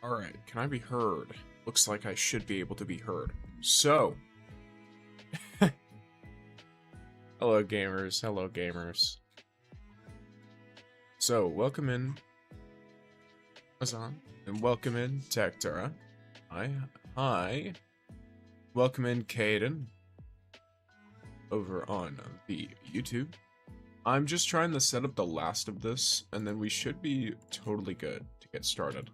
Alright, can I be heard? Looks like I should be able to be heard. So. Hello, gamers. Hello, gamers. So, welcome in Amazon, and welcome in Tektura. Hi. Welcome in Caden over on the YouTube. I'm just trying to set up the last of this, and then we should be totally good to get started.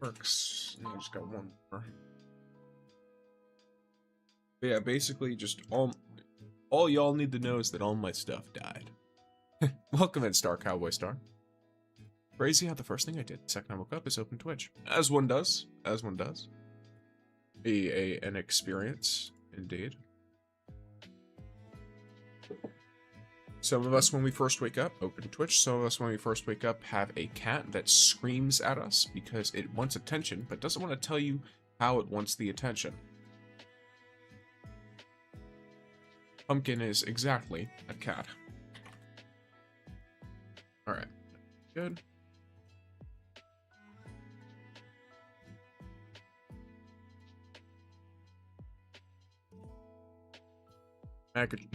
Works. I just got one more. But yeah, basically just all y'all need to know is that all my stuff died. Welcome in, Star Cowboy Star. Crazy how the first thing I did the second I woke up is open Twitch. As one does. As one does. An experience, indeed. Some of us, when we first wake up, open Twitch. Some of us, when we first wake up, have a cat that screams at us because it wants attention, but doesn't want to tell you how it wants the attention. Pumpkin is exactly a cat. Alright. Good.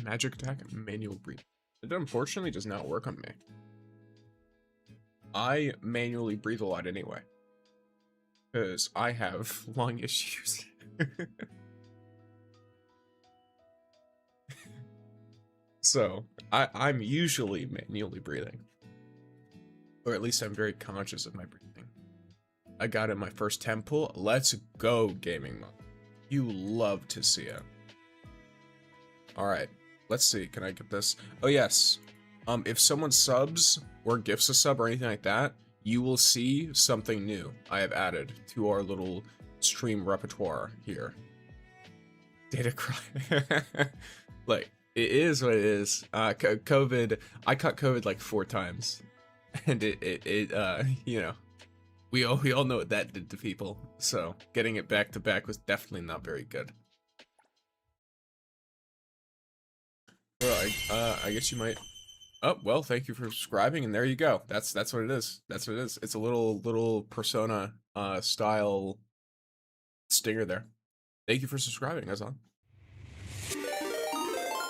Magic attack, manual breathing. It unfortunately does not work on me. I manually breathe a lot anyway. Because I have lung issues. So, I'm usually manually breathing. Or at least I'm very conscious of my breathing. I got in my first temple. Let's go, gaming mode. You love to see it. Alright. Let's see, can I get this? Oh, yes. If someone subs or gifts a sub or anything like that, you will see something new I have added to our little stream repertoire here. Data cry. Like, it is what it is. COVID, I caught COVID like 4 times. And you know, we all know what that did to people. So getting it back to back was definitely not very good. Well, I guess you might. Oh, well, thank you for subscribing, and there you go. That's what it is. That's what it is. It's a little Persona style stinger there. Thank you for subscribing, Azan.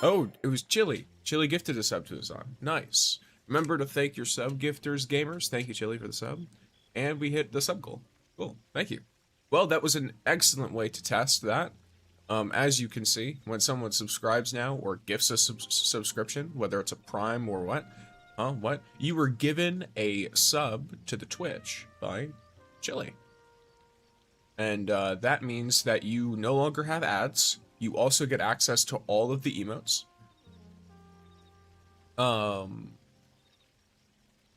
Oh, it was Chili. Chili gifted a sub to Azan. Nice. Remember to thank your sub gifters, gamers. Thank you, Chili, for the sub. And we hit the sub goal. Cool. Thank you. Well, that was an excellent way to test that. As you can see, when someone subscribes now or gifts a subscription, whether it's a Prime or what, you were given a sub to the Twitch by Chili. And that means that you no longer have ads. You also get access to all of the emotes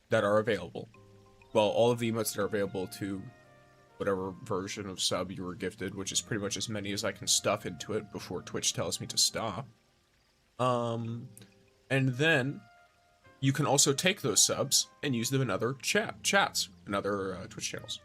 that are available. Well, all of the emotes that are available to whatever version of sub you were gifted, which is pretty much as many as I can stuff into it before Twitch tells me to stop. And then you can also take those subs and use them in other chats and other Twitch channels.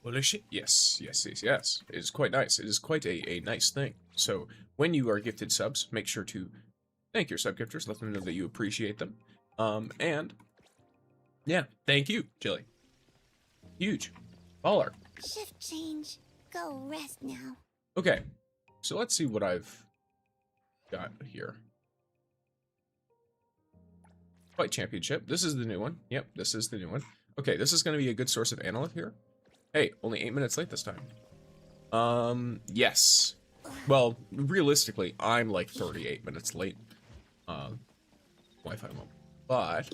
Well, yes. It is quite nice. It is quite a nice thing. So when you are gifted subs, make sure to thank your sub gifters. Let them know that you appreciate them. And yeah, thank you, Chili. Huge. Baller. Shift change. Go rest now. Okay, so let's see what I've got here. Fight Championship. This is the new one. Yep, this is the new one. Okay, this is going to be a good source of analyth here. Hey, only 8 minutes late this time. Yes. Well, realistically, I'm like 38 minutes late. Wi-Fi moment. But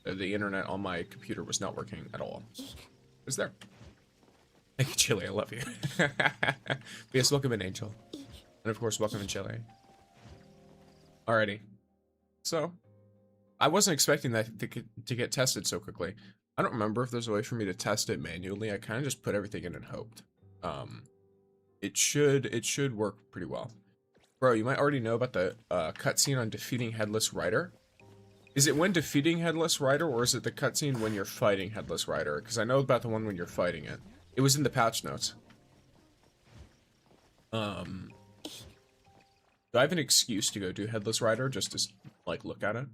the internet on my computer was not working at all. It was there. Thank you, Chile. I love you. Yes, welcome in, Angel. And of course, welcome in, Chile. Alrighty. So, I wasn't expecting that to get tested so quickly. I don't remember if there's a way for me to test it manually. I kind of just put everything in and hoped. It should work pretty well. Bro, you might already know about the cutscene on defeating Headless Rider. Is it when defeating Headless Rider, or is it the cutscene when you're fighting Headless Rider? Because I know about the one when you're fighting it. It was in the patch notes. Do I have an excuse to go do Headless Rider just to, like, look at it?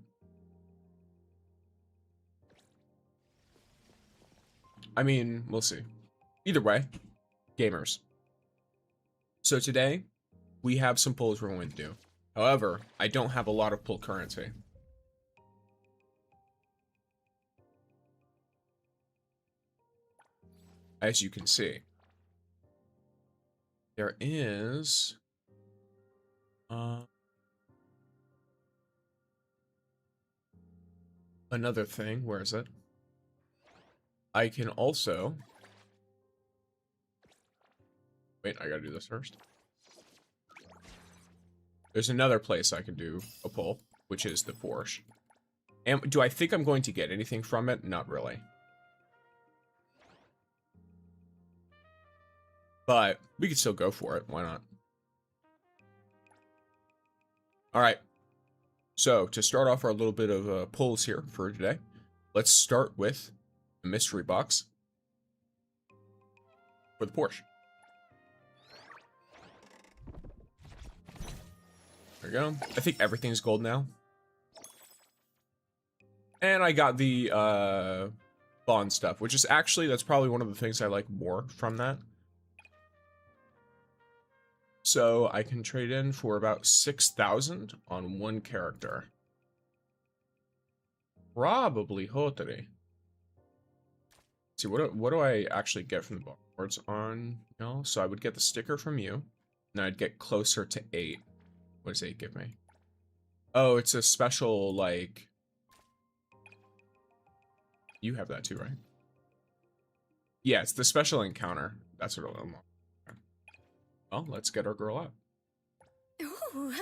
I mean, we'll see. Either way, gamers. So today, we have some pulls we're going to do. However, I don't have a lot of pull currency. As you can see. There is... another thing. Where is it? I can also... Wait, I gotta do this first. There's another place I can do a pull, which is the Porsche. And do I think I'm going to get anything from it? Not really. But we could still go for it. Why not? Alright. So, to start off our little bit of pulls here for today, let's start with the mystery box for the Porsche. There we go. I think everything's gold now. And I got the bond stuff, which is actually, that's probably one of the things I like more from that. So I can trade in for about 6,000 on one character. Probably Hotari. See, what do I actually get from the boards on? No, so I would get the sticker from you, and I'd get closer to 8. What does 8 give me? Oh, it's a special, like... You have that too, right? Yeah, it's the special encounter. That's what I'm on. Well, let's get our girl out. Ooh,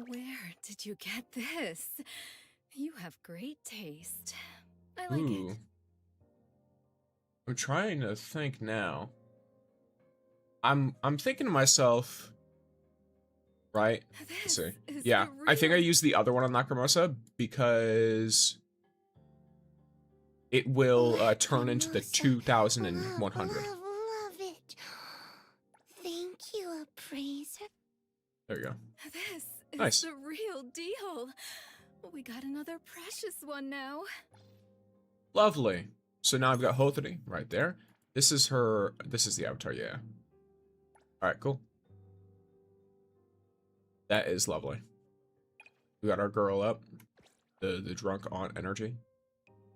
where did you get this? You have great taste. I like Ooh. it. I'm trying to think now. I'm thinking to myself, right? Let's This see. is Yeah, the I think I real. used the other one on Lacrimosa because it will turn into the Lacrimosa. 2,100. Love it. Thank you, appraiser. There you go. This is Nice. the real deal. We got another precious one now. Lovely. So now I've got Hothity right there. This is her. This is the avatar, yeah. All right, cool. That is lovely. We got our girl up. The drunk aunt energy.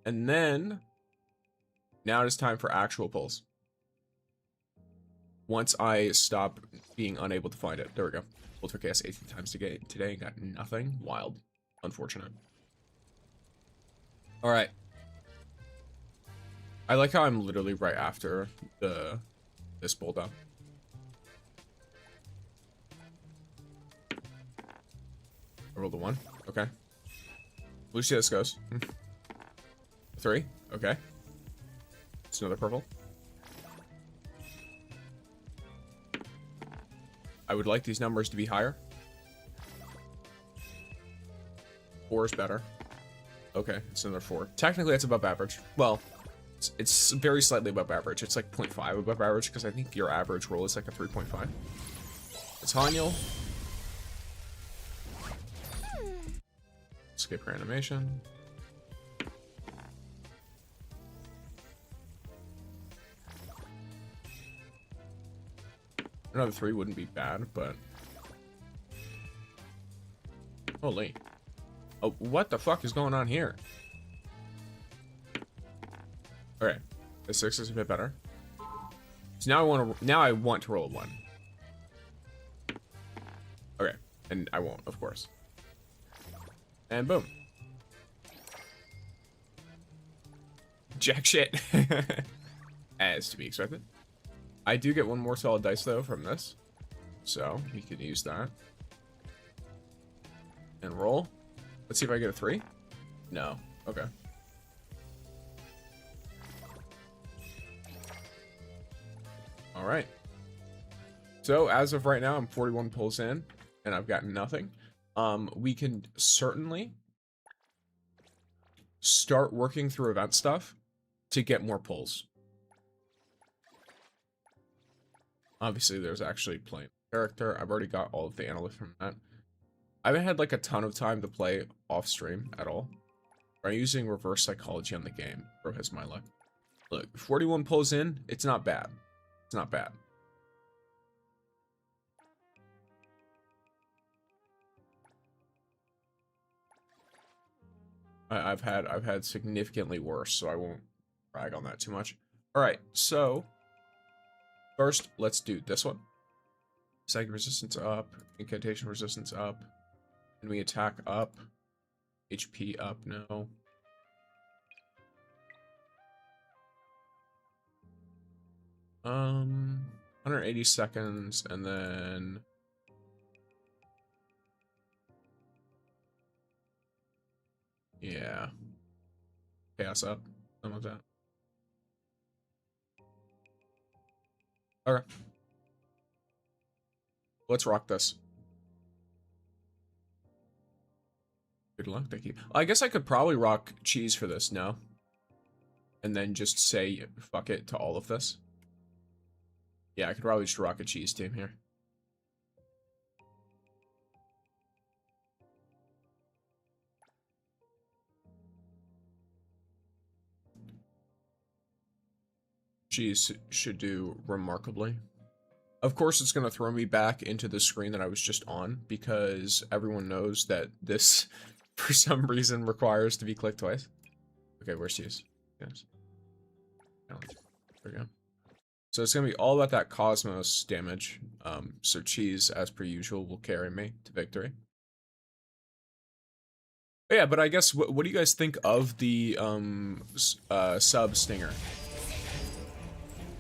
And then now it is time for actual pulls. Once I stop being unable to find it. There we go. Pulled for chaos 18 times today and got nothing. Wild. Unfortunate. Alright. I like how I'm literally right after this bulldog. I rolled a 1. Okay. We'll see how this goes. 3. Okay. It's another purple. I would like these numbers to be higher. 4 is better. Okay, it's another 4. Technically, that's above average. Well, it's very slightly above average. It's like 0.5 above average, because I think your average roll is like a 3.5. It's Haniel. Skip her animation. Another 3 wouldn't be bad, but... Holy. Oh, what the fuck is going on here? Okay, the 6 is a bit better. So now I want to roll a 1. Okay, and I won't, of course. And boom. Jack shit. As to be expected. I do get one more solid dice though from this. So we can use that. And roll. Let's see if I get a 3. No. Okay. Alright. So as of right now, I'm 41 pulls in, and I've got nothing. We can certainly start working through event stuff to get more pulls. Obviously, there's actually playing character. I've already got all of the analytics from that. I haven't had like a ton of time to play off stream at all. I'm using reverse psychology on the game. Bro has my luck. Look, 41 pulls in, it's not bad. It's not bad. I've had significantly worse, so I won't brag on that too much. All right, so first let's do this one. Psychic resistance up, incantation resistance up, and we attack up, HP up. No. Um, 180 seconds, and then yeah, chaos up, something like that. Okay. Let's rock this. Good luck, thank you. I guess I could probably rock cheese for this, no? And then just say fuck it to all of this. Yeah, I could probably just rock a cheese team here. Cheese should do remarkably. Of course, it's going to throw me back into the screen that I was just on, because everyone knows that this, for some reason, requires to be clicked twice. Okay, where's cheese? Yes. There we go. So it's going to be all about that Cosmos damage. So cheese, as per usual, will carry me to victory. But yeah, but I guess, what do you guys think of the sub stinger?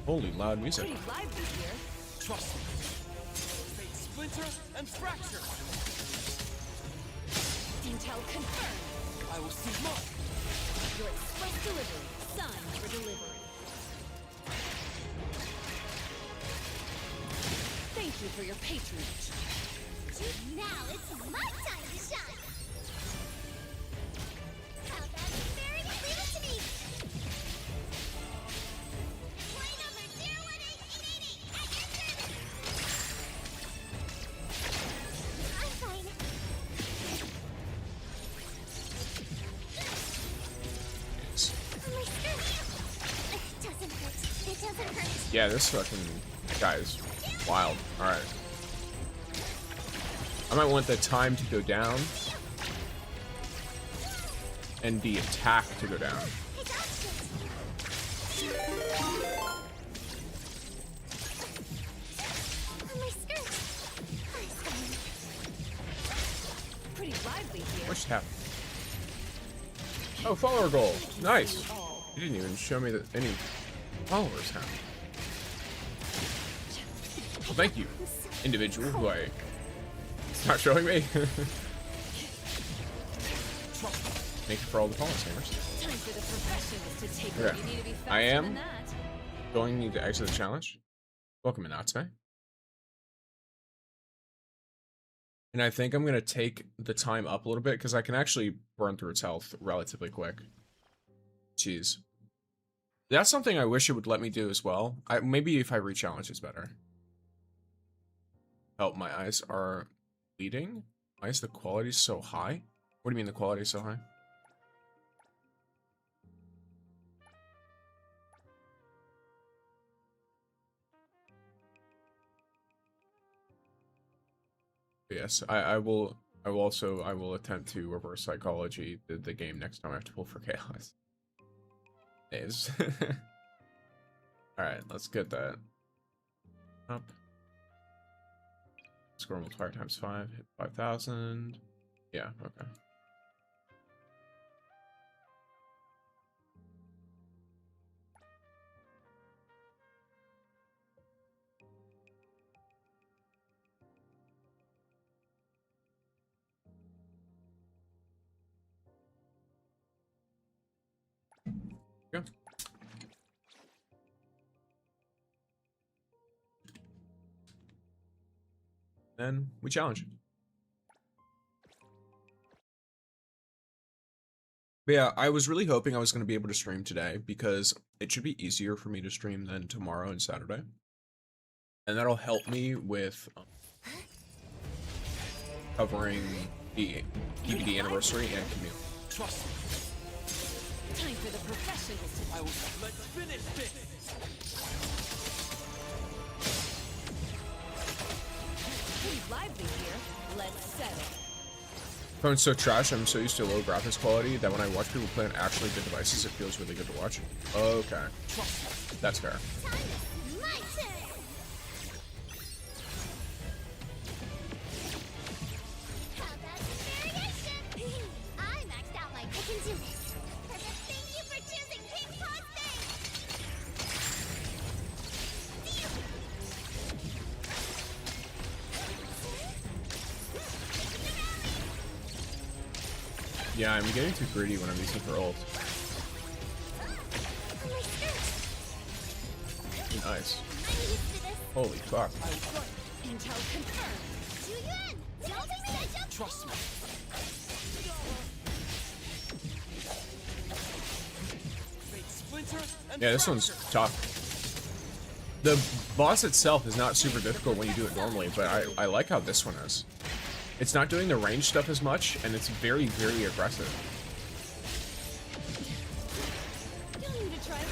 Holy loud music. Pretty lively here. Trust me. splinter and fracture. Intel confirmed. I will see more. Your express delivery. Signed for delivery. Thank you for your patronage. Now it's my time to shine. How about the fairy? Leave it to me. Plane number 01888 at your service. I'm fine. Oh, my skirt. It doesn't hurt. It doesn't hurt. Yeah, this fucking guy is wild. Alright. I might want the time to go down. And the attack to go down. My skirt. Pretty lively here. What just happened? Oh, follower goal. Nice. You didn't even show me that any followers have. Well, thank you, individual who I... It's not showing me. Thank you for all the follow gamers. Time for the professionals to take Okay. over. You need to be faster I am than that. going to need to exit the challenge. Welcome, Inatsume. And I think I'm going to take the time up a little bit because I can actually burn through its health relatively quick. Jeez. That's something I wish it would let me do as well. Maybe if I re-challenge it's better. Oh, my eyes are bleeding? Why is the quality so high? What do you mean the quality is so high? Yes, I will attempt to reverse psychology the game next time I have to pull for chaos. Is alright, let's get that up. Score multiplier times 5, hit 5,000. Yeah, okay. Go. Then we challenge. But yeah, I was really hoping I was going to be able to stream today because it should be easier for me to stream than tomorrow and Saturday. And that'll help me with covering the DVD anniversary and community. Trust me. Time for the professionals to I will let's finish this. Pretty lively here. Let's settle. Phone's so trash, I'm so used to low graphics quality that when I watch people play on actually good devices, it feels really good to watch. Okay. That's fair. My turn. How about some variation? I maxed out my. I can do this. Thank you for choosing Pink Yeah, I'm getting too greedy when I'm using her ult. Nice. Holy fuck. Intel confirmed. Trust me. Fate splinter and Yeah, this one's tough. The boss itself is not super difficult when you do it normally, but I like how this one is. It's not doing the range stuff as much, and it's very, very aggressive.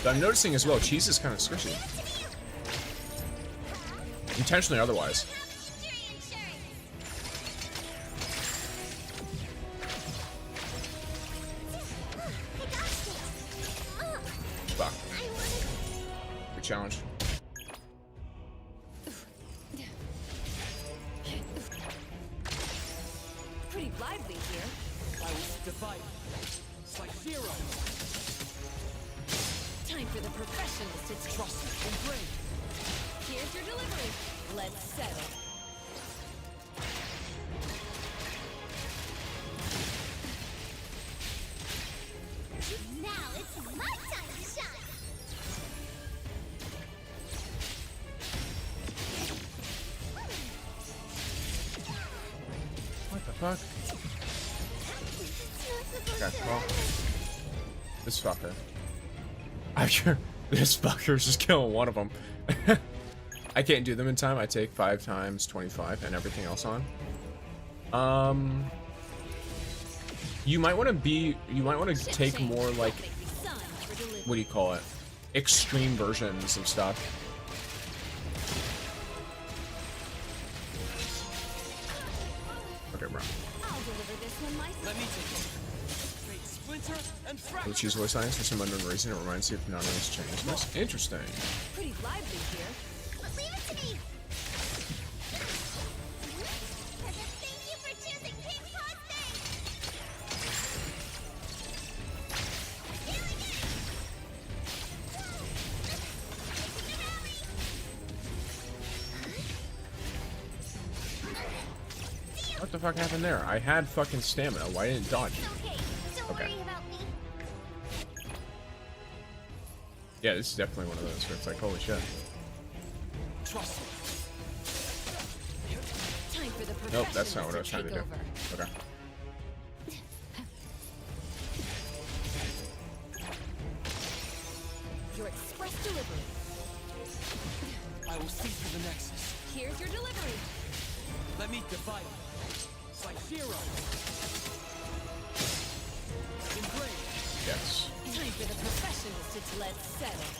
But I'm noticing as well, cheese is kind of squishy. Intentionally otherwise. Fuck. Good challenge. Pretty lively here. I will divide. It's like zero. Time for the professionals to Trust me and brave. Here's your delivery. Let's settle. fuck? Okay, well. This fucker. This fucker's just killing one of them. I can't do them in time. I take 5 times 25 and everything else on. You might want to take more like, what do you call it? Extreme versions of stuff. Okay, bro. Let me take it. Fate splinter and fracture. Let's use voice science for some unknown reason. It reminds you of anonymous changes. Interesting. Pretty lively here. Leave it to me. Thank you for choosing Pink Pod What the fuck happened there? I had fucking stamina. Why didn't it dodge? Okay, don't Okay. worry about me. Yeah, this is definitely one of those where it's like, holy shit. Trust me. Time for the Nope, that's not what I was professionals trying to do. take over. Okay. Your express delivery. I will see through the nexus. Here's your delivery. Let me divide it. Like zero. Engrave. Yes. Time for the professionals to let's settle.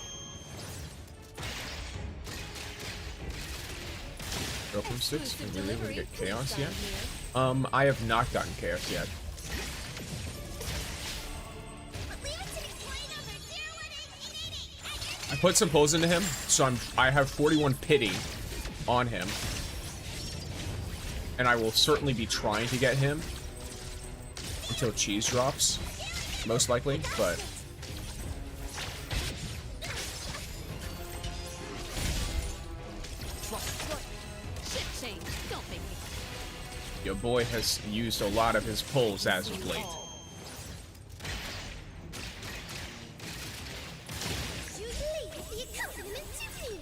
Open sticks. Can we even Delivery, get please chaos sign yet? here. I have not gotten chaos yet. Leave it to me. Point over 01880. I put some pulls into him, so I have 41 pity on him. And I will certainly be trying to get him until cheese drops, most likely, but Shit change. Don't make me. your boy has used a lot of his pulls as of late. Usually, I see a compliment to me.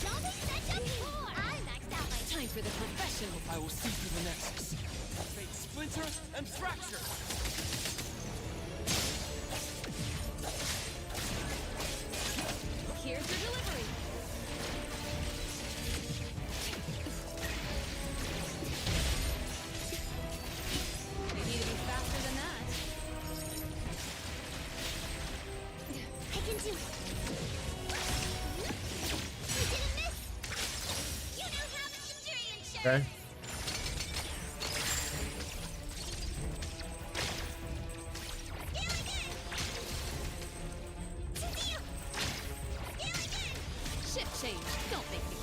Job is set up for. I maxed out my Time for the professionals. I will see through the nexus. Fate splinter and fracture. Here's your delivery. You need to be faster than that. I can do it. You didn't miss. You don't have an injury insurance. Okay. Shit change. Don't make me.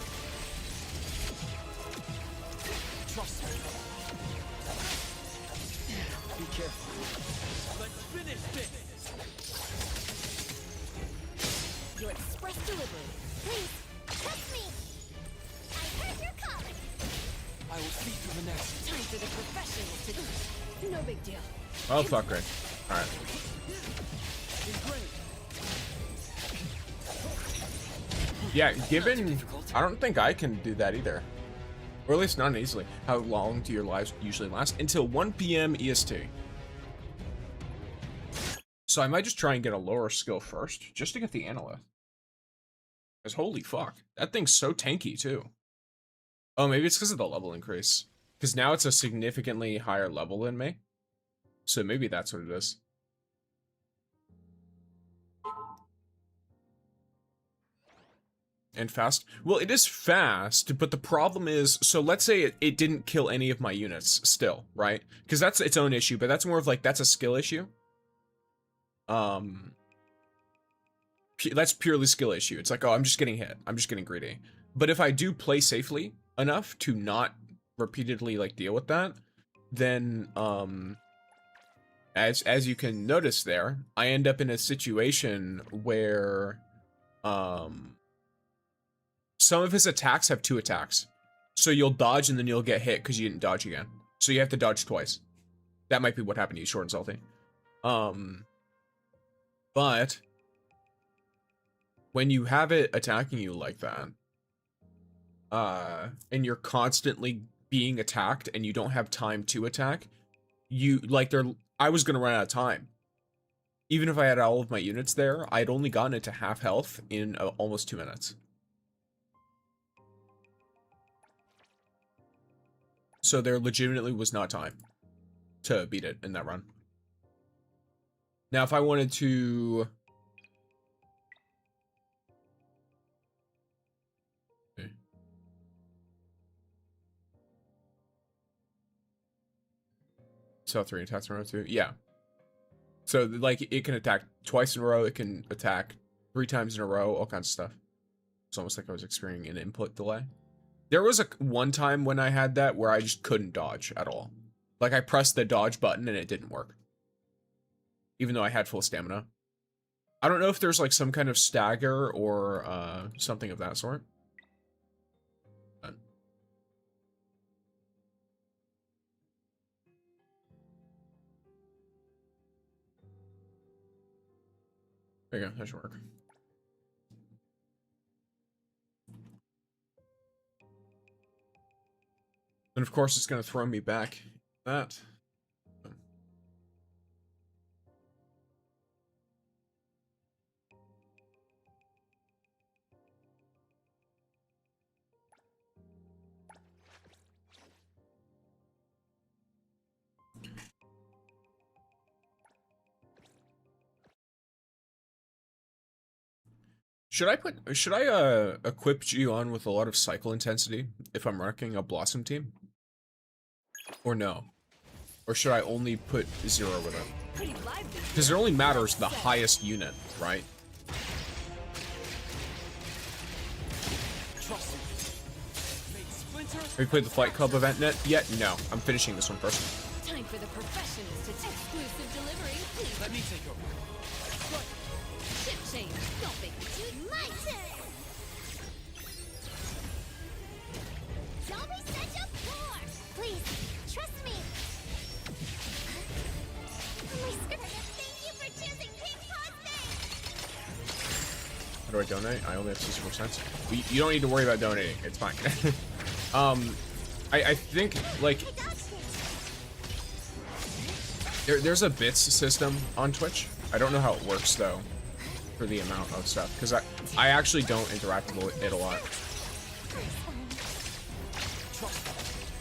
Trust me. Be careful. Let's finish this. Your express delivery. Please, trust me. I heard your calling. I will see through the nexus. Time for the professionals to. No big deal. Oh, fuck, right. Alright. Engrave. Yeah, given... I don't think I can do that either. Or at least not easily. How long do your lives usually last? Until 1 p.m. EST. So I might just try and get a lower skill first, just to get the analyst. Because holy fuck, that thing's so tanky too. Oh, maybe it's because of the level increase. Because now it's a significantly higher level than me. So maybe that's what it is. And fast? Well, it is fast, but the problem is, so let's say it didn't kill any of my units still, right? Because that's its own issue, but that's more of like, that's a skill issue. That's purely skill issue. It's like, oh, I'm just getting hit. I'm just getting greedy. But if I do play safely enough to not repeatedly like deal with that, then as you can notice there, I end up in a situation where some of his attacks have 2 attacks. So you'll dodge and then you'll get hit because you didn't dodge again. So you have to dodge twice. That might be what happened to you, short and salty. But when you have it attacking you like that, and you're constantly being attacked and you don't have time to attack, you like I was gonna run out of time. Even if I had all of my units there, I'd only gotten it to half health in almost 2 minutes. So there legitimately was not time to beat it in that run. Now, if I wanted to... Okay. So 3 attacks in a row too? Yeah. So, like, it can attack twice in a row, it can attack 3 times in a row, all kinds of stuff. It's almost like I was experiencing an input delay. There was one time when I had that where I just couldn't dodge at all. Like, I pressed the dodge button and it didn't work. Even though I had full stamina. I don't know if there's, like, some kind of stagger or something of that sort. There you go, that should work. And of course, it's going to throw me back. That. Should I equip you on with a lot of cycle intensity if I'm wrecking a Blossom team? Or no? Or should I only put 0 with it? Because it only matters the highest unit, right? Have you played the Flight Club event yet? No, I'm finishing this one first. Time for the professionals to take exclusive delivery, please. Let me take over. Ship change. Don't make me do My turn! Don't be such a bore! Please, trust me! My script, thank you for choosing Pink Pause. How do I donate? I only have 64 cents. You don't need to worry about donating. It's fine. I think, like, there's a bits system on Twitch. I don't know how it works, though, for the amount of stuff, because I actually don't interact with it a lot.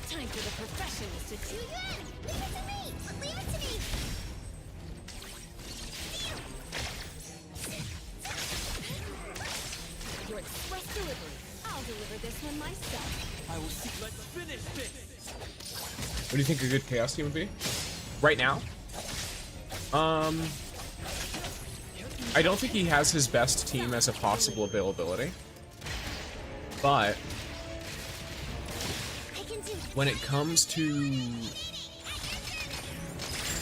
time for the professionals to Too good! Leave it to me! Leave it to me! your express delivery. I'll deliver this one myself. I will see. Let's finish this. What do you think a good Chaos team would be? Right now? I don't think he has his best team as a possible availability. But when it comes to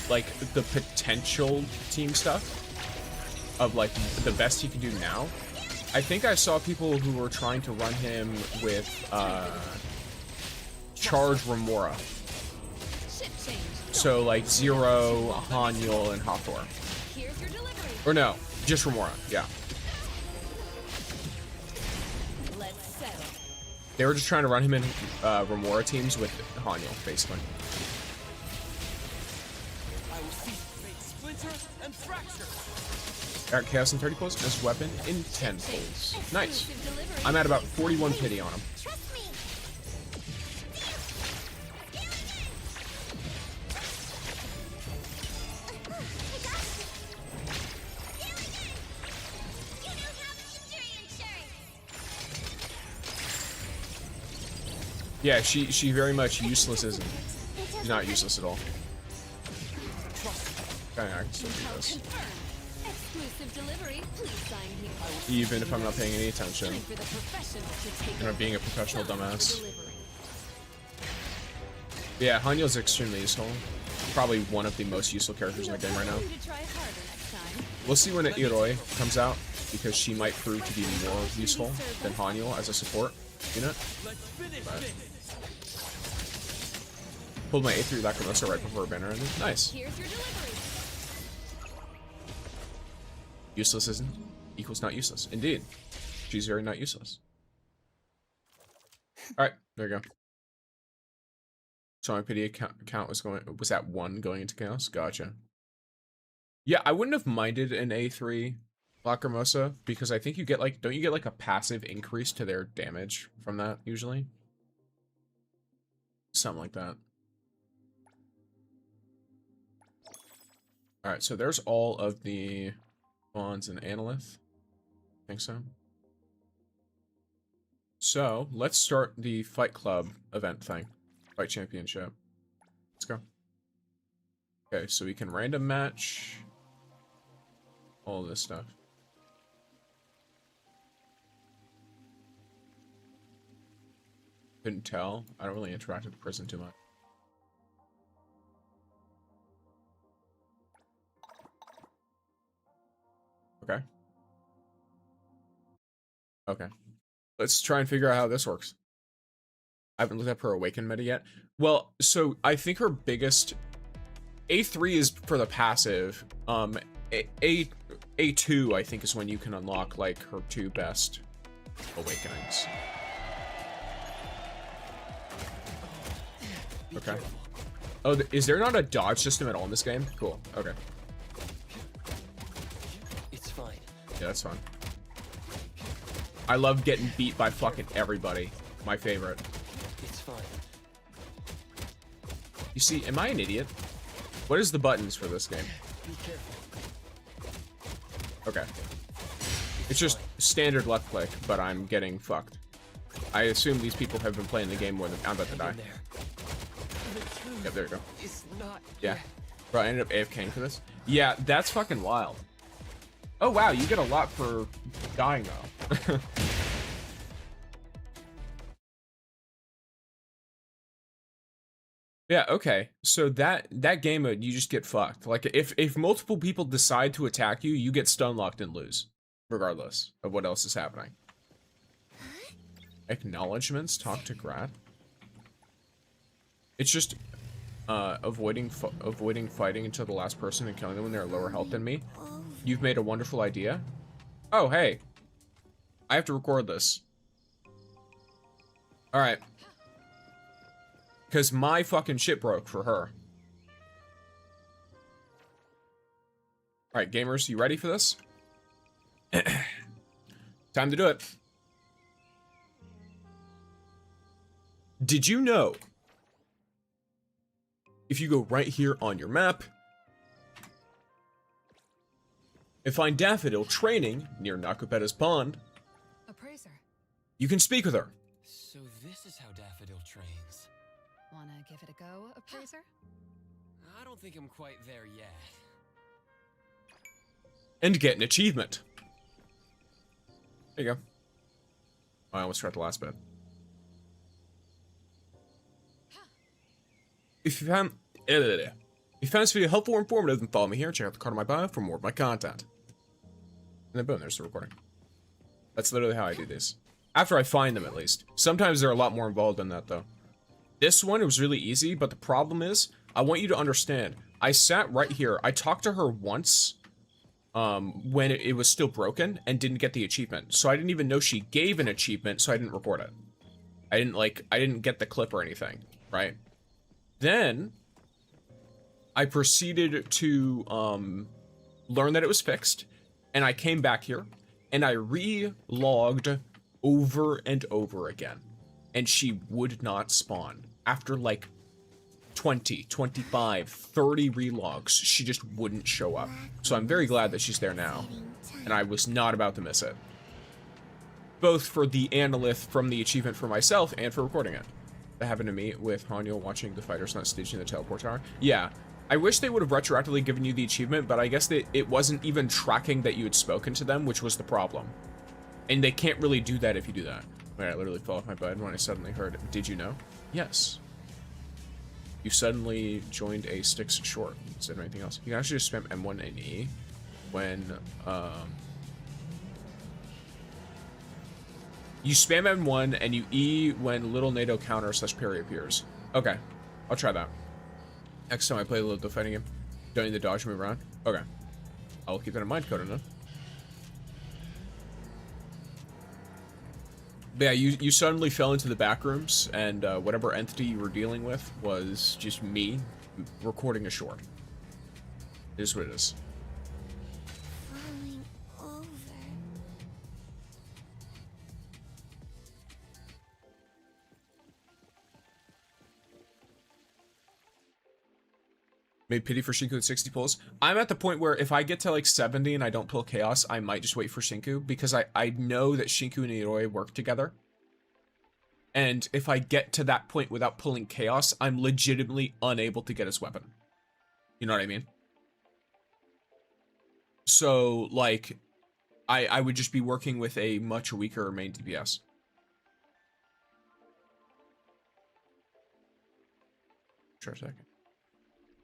like the potential team stuff of like the best he can do now, I think I saw people who were trying to run him with Charge Remora. So like Zero, Hanyul, and Hathor. Here's your delivery. Or no, just Remora, yeah. Let's settle. They were just trying to run him in Remora teams with Hanyul, basically. I will see. Fate splinter and fracture. Eric Chaos in 30 pulls, and his weapon in 10 pulls. Nice. I'm at about 41 pity on him. Trust me! Yeah, she very much useless isn't. She's not useless at all. Okay, I can still do this. Exclusive delivery. Please sign here. Even if I'm not paying any attention. Time for the professionals to take And I'm being a professional dumbass. delivery. Yeah, Hanyul's extremely useful. Probably one of the most useful characters in the game right now. You to try harder next time. We'll see when Iroi comes out, because she might prove to be more useful than Hanyul as a support unit. Let's finish this. Pulled my A3 Lacrimosa right before a banner ended. Nice. Here's your delivery. Useless isn't equals not useless. Indeed. She's very not useless. All right, there you go. So my pity count was at 1 going into chaos. Gotcha. Yeah, I wouldn't have minded an A3 Lacrimosa because I think you get like, don't you get like a passive increase to their damage from that usually? Something like that. All right, so there's all of the fons and Analyth. I think so. So let's start the Fight Club event thing. Fight Championship. Let's go. Okay, so we can random match all this stuff. Couldn't tell. I don't really interact with the prison too much. Okay. Okay. Let's try and figure out how this works. I haven't looked up her Awaken meta yet. Well, so I think her biggest... A3 is for the passive. A2, I think, is when you can unlock, like, her 2 best awakenings. Okay. Oh, is there not a dodge system at all in this game? Cool. Okay. It's fine. Yeah, that's fine. I love getting beat by fucking everybody. My favorite. It's fine. You see, am I an idiot? What is the buttons for this game? Be careful. Okay. It's just standard left click, but I'm getting fucked. I assume these people have been playing the game more than I'm about to die. Yep, there you go. It's not. Yeah. Bro, I ended up AFKing for this. Yeah, that's fucking wild. Oh wow, you get a lot for dying though. Yeah, okay. So that game mode, you just get fucked. Like if multiple people decide to attack you, you get stun locked and lose, regardless of what else is happening. Acknowledgements. Talk to Grat. It's just avoiding fighting until the last person and killing them when they're lower health than me. You've made a wonderful idea. Oh hey, I have to record this. All right. Because my fucking shit broke for her. Alright, gamers, you ready for this? Time to do it. Did you know, if you go right here on your map, and find Daffodil training near Nakupetta's pond, Appraiser. you can speak with her. So this is how Daffodil trains. Wanna give it a go, Appraiser? I don't think I'm quite there yet. And get an achievement. There you go. Oh, I almost forgot the last bit. If you found this video helpful or informative, then follow me here. Check out the card in my bio for more of my content. And then boom, there's the recording. That's literally how I do these. After I find them, at least. Sometimes they're a lot more involved than that, though. This one, it was really easy, but the problem is, I want you to understand, I sat right here, I talked to her once, when it was still broken, and didn't get the achievement. So I didn't even know she gave an achievement, so I didn't record it. I didn't get the clip or anything, right? Then, I proceeded to, learn that it was fixed, and I came back here, and I re-logged over and over again. And she would not spawn. After like 20, 25, 30 relogs, she just wouldn't show up. So I'm very glad that she's there now. And I was not about to miss it. Both for the Analyth from the achievement for myself and for recording it. That happened to me with Hanyo watching the fighters not staging the teleport tower. Yeah, I wish they would have retroactively given you the achievement, but I guess that it wasn't even tracking that you had spoken to them, which was the problem. And they can't really do that if you do that. Wait, I literally fell off my bed when I suddenly heard, did you know? Yes. You suddenly joined a sticks short instead of anything else. You can actually just spam M1 and E when, you spam M1 and you E when little NATO counter / parry appears. Okay, I'll try that. Next time I play a little fighting game. Don't need the dodge move around. Okay. I'll keep that in mind, Conan. But yeah, you suddenly fell into the back rooms, and whatever entity you were dealing with was just me recording a short. It is what it is. Falling over. Made pity for Shinku at 60 pulls. I'm at the point where if I get to like 70 and I don't pull Chaos, I might just wait for Shinku, because I know that Shinku and Iroi work together. And if I get to that point without pulling Chaos, I'm legitimately unable to get his weapon. You know what I mean? So, like, I would just be working with a much weaker main DPS. Sure, a second.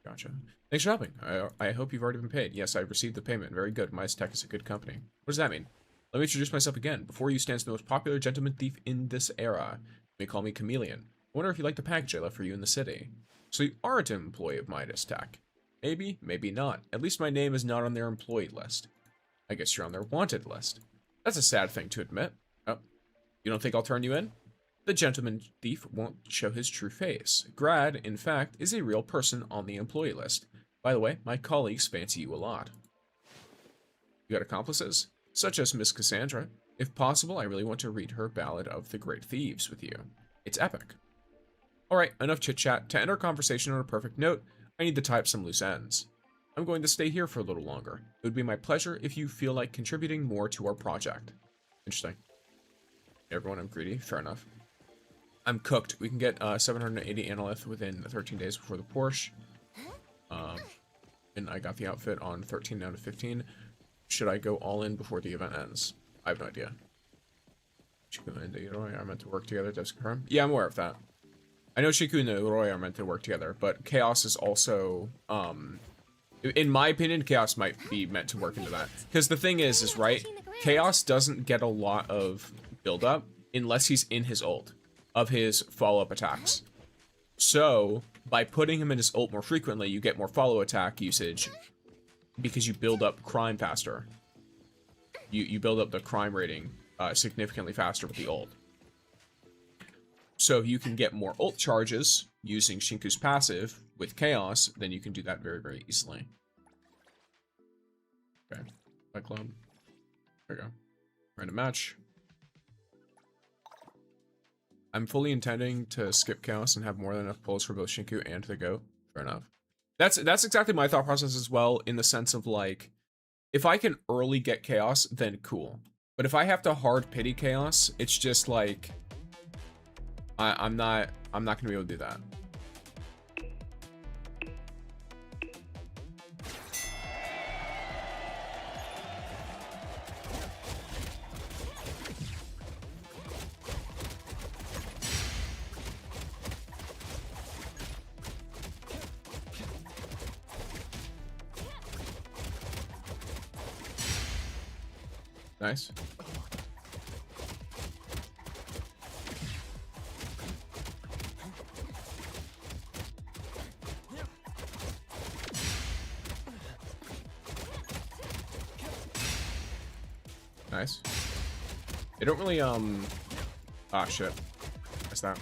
Gotcha. Thanks for helping. I hope you've already been paid. Yes, I received the payment. Very good. Mice Tech is a good company. What does that mean? Let me introduce myself again. Before you stands the most popular gentleman thief in this era. You may call me Chameleon. I wonder if you like the package I left for you in the city. So you aren't an employee of Midas Tech. Maybe, maybe not. At least my name is not on their employee list. I guess you're on their wanted list. That's a sad thing to admit. Oh, you don't think I'll turn you in? The gentleman thief won't show his true face. Grad, in fact, is a real person on the employee list. By the way, my colleagues fancy you a lot. You got accomplices? Such as Miss Cassandra. If possible, I really want to read her Ballad of the Great Thieves with you. It's epic. Alright, enough chit-chat. To end our conversation on a perfect note, I need to tie up some loose ends. I'm going to stay here for a little longer. It would be my pleasure if you feel like contributing more to our project. Interesting. Everyone, I'm greedy. Fair enough. I'm cooked. We can get 780 Analyth within 13 days before the Porsche. And I got the outfit on 13 down to 15. Should I go all in before the event ends? I have no idea. Shiku and Iroi are meant to work together. Does confirm? Yeah, I'm aware of that. I know Shiku and Iroi are meant to work together, but Chaos is also, in my opinion, Chaos might be meant to work into that. Because the thing is right, Chaos doesn't get a lot of build-up unless he's in his ult of his follow-up attacks. So, by putting him in his ult more frequently, you get more follow attack usage because you build up crime faster. You build up the crime rating significantly faster with the ult. So if you can get more ult charges using Shinku's passive with Chaos, then you can do that very, very easily. Okay, Fight Club. There we go. Random match. I'm fully intending to skip Chaos and have more than enough pulls for both Shinku and the GOAT. Fair enough. That's exactly my thought process as well, in the sense of like, if I can early get Chaos, then cool. But if I have to hard pity Chaos, it's just like I'm not gonna be able to do that. Nice. Nice. They don't really, ah, shit. What's that?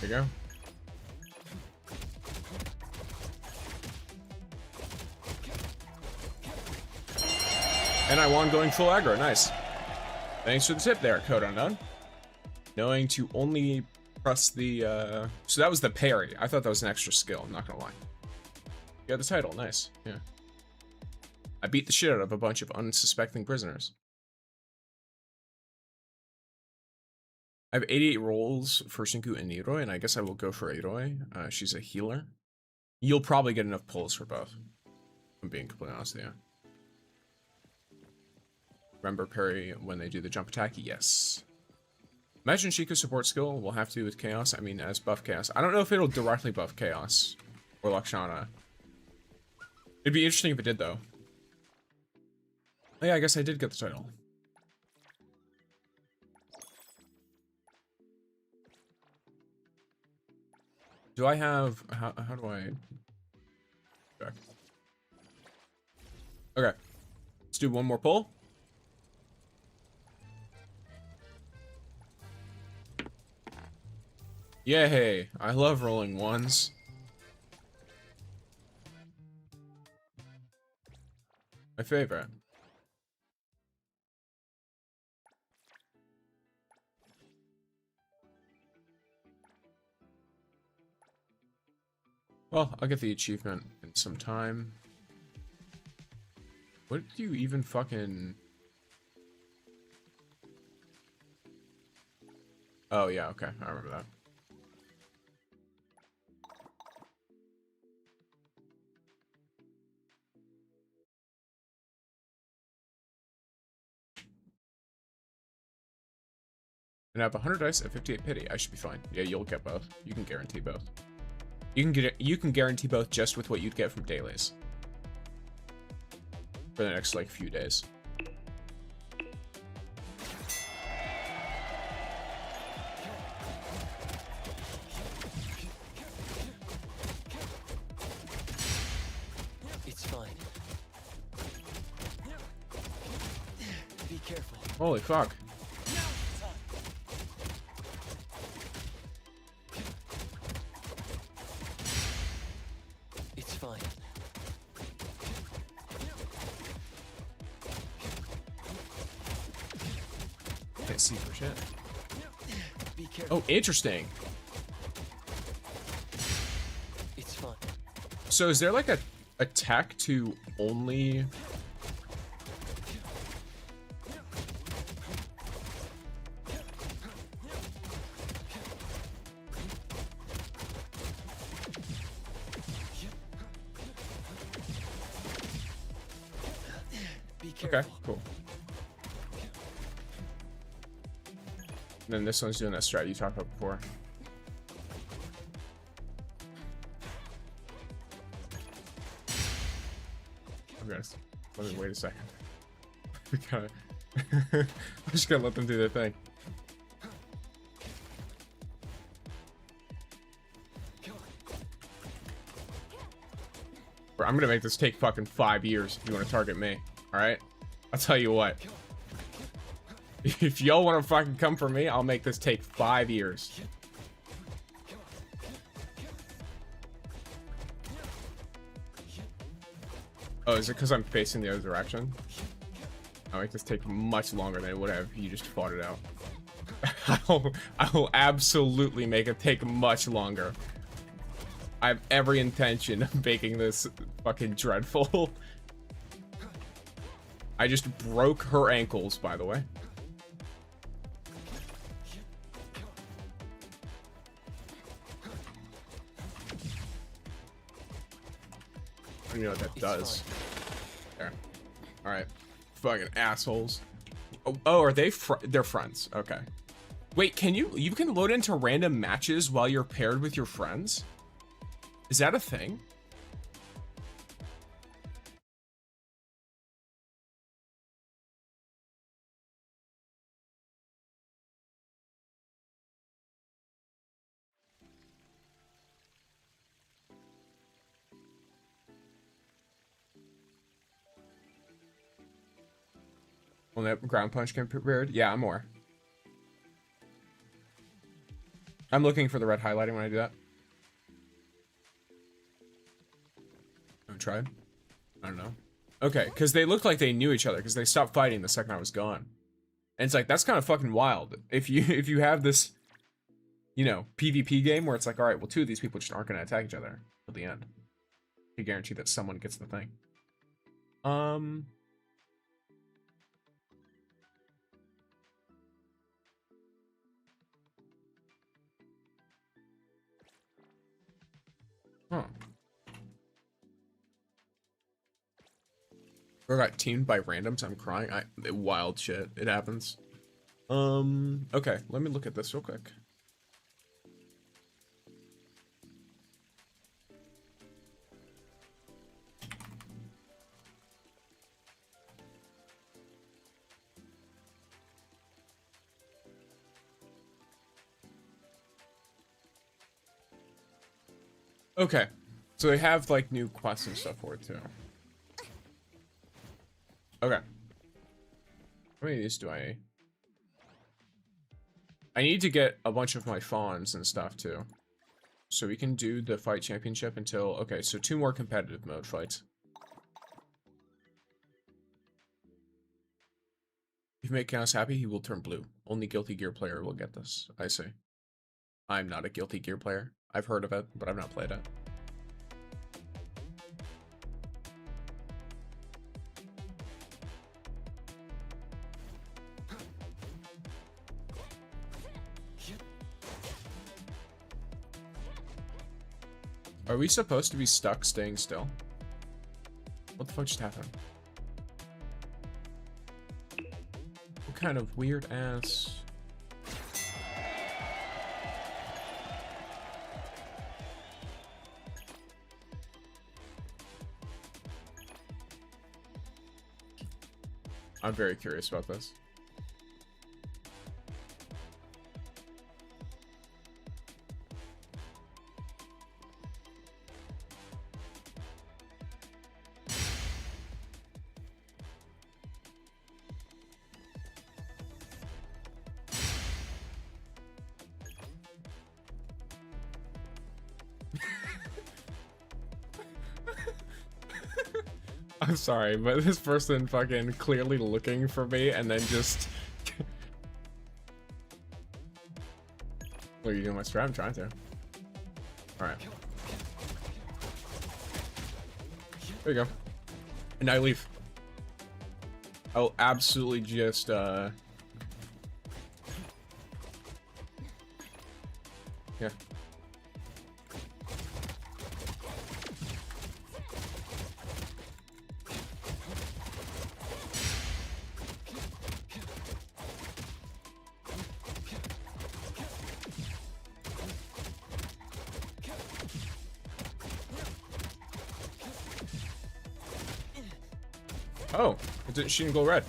There you go. And I won going full aggro. Nice. Thanks for the tip there, Code Unknown. Knowing to only press the, so that was the parry. I thought that was an extra skill, I'm not gonna lie. You got the title, nice, yeah. I beat the shit out of a bunch of unsuspecting prisoners. I have 88 rolls for Shinku and Iroi, and I guess I will go for Iroi. She's a healer. You'll probably get enough pulls for both. I'm being completely honest with you. Remember parry when they do the jump attack? Yes. Imagine Shiku's support skill will have to do with Chaos. I mean, as buff Chaos. I don't know if it'll directly buff Chaos or Lakshana. It'd be interesting if it did, though. Oh yeah, I guess I did get the title. Do I have... How do I... Check. Okay. Let's do one more pull. Yay! I love rolling ones. My favorite. Well, I'll get the achievement in some time. What do you even fucking... Oh, yeah, okay. I remember that. And I have 100 dice at 58 pity. I should be fine. Yeah, you'll get both. You can guarantee both. You can guarantee both just with what you'd get from dailies. For the next, like, few days. It's fine. Be careful. Holy fuck. It's fine. Can't see for shit. Be careful. Oh, interesting. It's fine. So is there like a attack to only... Be careful. Okay, cool. And then this one's doing that strat you talked about before. I'm gonna... Let me wait a second. We gotta... I'm just gonna let them do their thing. Bro, I'm gonna make this take fucking 5 years if you want to target me. Alright? I'll tell you what. If y'all want to fucking come for me, I'll make this take 5 years. Oh, is it because I'm facing the other direction? I'll make this take much longer than it would have if you just fought it out. I will absolutely make it take much longer. I have every intention of making this fucking dreadful. I just broke her ankles, by the way. I don't even know what that does. There. Alright. Fucking assholes. Oh, are they they're friends. Okay. Wait, can you can load into random matches while you're paired with your friends? Is that a thing? Well, that ground punch can be prepared. Yeah, I'm more. I'm looking for the red highlighting when I do that. Haven't tried. I don't know. Okay, because they looked like they knew each other because they stopped fighting the second I was gone. And it's like, that's kind of fucking wild. If you have this, you know, PvP game where it's like, all right, well, two of these people just aren't going to attack each other till the end. You guarantee that someone gets the thing. Huh. Or got teamed by randoms. I'm crying. Wild shit. It happens. Okay. Let me look at this real quick. Okay. So they have like new quests and stuff for it too. Okay. How many of these do I need to get a bunch of my fons and stuff too. So we can do the fight championship until, okay, so 2 more competitive mode fights. If you make Chaos happy, he will turn blue. Only Guilty Gear player will get this. I see. I'm not a Guilty Gear player. I've heard of it, but I've not played it. Are we supposed to be stuck staying still? What the fuck just happened? What kind of weird ass... I'm very curious about this. I'm sorry, but this person fucking clearly looking for me and then just... What are you doing my strat? I'm trying to. Alright. There you go. And I leave. I'll absolutely just, yeah. Oh, she didn't go red.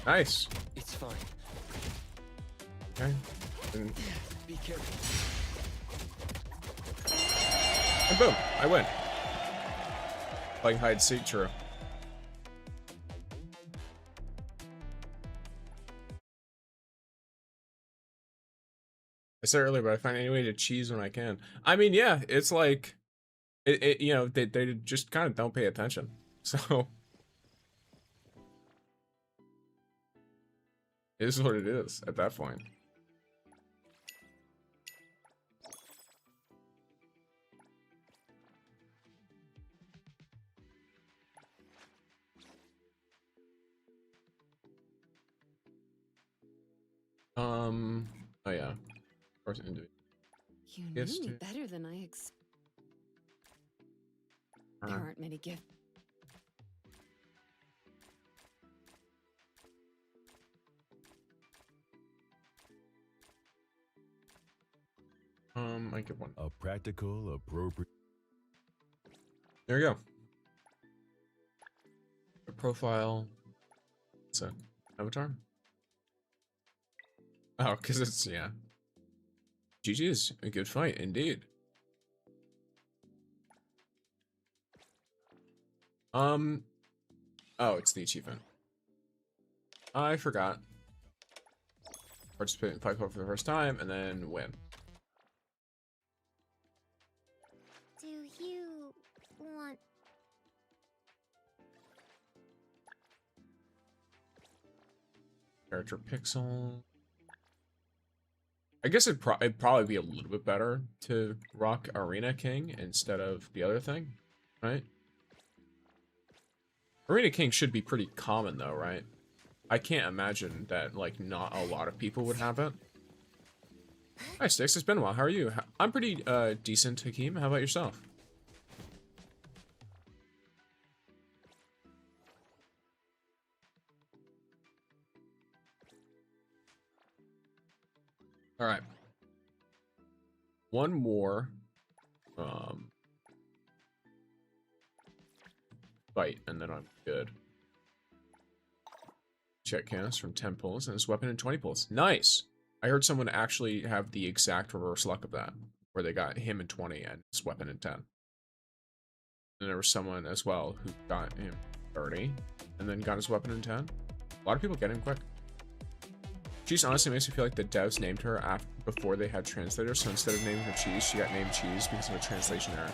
Nice. It's fine. Okay. And Be careful. boom, I win. Playing hide and seek, true. I said earlier, but I find any way to cheese when I can. I mean, yeah, it's like, you know, they just kind of don't pay attention. So, it is what it is at that point. Oh yeah. Of course, individual. You Yes, knew me too. better than I There aren't many gifts. I get one. A practical, appropriate. There you go. A profile. What's that? Avatar? Oh, because it's, yeah. GG is a good fight, indeed. Oh, it's the achievement. I forgot. Participate in fight club for the first time, and then win. Do you want... Character pixel. I guess it'd probably be a little bit better to rock Arena King instead of the other thing, right? Arena King should be pretty common though, right? I can't imagine that, like, not a lot of people would have it. Hi, Styx. It's been a while. How are you? I'm pretty decent, Hakeem. How about yourself? All right. One more fight, and then I'm good. check counts from 10 pulls and his weapon in 20 pulls. Nice. I heard someone actually have the exact reverse luck of that, where they got him in 20 and his weapon in 10. And there was someone as well who got him 30 and then got his weapon in 10. A lot of people get him quick. Cheese honestly makes me feel like the devs named her before they had translators, so instead of naming her Cheese, she got named Cheese because of a translation error.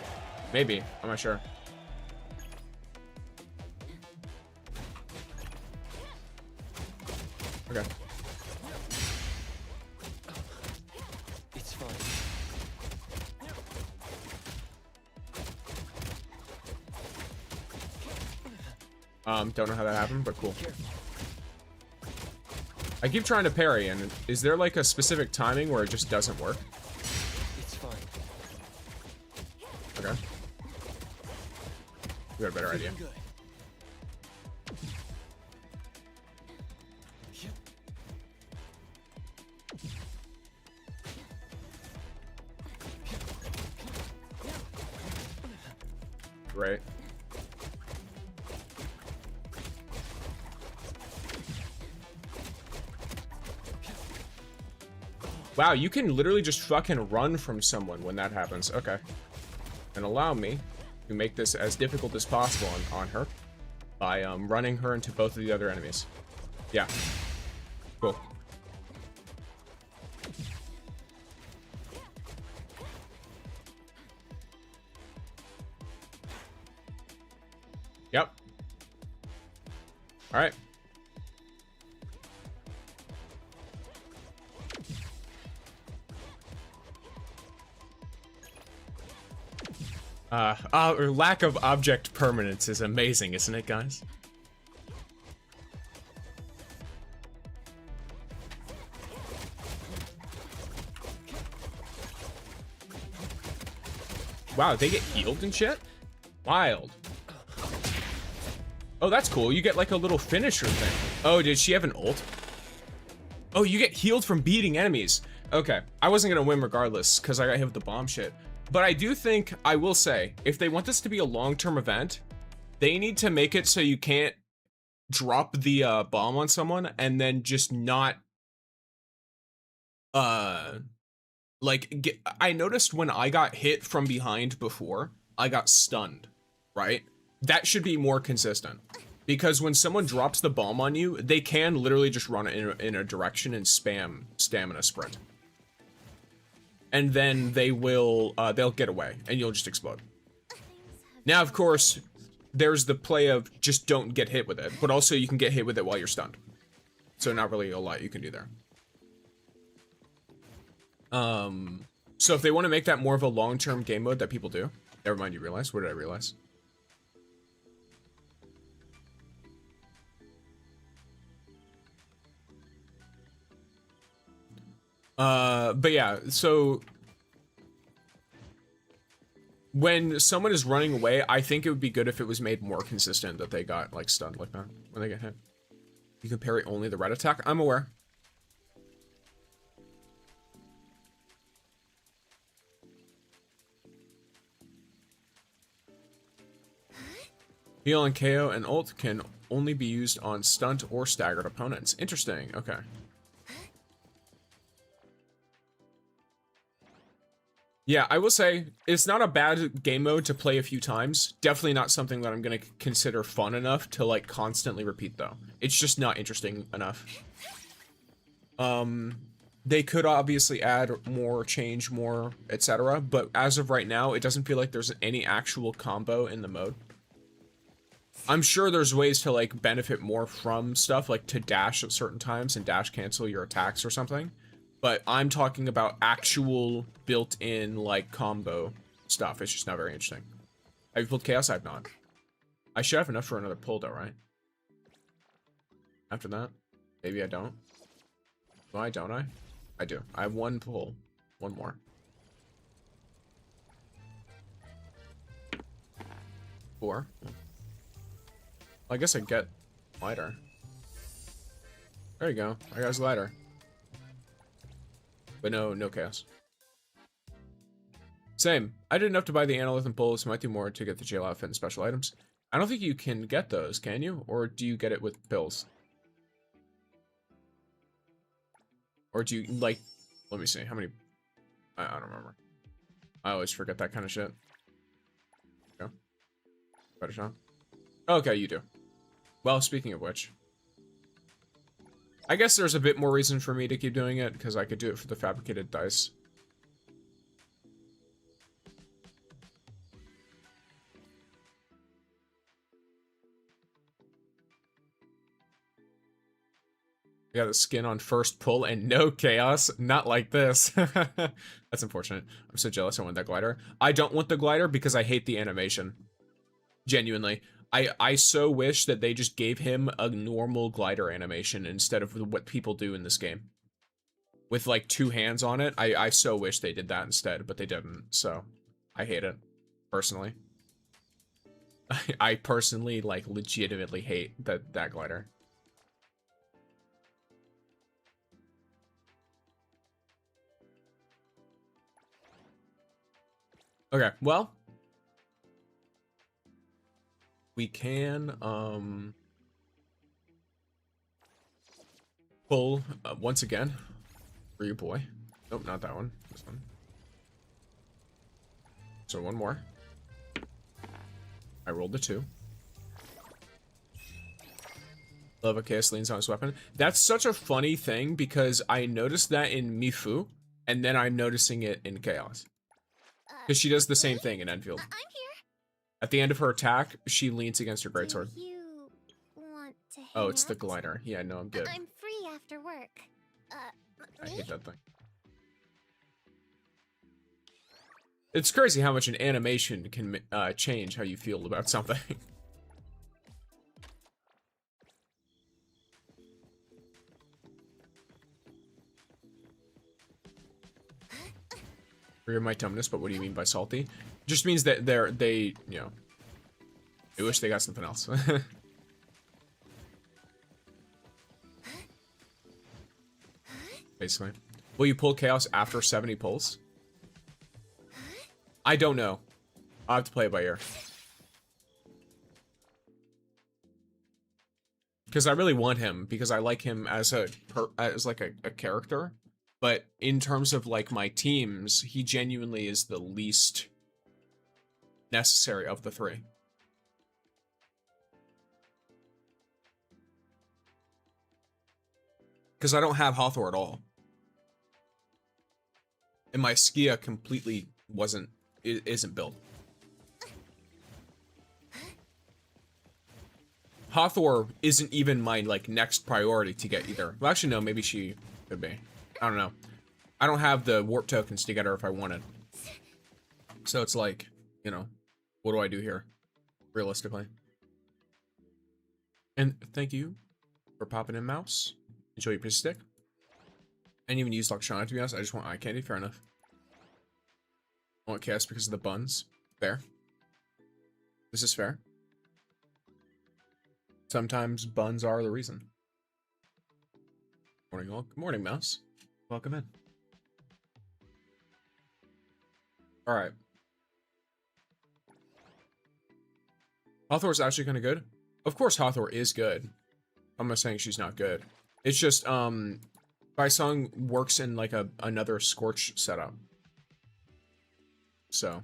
Maybe. I'm not sure. Okay. It's fine. Don't know how that happened, but cool. I keep trying to parry, and is there like a specific timing where it just doesn't work? It's fine. Okay. We got a better idea. Good. Right. Wow, you can literally just fucking run from someone when that happens. Okay. And allow me to make this as difficult as possible on her by running her into both of the other enemies. Yeah. Cool. Yep. All right. Or lack of object permanence is amazing, isn't it, guys? Wow, they get healed and shit? Wild. Oh, that's cool. You get like a little finisher thing. Oh, did she have an ult? Oh, you get healed from beating enemies. Okay, I wasn't gonna win regardless because I got hit with the bomb shit. But I do think, I will say, if they want this to be a long-term event, they need to make it so you can't drop the bomb on someone and then just not, I noticed when I got hit from behind before, I got stunned, right? That should be more consistent. Because when someone drops the bomb on you, they can literally just run in a direction and spam stamina sprint. And then they will, they'll get away, and you'll just explode. Now, of course, there's the play of just don't get hit with it, but also you can get hit with it while you're stunned. So not really a lot you can do there. So if they want to make that more of a long-term game mode that people do, never mind, you realize, what did I realize? But yeah, so when someone is running away, I think it would be good if it was made more consistent that they got like stunned like that when they get hit. You can parry only the red attack. I'm aware. Heal and KO and ult can only be used on stunt or staggered opponents. Interesting. Okay. Yeah, I will say, it's not a bad game mode to play a few times. Definitely not something that I'm going to consider fun enough to, like, constantly repeat, though. It's just not interesting enough. They could obviously add more, change more, etc. But as of right now, it doesn't feel like there's any actual combo in the mode. I'm sure there's ways to, like, benefit more from stuff, like to dash at certain times and dash cancel your attacks or something. But I'm talking about actual built-in, like, combo stuff. It's just not very interesting. Have you pulled Chaos? I've not. I should have enough for another pull, though, right? After that? Maybe I don't. Why don't I? I do. I have one pull. One more. 4. Well, I guess I get lighter. There you go. I got his lighter. But no chaos. Same. I did enough to buy the Analyth and Pulse. Might do more to get the jail outfit and special items. I don't think you can get those, can you? Or do you get it with pills? Or do you, like, let me see, how many, I don't remember. I always forget that kind of shit. Go. Better shot. Okay, you do. Well, speaking of which, I guess there's a bit more reason for me to keep doing it, because I could do it for the fabricated dice. I got the skin on first pull and no chaos. Not like this. That's unfortunate. I'm so jealous I want that glider. I don't want the glider because I hate the animation. Genuinely. I so wish that they just gave him a normal glider animation instead of what people do in this game. With like 2 hands on it. I so wish they did that instead, but they didn't. So I hate it. Personally. I personally like legitimately hate that glider. Okay, well, we can pull once again for you, boy. Nope, not that one. This one. So one more. I rolled a 2. Love a chaos leans on his weapon. That's such a funny thing because I noticed that in Mifu, and then I'm noticing it in chaos. Because she does the same thing in endfield. I'm here. At the end of her attack, she leans against her greatsword. Do you want to hang Oh, it's the out? glider. Yeah, no, I'm good. I'm free after work. I Me? hate that thing. It's crazy how much an animation can change how you feel about something. Forgive my dumbness, but what do you mean by salty? Just means that they, you know, they wish they got something else. Basically. Will you pull chaos after 70 pulls? I don't know. I'll have to play it by ear. Because I really want him, because I like him as like a character. But in terms of like my teams, he genuinely is the least necessary of the 3. Because I don't have Hathor at all. And my Skia completely isn't built. Hathor isn't even my like next priority to get either. Well, actually no, maybe she could be. I don't know. I don't have the warp tokens to get her if I wanted. So it's like, you know, what do I do here? Realistically. And thank you for popping in, Mouse. Enjoy your piece of stick. I didn't even use Lakshana, to be honest. I just want eye candy. Fair enough. I want chaos because of the buns. Fair. This is fair. Sometimes buns are the reason. Morning, all. Good morning, Mouse. Welcome in. Alright. Hathor's actually kind of good. Of course Hathor is good. I'm not saying she's not good. It's just, Baisong works in like another Scorch setup. So.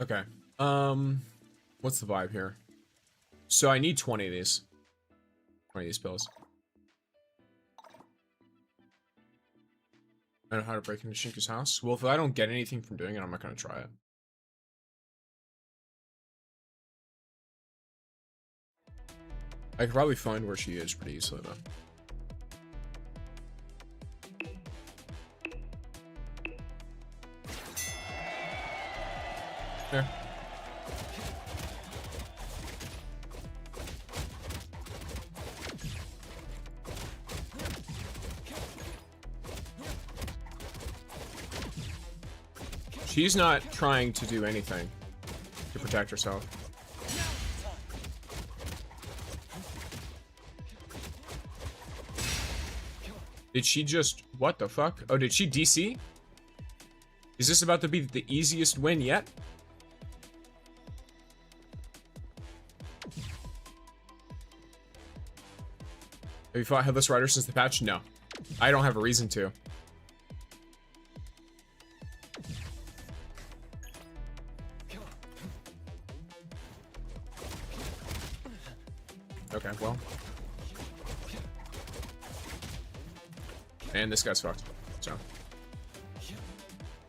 Okay. What's the vibe here? So I need 20 of these. 20 of these pills. I know how to break into Shinku's house. Well, if I don't get anything from doing it, I'm not gonna try it. I could probably find where she is pretty easily, though. There. She's not trying to do anything to protect herself. Did she just... What the fuck? Oh, did she DC? Is this about to be the easiest win yet? Have you fought Headless Rider since the patch? No. I don't have a reason to. Okay, well. And this guy's fucked. So.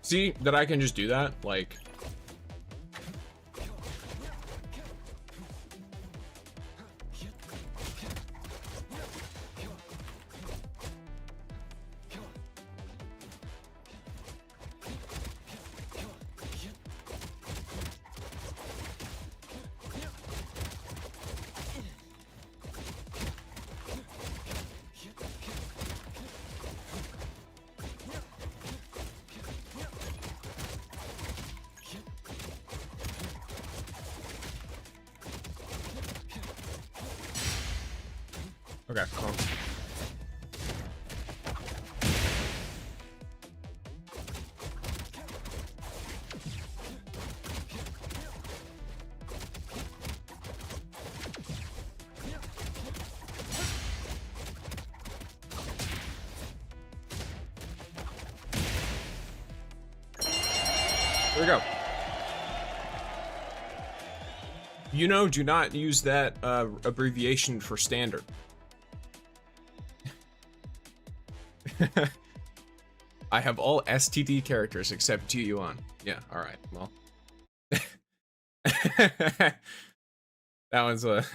See that I can just do that? Like. Okay, cool. There we go. You know, do not use that abbreviation for standard. I have all STD characters except Ji-Yuan. Yeah, alright, well. That one's a...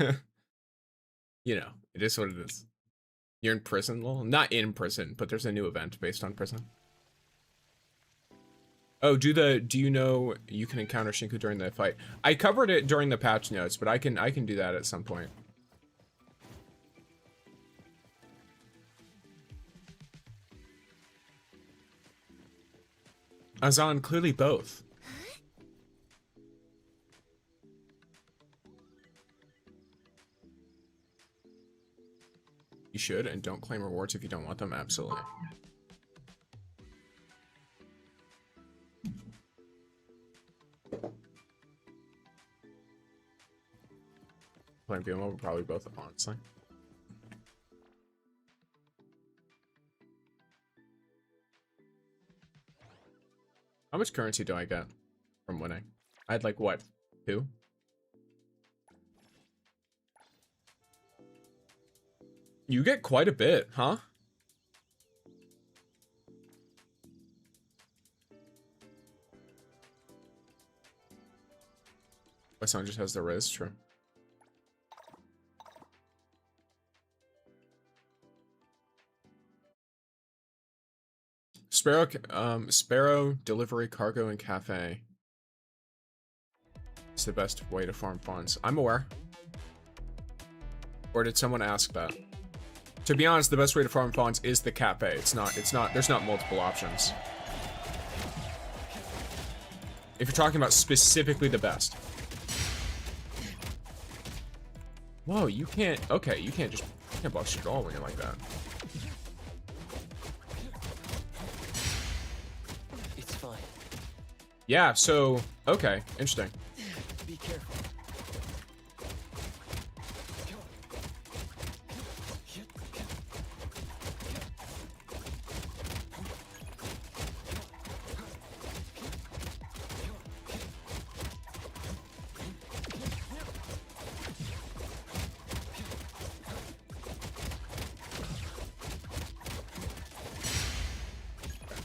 You know, it is what it is. You're in prison? Well, not in prison, but there's a new event based on prison. Oh, do you know you can encounter Shinku during the fight? I covered it during the patch notes, but I can do that at some point. Azan, clearly both. You should, and don't claim rewards if you don't want them, absolutely. Playing BMO, probably both, honestly. How much currency do I get from winning? I had like, what, 2? You get quite a bit, huh? My son just has the Riz, true. Sparrow, delivery, cargo, and cafe. It's the best way to farm funds. I'm aware. Or did someone ask that? To be honest, the best way to farm funds is the cafe. It's not, there's not multiple options. If you're talking about specifically the best. Whoa, you can't, okay, you can't block shit at all when you're like that. Yeah, so, okay, interesting. Be careful.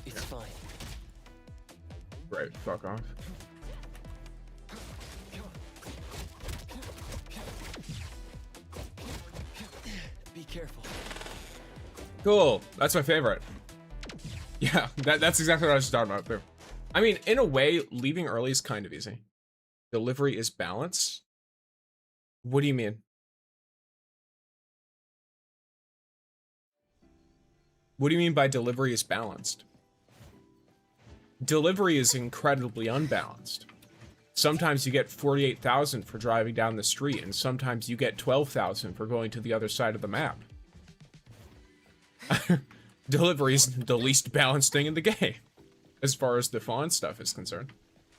It's fine. Right, fuck off. Be careful. Cool, that's my favorite. Yeah, that's exactly what I was just talking about too. I mean, in a way, leaving early is kind of easy. Delivery is balanced. What do you mean? What do you mean by delivery is balanced? Delivery is incredibly unbalanced. Sometimes you get 48,000 for driving down the street, and sometimes you get 12,000 for going to the other side of the map. Delivery is the least balanced thing in the game. as far as the fawn stuff is concerned.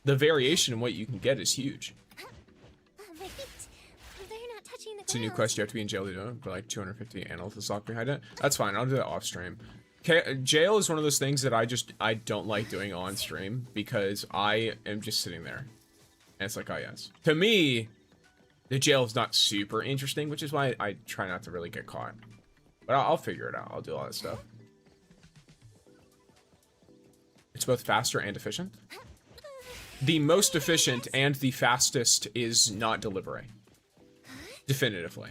The variation in what you can get is huge. Right. They're not touching the It's a new ground. quest you have to be in jail to do it, for like 250 analysts to sock behind it. That's fine, I'll do that off stream. Jail is one of those things that I don't like doing on stream because I am just sitting there. And it's like, oh yes. To me, the jail is not super interesting, which is why I try not to really get caught. But I'll figure it out. I'll do all that stuff. It's both faster and efficient. The most efficient and the fastest is not delivery. Definitively.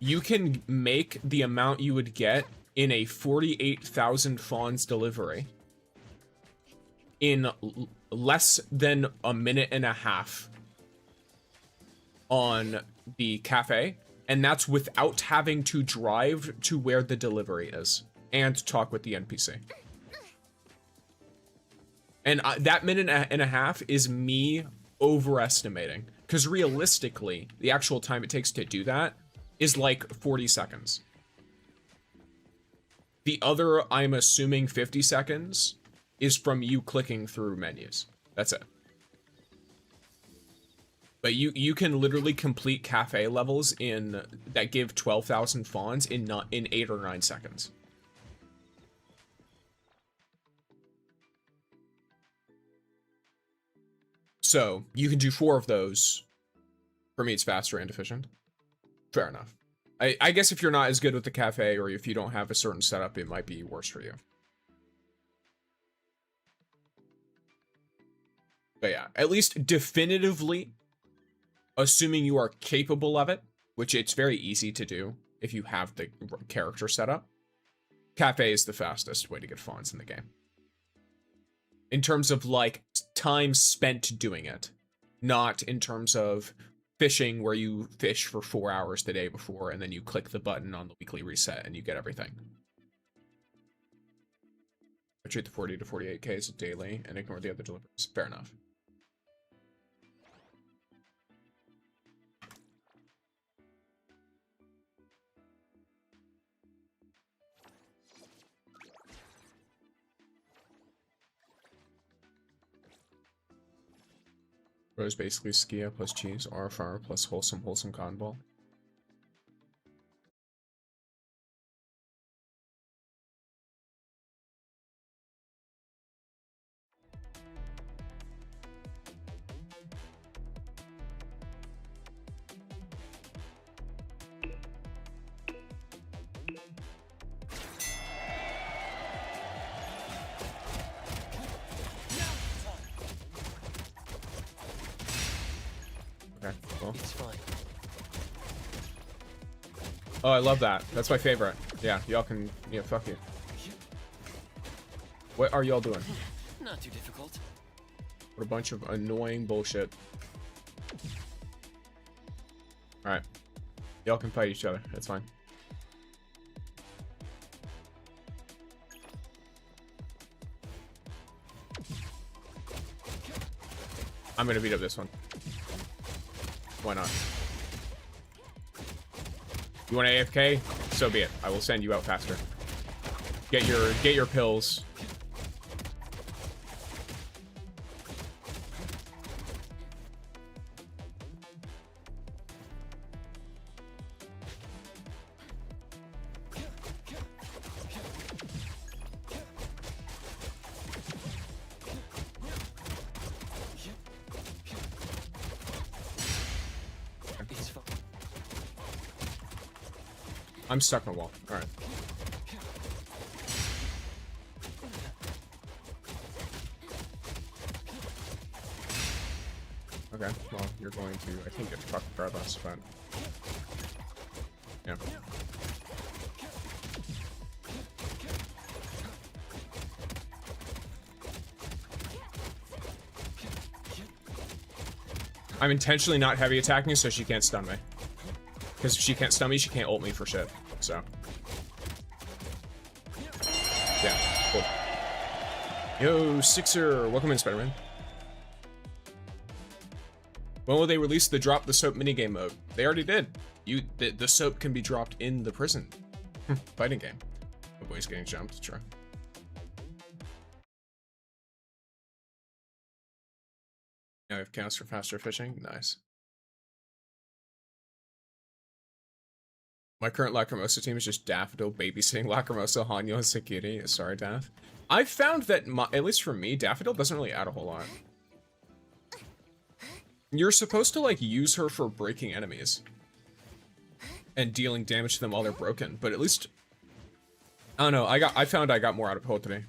You can make the amount you would get in a 48,000 fawns delivery in less than a minute and a half on the cafe, and that's without having to drive to where the delivery is and talk with the NPC. And that minute and a half is me overestimating, because realistically, the actual time it takes to do that is like 40 seconds. The other, I'm assuming 50 seconds, is from you clicking through menus. That's it. But you can literally complete cafe levels in that give 12,000 fawns in 8 or 9 seconds. So you can do 4 of those. For me, it's faster and efficient. Fair enough. I guess if you're not as good with the cafe, or if you don't have a certain setup, it might be worse for you. But yeah, at least definitively, assuming you are capable of it, which it's very easy to do if you have the character set up, cafe is the fastest way to get fawns in the game. In terms of, like, time spent doing it. Not in terms of fishing, where you fish for 4 hours the day before, and then you click the button on the weekly reset, and you get everything. I treat the 40 to 48k as daily, and ignore the other deliveries. Fair enough. Rose basically Skia plus cheese, or farmer plus wholesome cotton ball. Okay, cool. It's fine. Oh, I love that. That's my favorite. Yeah, y'all can, yeah, fuck you. What are y'all doing? Not too difficult. What a bunch of annoying bullshit. Alright. Y'all can fight each other. That's fine. I'm gonna beat up this one. Why not? You want AFK? So be it. I will send you out faster. Get your pills. It's fine. I'm stuck in a wall. Alright. Okay, well, you're going to, I think, get fucked regardless, but... Yeah. I'm intentionally not heavy attacking so she can't stun me. Because if she can't stun me, she can't ult me for shit. So. Yeah, cool. Yo, Sixer! Welcome in, Spider-Man. When will they release the drop the soap minigame mode? They already did. The soap can be dropped in the prison. Fighting game. The boy's getting jumped, sure. Now we have chaos for faster fishing. Nice. My current Lacrimosa team is just Daffodil babysitting Lacrimosa, Hanyo, and Sakiri. Sorry, Daff. I've found that, at least for me, Daffodil doesn't really add a whole lot. You're supposed to, like, use her for breaking enemies. And dealing damage to them while they're broken. But at least... I don't know, I found I got more out of Hotri.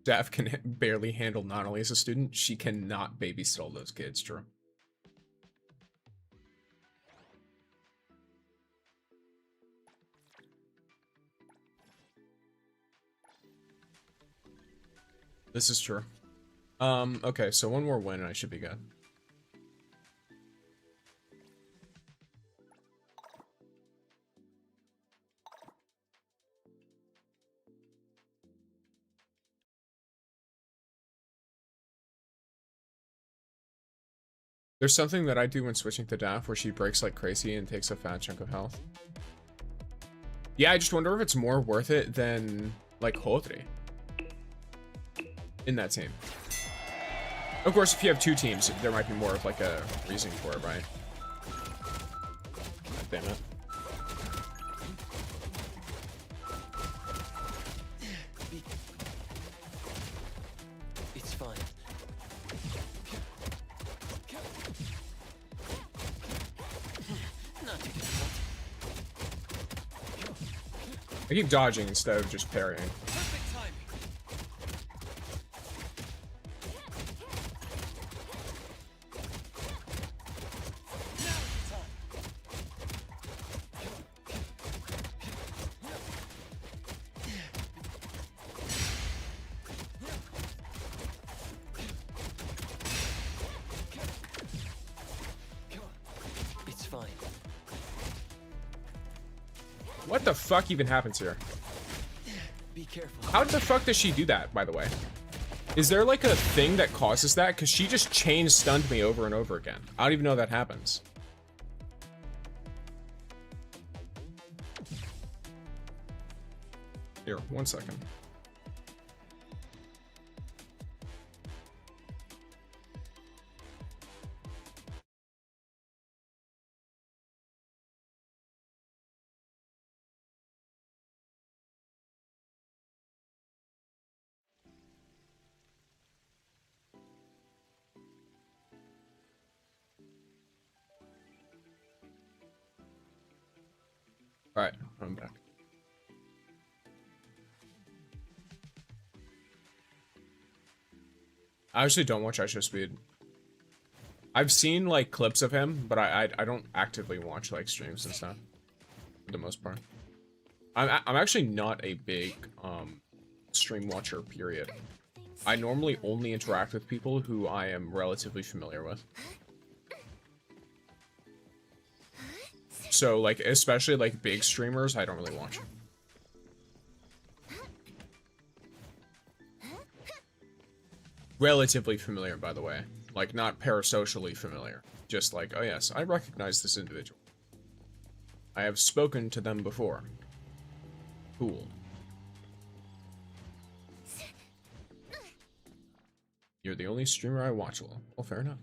Daff can barely handle not only as a student, she cannot babysit all those kids, true. This is true. Okay, so one more win and I should be good. There's something that I do when switching to Daff where she breaks like crazy and takes a fat chunk of health. Yeah, I just wonder if it's more worth it than, like, Hotri in that team. Of course, if you have two teams, there might be more of, like, a reason for it, right? God damn it. It's fine. Not too difficult. I keep dodging instead of just parrying. Perfect timing. Now's the time. It's fine. What the fuck even happens here? Be careful. How the fuck does she do that, by the way? Is there like a thing that causes that? Because she just chain stunned me over and over again. I don't even know that happens. Here, 1 second. Alright, I'm back. I actually don't watch IShowSpeed. I've seen like clips of him, but I don't actively watch like streams and stuff for the most part. I'm actually not a big stream watcher, period. I normally only interact with people who I am relatively familiar with. So like especially like big streamers, I don't really watch. Relatively familiar, by the way. Like, not parasocially familiar. Just like, oh yes, I recognize this individual. I have spoken to them before. Cool. You're the only streamer I watch. Well, fair enough.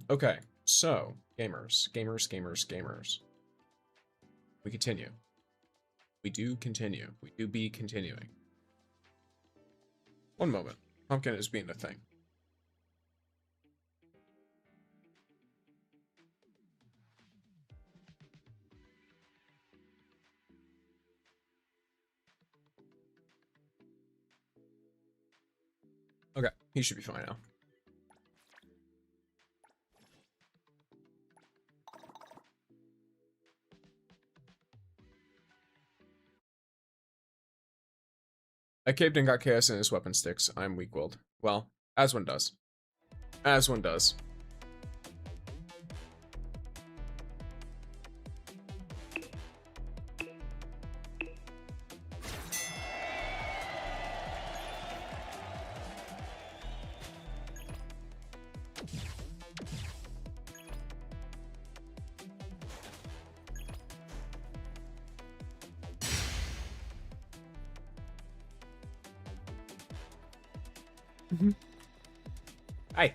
Okay. So, gamers. We continue. We do continue. We do be continuing. One moment. Pumpkin is being a thing. Okay, he should be fine now. I caved and got chaos in his weapon sticks. I'm weak-willed. Well, as one does. As one does. Hi.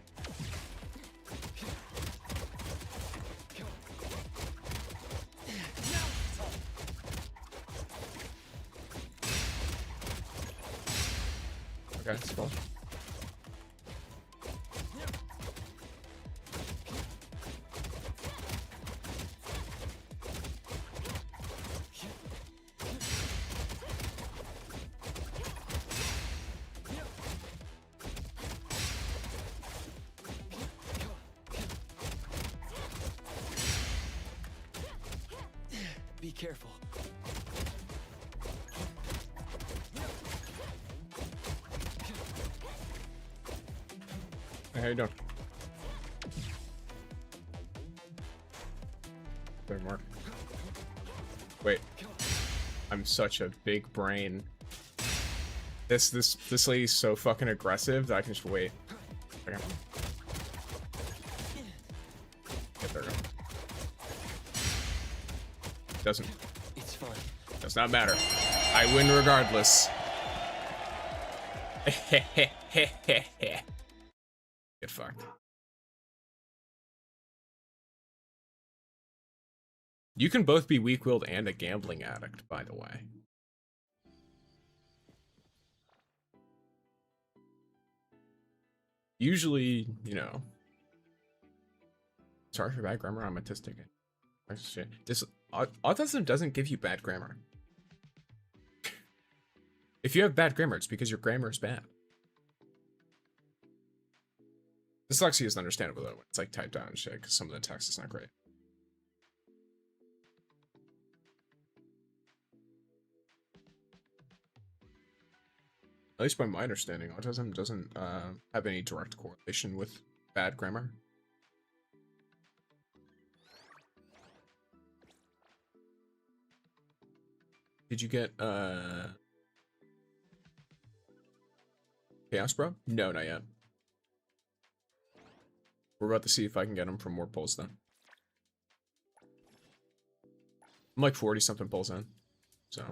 Okay, that's cool. Be careful. Hey, how you doing? There, Mark. Wait. I'm such a big brain. This lady's so fucking aggressive that I can just wait. Okay. Get there. Doesn't. It's fine. Does not matter. I win regardless. Get fucked. You can both be weak-willed and a gambling addict, by the way. Usually, you know. Sorry for bad grammar, I'm autistic. Shit. Autism doesn't give you bad grammar. If you have bad grammar, it's because your grammar is bad. Dyslexia is understandable though. It's like typed out and shit, because some of the text is not great. At least by my understanding, autism doesn't have any direct correlation with bad grammar. Did you get Chaos Bro? No, not yet. We're about to see if I can get him from more pulls then. I'm like 40 something pulls in, so.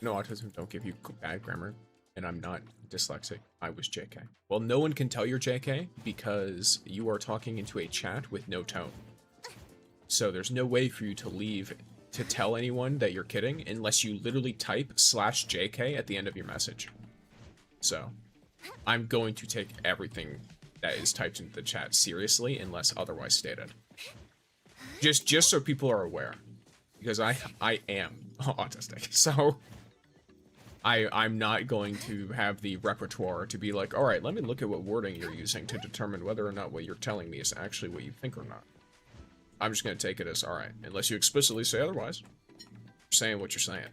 No, autism don't give you bad grammar, and I'm not dyslexic. I was JK. Well, no one can tell you're JK because you are talking into a chat with no tone. So there's no way for you to leave to tell anyone that you're kidding unless you literally type /JK at the end of your message. So I'm going to take everything that is typed into the chat seriously unless otherwise stated. Just so people are aware, because I am autistic. So I'm not going to have the repertoire to be like, all right, let me look at what wording you're using to determine whether or not what you're telling me is actually what you think or not. I'm just going to take it as, all right, unless you explicitly say otherwise. You're saying what you're saying.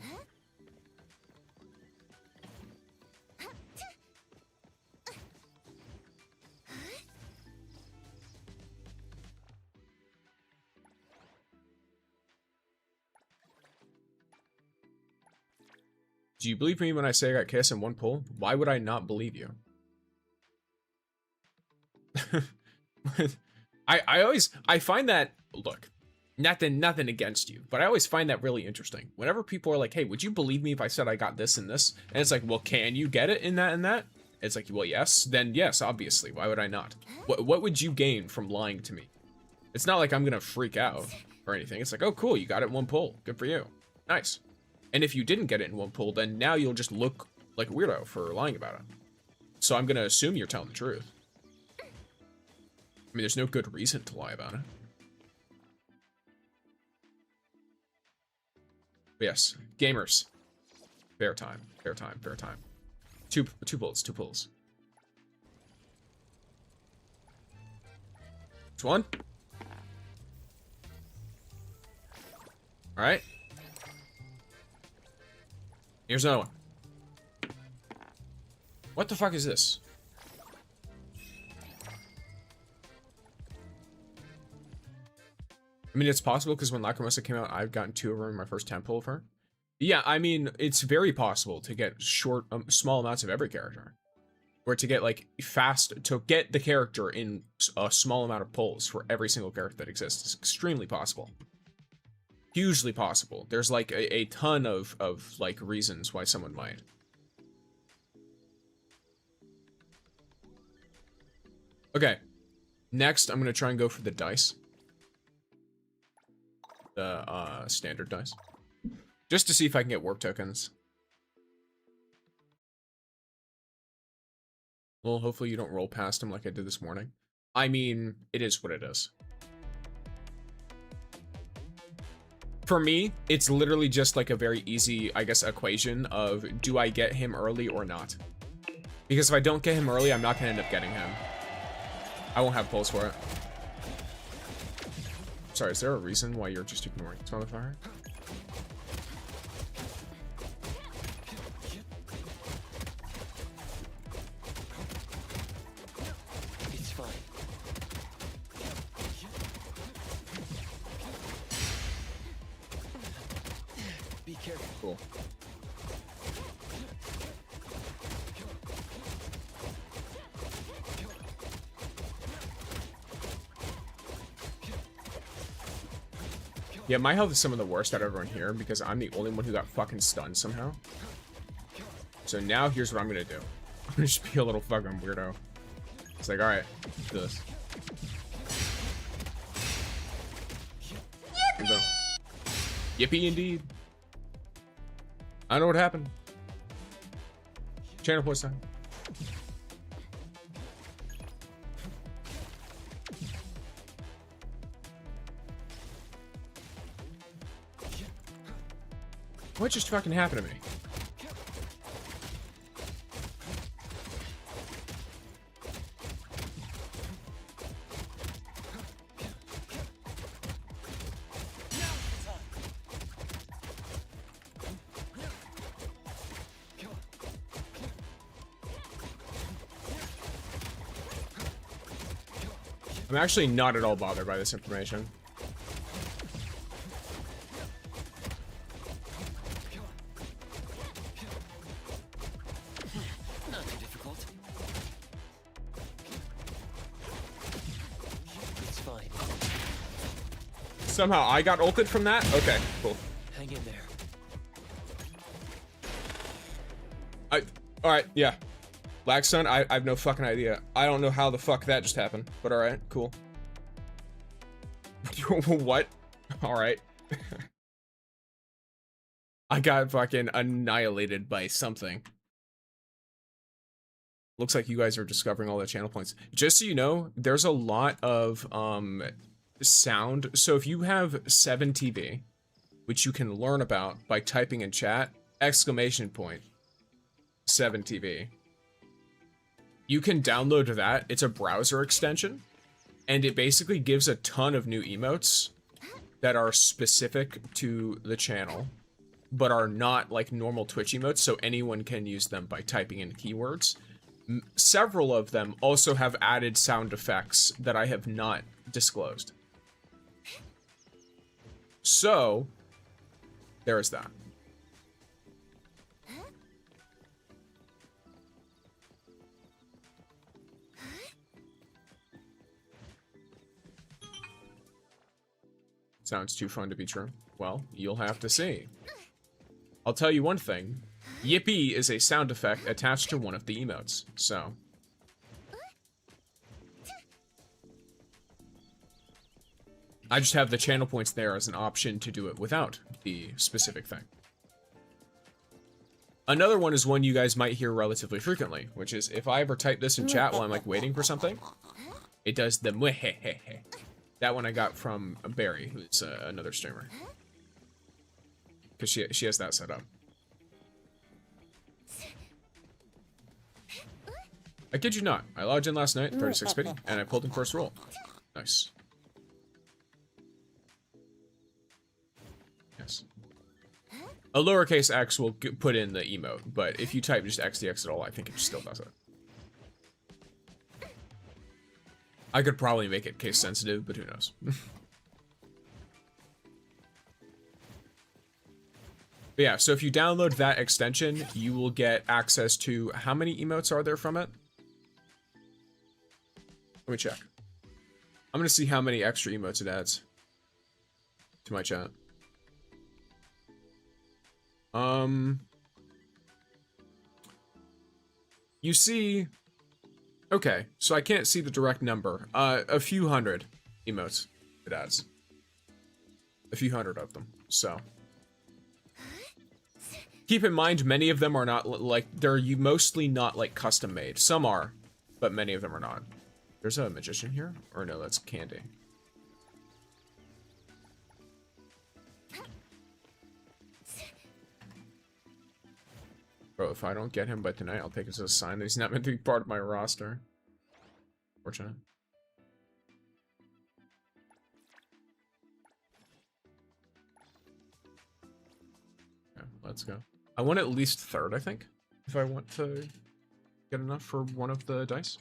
Do you believe me when I say I got KS in one pull? Why would I not believe you? I find that, look, nothing against you, but I always find that really interesting. Whenever people are like, hey, would you believe me if I said I got this and this? And it's like, well, can you get it in that and that? It's like, well, yes. Then yes, obviously. Why would I not? What would you gain from lying to me? It's not like I'm gonna freak out or anything. It's like, oh, cool, you got it in one pull. Good for you. Nice. And if you didn't get it in one pull, then now you'll just look like a weirdo for lying about it. So I'm gonna assume you're telling the truth. I mean, there's no good reason to lie about it. But yes, gamers. Fair time, fair time, fair time. Two pulls, two pulls. Which one? All right. Here's another one. What the fuck is this? I mean, it's possible because when Lacrimosa came out, I've gotten 2 of her in my first 10 pull of her. Yeah, I mean, it's very possible to get small amounts of every character. Or to get, like, to get the character in a small amount of pulls for every single character that exists is extremely possible. Hugely possible. There's like a ton of like reasons why someone might. Okay. Next, I'm gonna try and go for the dice. The standard dice. Just to see if I can get warp tokens. Well, hopefully you don't roll past them like I did this morning. I mean, it is what it is. For me, it's literally just like a very easy, I guess, equation of do I get him early or not? Because if I don't get him early, I'm not gonna end up getting him. I won't have pulls for it. Sorry, is there a reason why you're just ignoring this motherfucker? It's fine. Be careful. Cool. Yeah, my health is some of the worst out of everyone here because I'm the only one who got fucking stunned somehow. So now here's what I'm gonna do. I'm gonna just be a little fucking weirdo. It's like, alright, do this. Yippee indeed. I know what happened. Channel points time. What just fucking happened to me? I'm actually not at all bothered by this information. Not too difficult. It's fine. Somehow I got ulted from that? Okay, cool. Hang in there. Alright, yeah. Blackstone, I have no fucking idea. I don't know how the fuck that just happened, but alright, cool. What? Alright. I got fucking annihilated by something. Looks like you guys are discovering all the channel points. Just so you know, there's a lot of sound. So if you have 7TV, which you can learn about by typing in chat, exclamation point, 7TV. You can download that. It's a browser extension, and it basically gives a ton of new emotes that are specific to the channel, but are not like normal Twitch emotes, so anyone can use them by typing in keywords. Several of them also have added sound effects that I have not disclosed. So, there is that. Sounds too fun to be true. Well, you'll have to see. I'll tell you one thing. Yippee is a sound effect attached to one of the emotes, so. I just have the channel points there as an option to do it without the specific thing. Another one is one you guys might hear relatively frequently, which is if I ever type this in chat while I'm like waiting for something, it does the mwehehehe. That one I got from Barry, who's another streamer. Because she has that set up. I kid you not. I logged in last night, 36 pity, and I pulled in first roll. Nice. Yes. A lowercase x will put in the emote, but if you type just xdx at all, I think it still does it. I could probably make it case sensitive, but who knows. But yeah, so if you download that extension, you will get access to how many emotes are there from it? Let me check. I'm gonna see how many extra emotes it adds to my chat. You see, okay, so I can't see the direct number. A few hundred emotes it adds. A few hundred of them, so. Keep in mind, many of them are not, like, they're mostly not, like, custom made. Some are, but many of them are not. There's a magician here? Or no, that's Candy. Bro, if I don't get him by tonight, I'll take it as a sign that he's not meant to be part of my roster. Fortunate. Yeah, let's go. I want at least third, I think, if I want to get enough for one of the dice.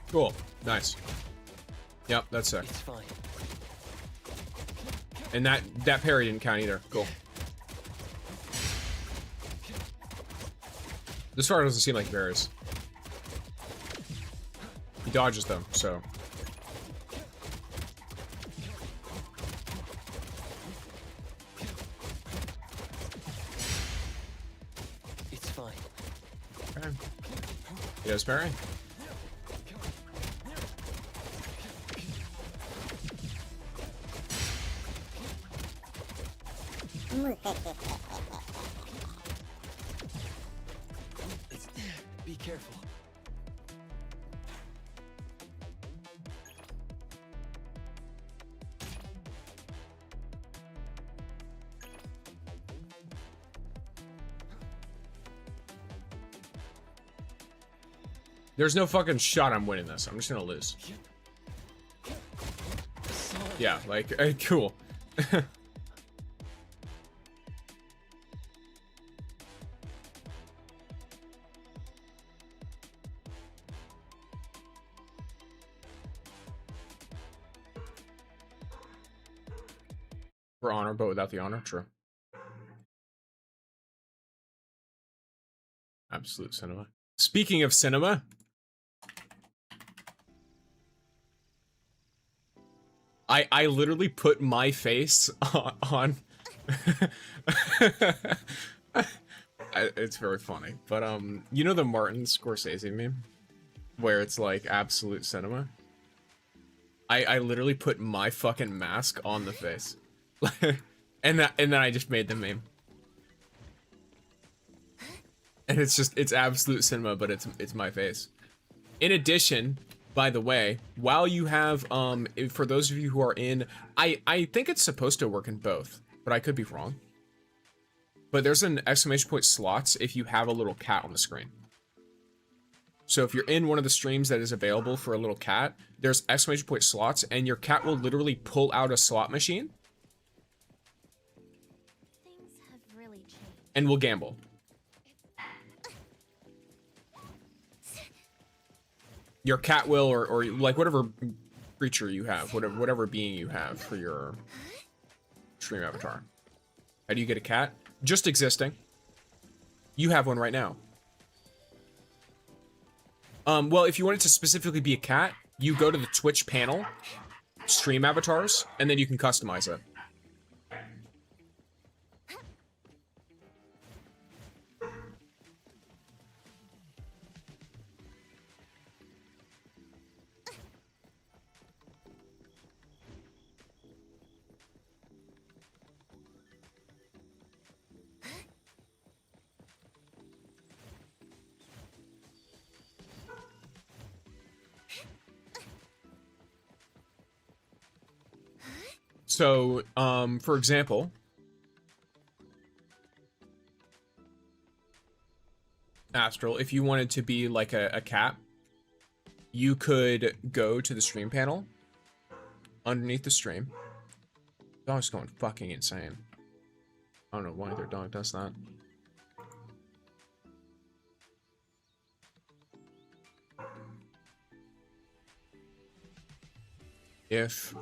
Cool. Nice. Yep, that's sick. It's fine. And that parry didn't count either. Cool. This far doesn't seem like Varys. He dodges them, so. It's fine. Okay. He does parry. Be careful. There's no fucking shot I'm winning this. I'm just gonna lose. Yeah, like, cool. For honor, but without the honor, true. Absolute cinema. Speaking of cinema, I literally put my face on it's very funny, but you know the Martin Scorsese meme where it's like absolute cinema? I literally put my fucking mask on the face. and then I just made the meme. And it's absolute cinema, but it's my face. In addition, by the way, while you have for those of you who are in, I think it's supposed to work in both, but I could be wrong. But there's an exclamation point slots if you have a little cat on the screen. So if you're in one of the streams that is available for a little cat, there's exclamation point slots, and your cat will literally pull out a slot machine Things have really changed. and will gamble. Your cat will, or like whatever creature you have, whatever being you have for your stream avatar. How do you get a cat? Just existing. You have one right now. Well, if you want it to specifically be a cat, you go to the Twitch panel, stream avatars, and then you can customize it. So, for example, Astral, if you wanted to be like a cat, you could go to the stream panel underneath the stream. Dog's going fucking insane. I don't know why their dog does that. If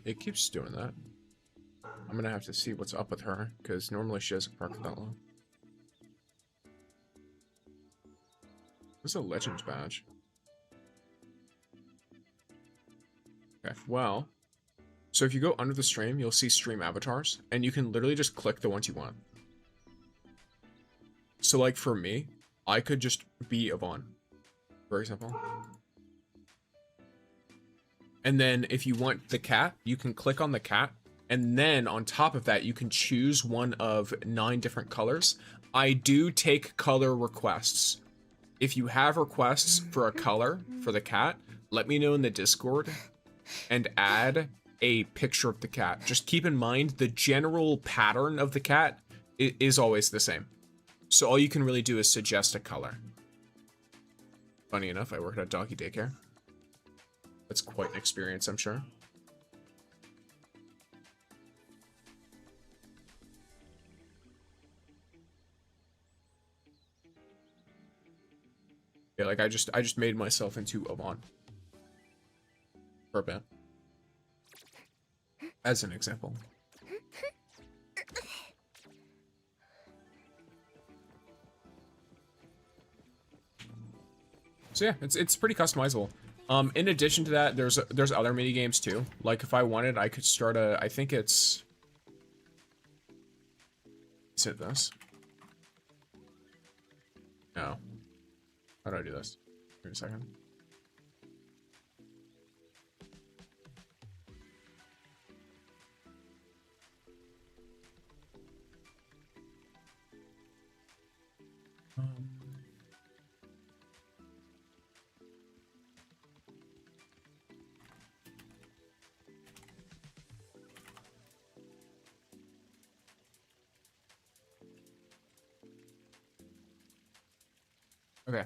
it keeps doing that, I'm gonna have to see what's up with her, because normally she doesn't park that long. This is a Legends badge. Okay, well, so if you go under the stream, you'll see stream avatars, and you can literally just click the ones you want. So like for me, I could just be Yvonne, for example. And then if you want the cat, you can click on the cat. And then on top of that, you can choose one of 9 different colors. I do take color requests. If you have requests for a color for the cat, let me know in the Discord and add a picture of the cat. Just keep in mind the general pattern of the cat is always the same. So all you can really do is suggest a color. Funny enough, I work at a doggy daycare. That's quite an experience, I'm sure. Yeah, like I just made myself into Yvonne. For a bit. As an example. So yeah, it's pretty customizable. In addition to that, there's other mini games too. Like if I wanted, I could start a. I think it's. Is it this? No. How do I do this? Wait a second. Okay.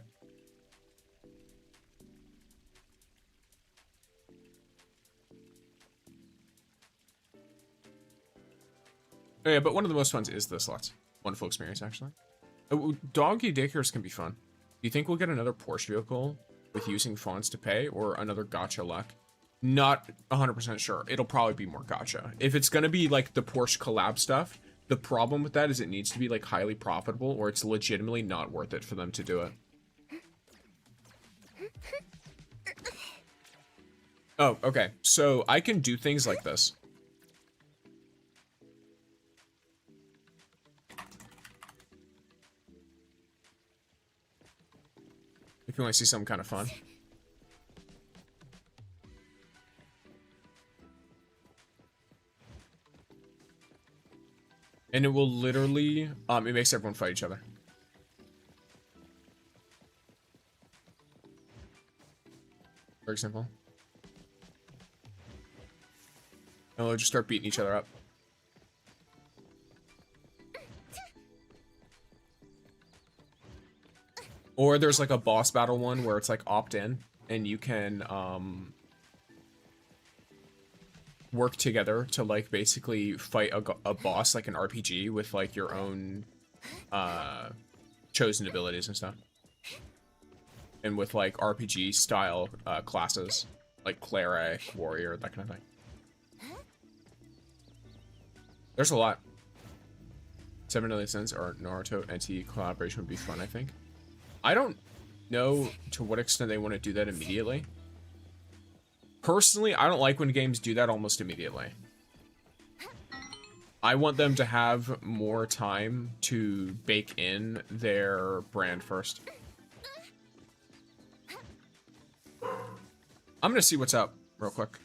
Oh, yeah, but one of the most fun is the slots. Wonderful experience, actually. Doggy daycares can be fun. Do you think we'll get another Porsche vehicle with using fons to pay, or another gacha luck? Not 100% sure. It'll probably be more gacha. If it's gonna be like the Porsche collab stuff, the problem with that is it needs to be like highly profitable, or it's legitimately not worth it for them to do it. Oh, okay. So I can do things like this. If you want to see something kind of fun. And it will literally, it makes everyone fight each other. For example. And they'll just start beating each other up. Or there's like a boss battle one where it's like opt-in and you can work together to like basically fight a boss like an RPG with like your own chosen abilities and stuff. And with like RPG style classes like cleric, warrior, that kind of thing. There's a lot. 7 million cents or Naruto NT collaboration would be fun, I think. I don't know to what extent they want to do that immediately. Personally, I don't like when games do that almost immediately. I want them to have more time to bake in their brand first. I'm gonna see what's up real quick.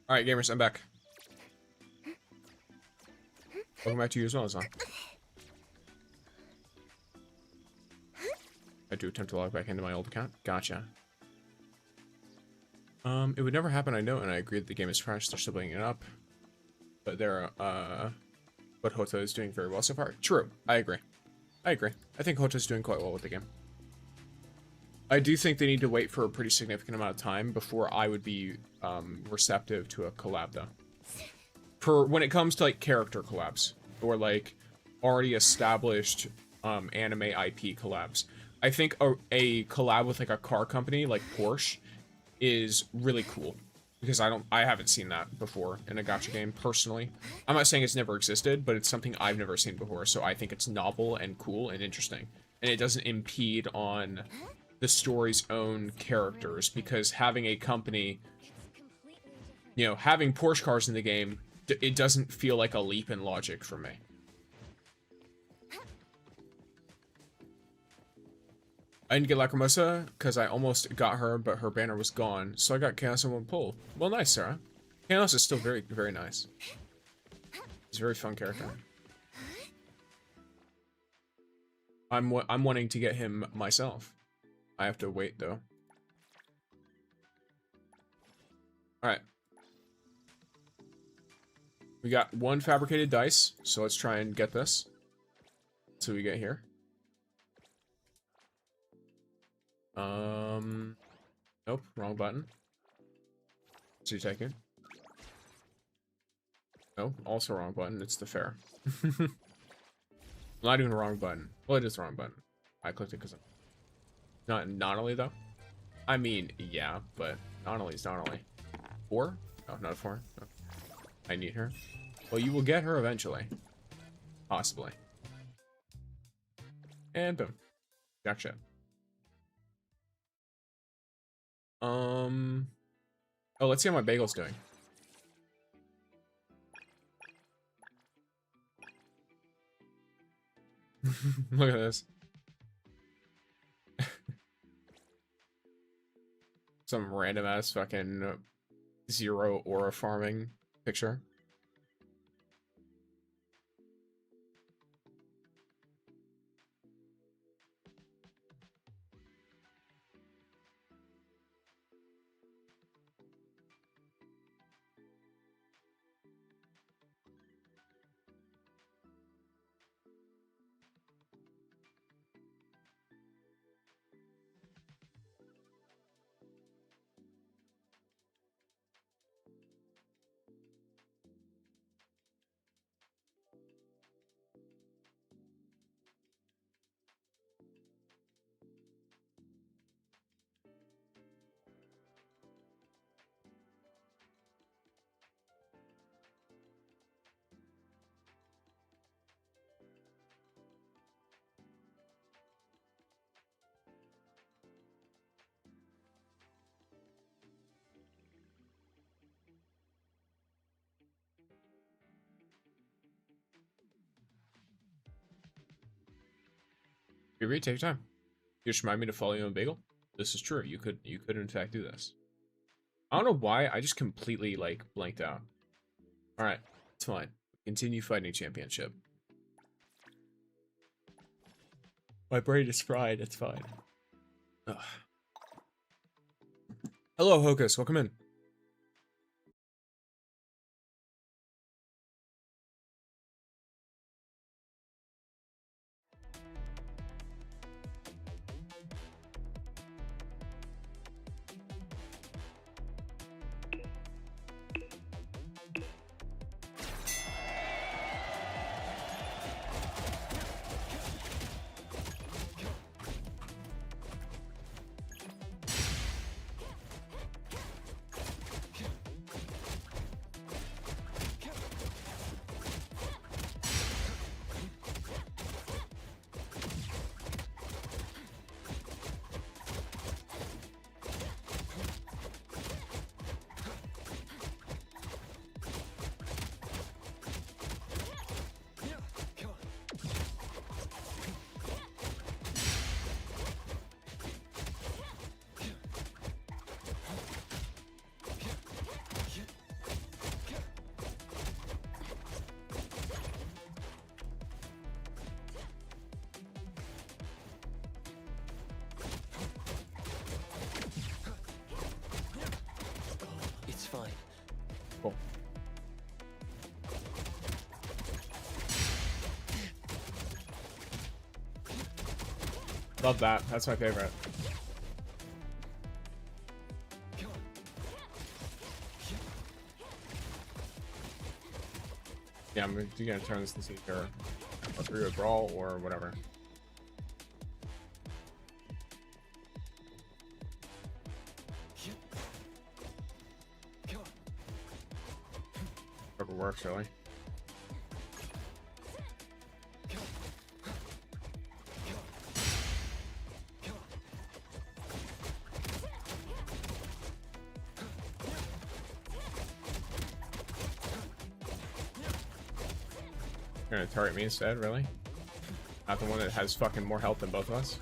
All right, gamers, I'm back. Welcome back to you as well, Zon. I do attempt to log back into my old account. Gotcha. It would never happen, I know, and I agree that the game is fresh. They're still building it up. But but Hoto is doing very well so far. True. I agree. I think Hoto's doing quite well with the game. I do think they need to wait for a pretty significant amount of time before I would be receptive to a collab, though. For when it comes to, like, character collabs, or, like, already established anime IP collabs. I think a collab with, like, a car company, like Porsche, is really cool. Because I haven't seen that before in a gacha game, personally. I'm not saying it's never existed, but it's something I've never seen before, so I think it's novel and cool and interesting. And it doesn't impede on the story's own characters, because having a company, you know, having Porsche cars in the game, it doesn't feel like a leap in logic for me. I didn't get Lacrimosa because I almost got her, but her banner was gone, so I got Chaos in one pull. Well, nice, Sarah. Chaos is still very, very nice. He's a very fun character. I'm wanting to get him myself. I have to wait, though. Alright. We got one fabricated dice, so let's try and get this. That's what we get here. Nope, wrong button. So you take it. No, also wrong button. It's the fair. I'm not even the wrong button. Well, it is the wrong button. I clicked it because I'm not only though. I mean, yeah, but not only is not only. 4? No, not a 4. No. I need her. Well, you will get her eventually. Possibly. And boom. Gotcha. Oh, let's see how my bagel's doing. Look at this. Some random ass fucking zero aura farming picture. You read, take your time. You just remind me to follow you on Bagel. This is true. You could in fact do this. I don't know why. I just completely like blanked out. All right, it's fine. Continue fighting championship. My brain is fried. It's fine. Ugh. Hello, Hocus. Welcome in. Love that. That's my favorite. Yeah, I'm gonna turn this to see here. Or through a brawl or whatever. Whatever works, really. You're gonna target me instead, really? Not the one that has fucking more health than both of us?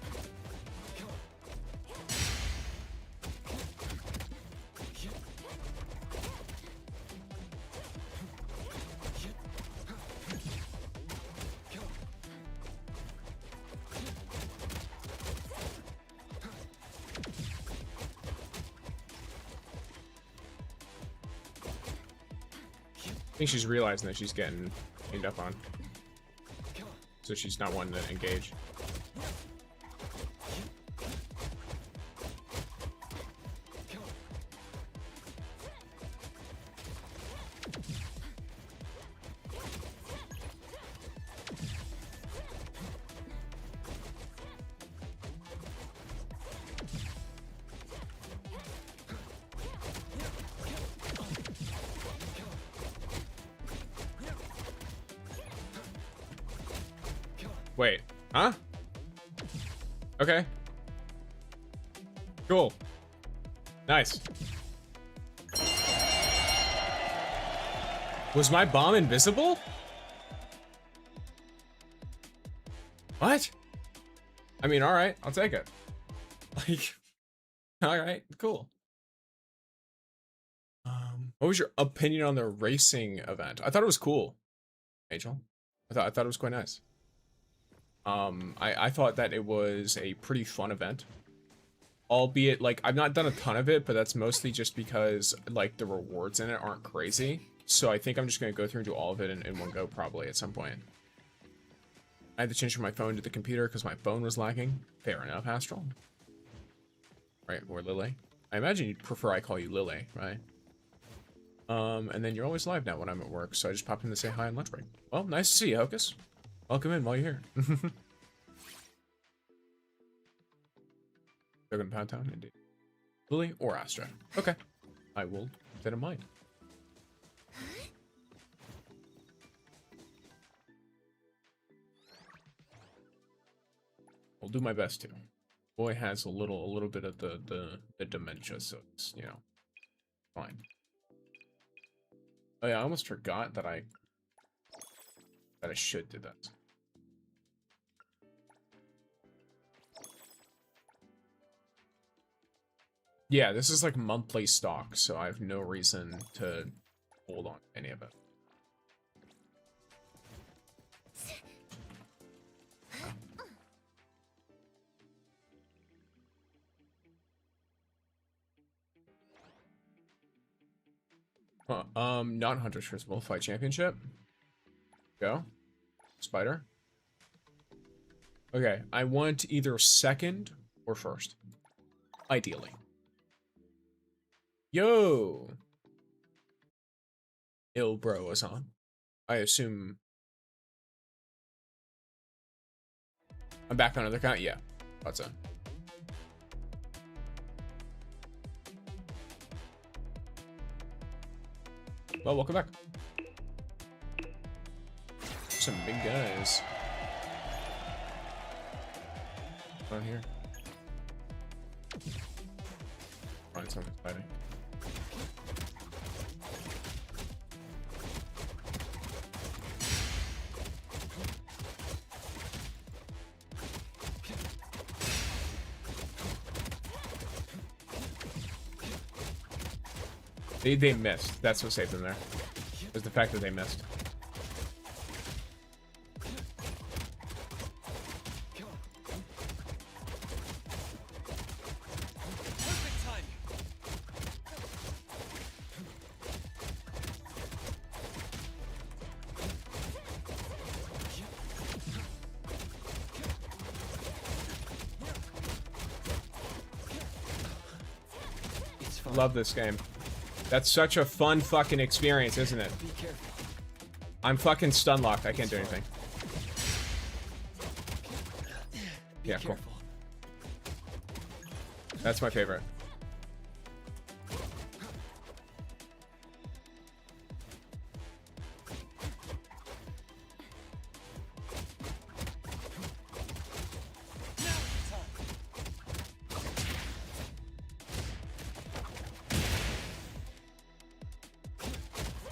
I think she's realizing that she's getting cleaned up on. So she's not one to engage. Wait, huh? Okay. Cool. Nice. Was my bomb invisible? What? I mean, alright, I'll take it. Like, alright, cool. What was your opinion on the racing event? I thought it was cool, Angel. I thought it was quite nice. I thought that it was a pretty fun event. Albeit, like, I've not done a ton of it, but that's mostly just because, like, the rewards in it aren't crazy. So I think I'm just going to go through and do all of it in one go, probably, at some point. I had to change from my phone to the computer because my phone was lagging. Fair enough, Astral. Right, or Lily. I imagine you'd prefer I call you Lily, right? And then you're always live now when I'm at work, so I just popped in to say hi on lunch break. Well, nice to see you, Hocus. Welcome in while you're here. They're gonna Pound Town, indeed. Lily or Astra. Okay. I will keep that in mind. I'll do my best to. Boy has a little bit of the dementia, so it's, you know, fine. Oh yeah, I almost forgot that I should do that. Yeah, this is like monthly stock, so I have no reason to hold on to any of it. Not Hunter's Crucible, Fight Championship. Go. Spider. Okay, I want either second or first. Ideally. Yo! Il Bro is on. I assume... I'm back on another account? Yeah. What's up? Well, welcome back. Some big guys. On here. Find something exciting. They missed. That's what saved them there. Was the fact that they missed. Perfect timing. fine. Love this game. That's such a fun fucking experience, isn't it? Be careful. I'm fucking stun locked. I can't do It's fine. anything. Be Yeah, cool. careful. That's my favorite.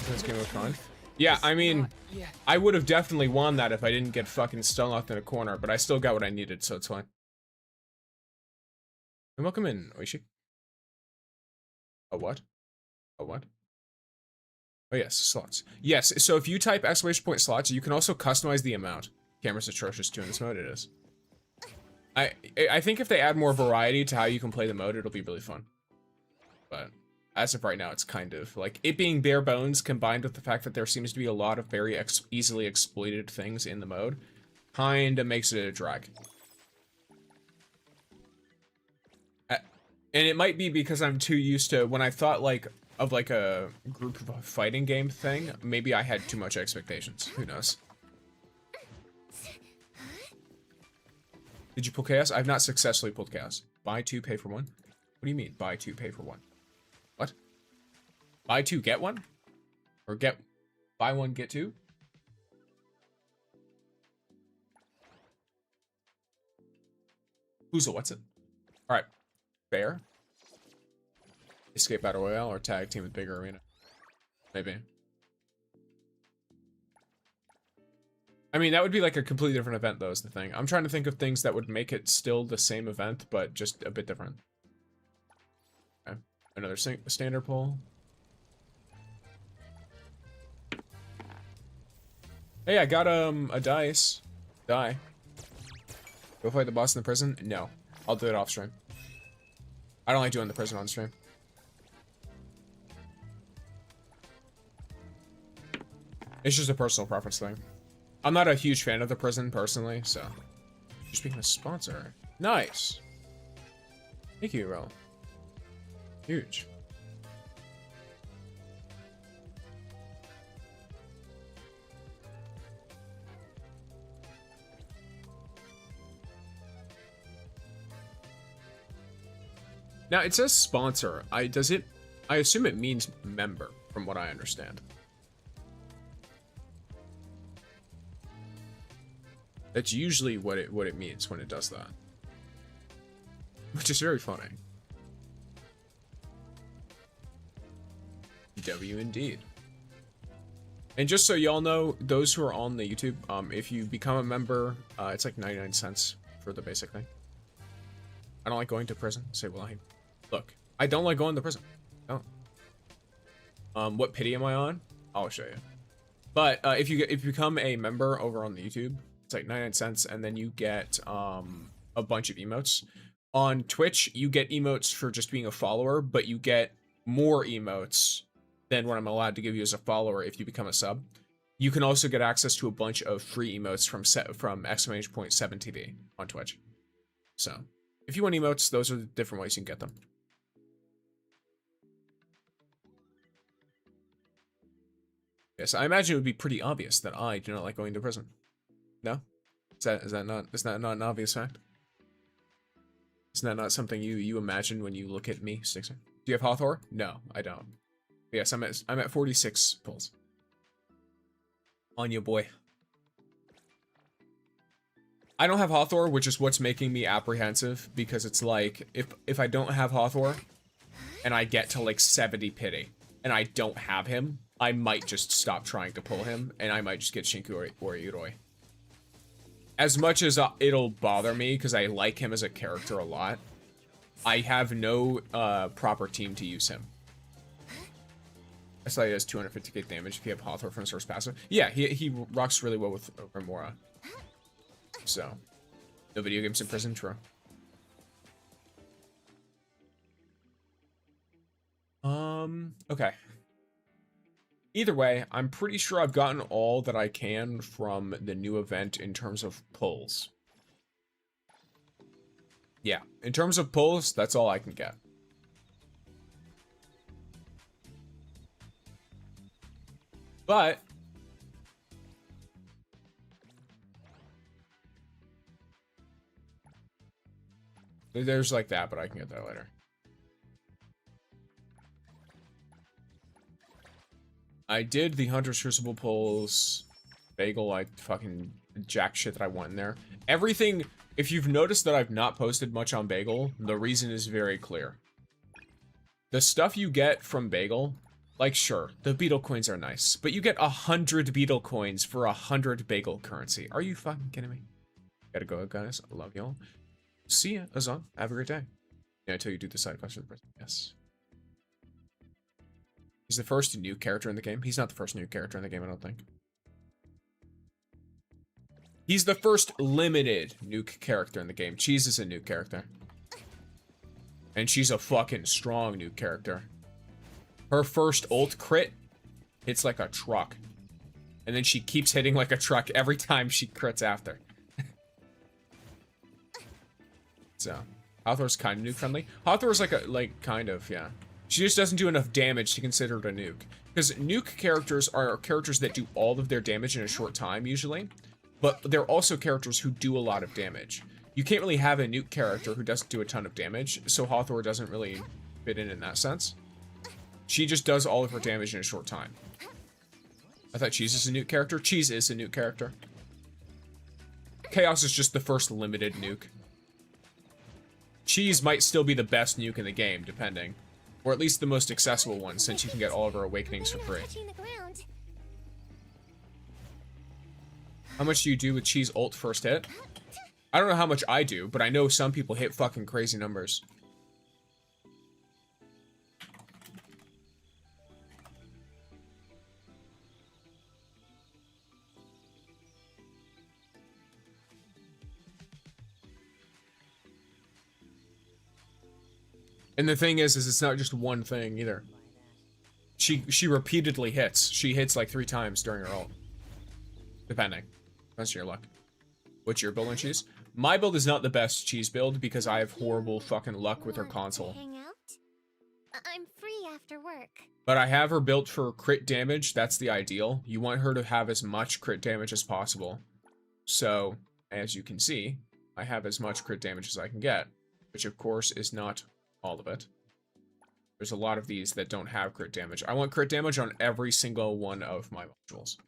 This game of fun. Yeah, I mean, Yeah. I would have definitely won that if I didn't get fucking stun locked in a corner, but I still got what I needed, so it's fine. And welcome in, Oishi. A what? A what? Oh yes, slots. Yes, so if you type exclamation point slots, you can also customize the amount. Camera's atrocious too in this mode, it is. I think if they add more variety to how you can play the mode, it'll be really fun. But as of right now, it's kind of like it being bare bones combined with the fact that there seems to be a lot of very easily exploited things in the mode, kinda makes it a drag. And it might be because I'm too used to when I thought like of like a group of a fighting game thing, maybe I had too much expectations. Who knows? Did you pull chaos? I've not successfully pulled chaos. Buy two, pay for one. What do you mean? Buy two, pay for one. What? Buy two, get one? Or buy one, get two? Who's what's it? Alright. Fair. Escape Battle Royale or tag team with bigger arena. Maybe. I mean, that would be like a completely different event, though, is the thing. I'm trying to think of things that would make it still the same event, but just a bit different. Okay. Another standard pull. Hey, I got a dice. Die. Go fight the boss in the prison? No. I'll do it off stream. I don't like doing the prison on stream. It's just a personal preference thing. I'm not a huge fan of the prison personally, so. You're speaking of sponsor. Nice. Thank you, Ro. Huge. Now it says sponsor. I assume it means member, from what I understand. That's usually what it means when it does that. Which is very funny. W indeed. And just so y'all know, those who are on the YouTube, if you become a member, it's like 99 cents for the basic thing. I don't like going to prison. Say, well, look, I don't like going to prison. I don't. What pity am I on? I'll show you. But if you become a member over on the YouTube, it's like 99 cents, and then you get a bunch of emotes. On Twitch, you get emotes for just being a follower, but you get more emotes than what I'm allowed to give you as a follower if you become a sub. You can also get access to a bunch of free emotes from exclamation point 7TV on Twitch. So, if you want emotes, those are the different ways you can get them. Yes, I imagine it would be pretty obvious that I do not like going to prison. No? Is that not an obvious fact? Is that not something you imagine when you look at me, Stixer? Do you have Hawthorne? No, I don't. Yes, I'm at 46 pulls. On you, boy. I don't have Hawthorne, which is what's making me apprehensive, because it's like, if I don't have Hawthorne, and I get to like 70 pity, and I don't have him, I might just stop trying to pull him, and I might just get Shinku or Yuroi. As much as it'll bother me, because I like him as a character a lot, I have no proper team to use him. I saw he does 250k damage if you have Hawthorne from his first passive. Yeah, he rocks really well with Remora. So, no video games in prison, true. Okay. Either way, I'm pretty sure I've gotten all that I can from the new event in terms of pulls. Yeah, in terms of pulls, that's all I can get. But there's like that, but I can get that later. I did the Hunter's Crucible pulls, bagel, I fucking jack shit that I want in there. Everything, if you've noticed that I've not posted much on bagel, the reason is very clear. The stuff you get from bagel, like sure, the beetle coins are nice, but you get 100 beetle coins for 100 bagel currency. Are you fucking kidding me? Gotta go, guys. I love y'all. See ya, Azan. Have a great day. Yeah, until you do the side quest for the person. Yes. He's the first new character in the game. He's not the first new character in the game, I don't think. He's the first limited nuke character in the game. Cheese is a new character. And she's a fucking strong new character. Her first ult crit hits like a truck. And then she keeps hitting like a truck every time she crits after. So, Hathor's kind of nuke friendly. Hathor's like kind of, yeah. She just doesn't do enough damage to consider it a nuke. Because nuke characters are characters that do all of their damage in a short time, usually. But they're also characters who do a lot of damage. You can't really have a nuke character who doesn't do a ton of damage, so Hathor doesn't really fit in that sense. She just does all of her damage in a short time. I thought Cheese is a nuke character. Cheese is a nuke character. Chaos is just the first limited nuke. Cheese might still be the best nuke in the game, depending. Or at least the most accessible one, since you can get all of her awakenings for free. How much do you do with Cheese ult first hit? I don't know how much I do, but I know some people hit fucking crazy numbers. And the thing is it's not just one thing either. She repeatedly hits. She hits like 3 times during her ult. Depending. That's your luck. What's your build on Cheese? My build is not the best Cheese build because I have horrible fucking luck with her console. Hang out? I'm free after work. But I have her built for crit damage. That's the ideal. You want her to have as much crit damage as possible. So, as you can see, I have as much crit damage as I can get. Which, of course, is not all of it. There's a lot of these that don't have crit damage. I want crit damage on every single one of my modules.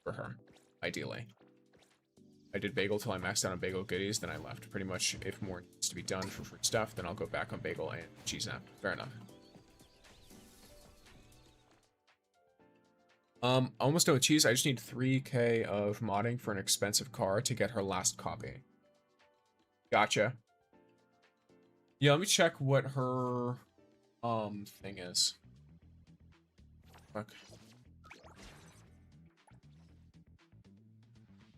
For her, ideally. I did Bagel till I maxed out on Bagel goodies, then I left. Pretty much, if more needs to be done for free stuff, then I'll go back on Bagel and Cheese Nap. Fair enough. Almost done with Cheese. I just need 3k of modding for an expensive car to get her last copy. Gotcha. Yeah, let me check what her, thing is. Fuck.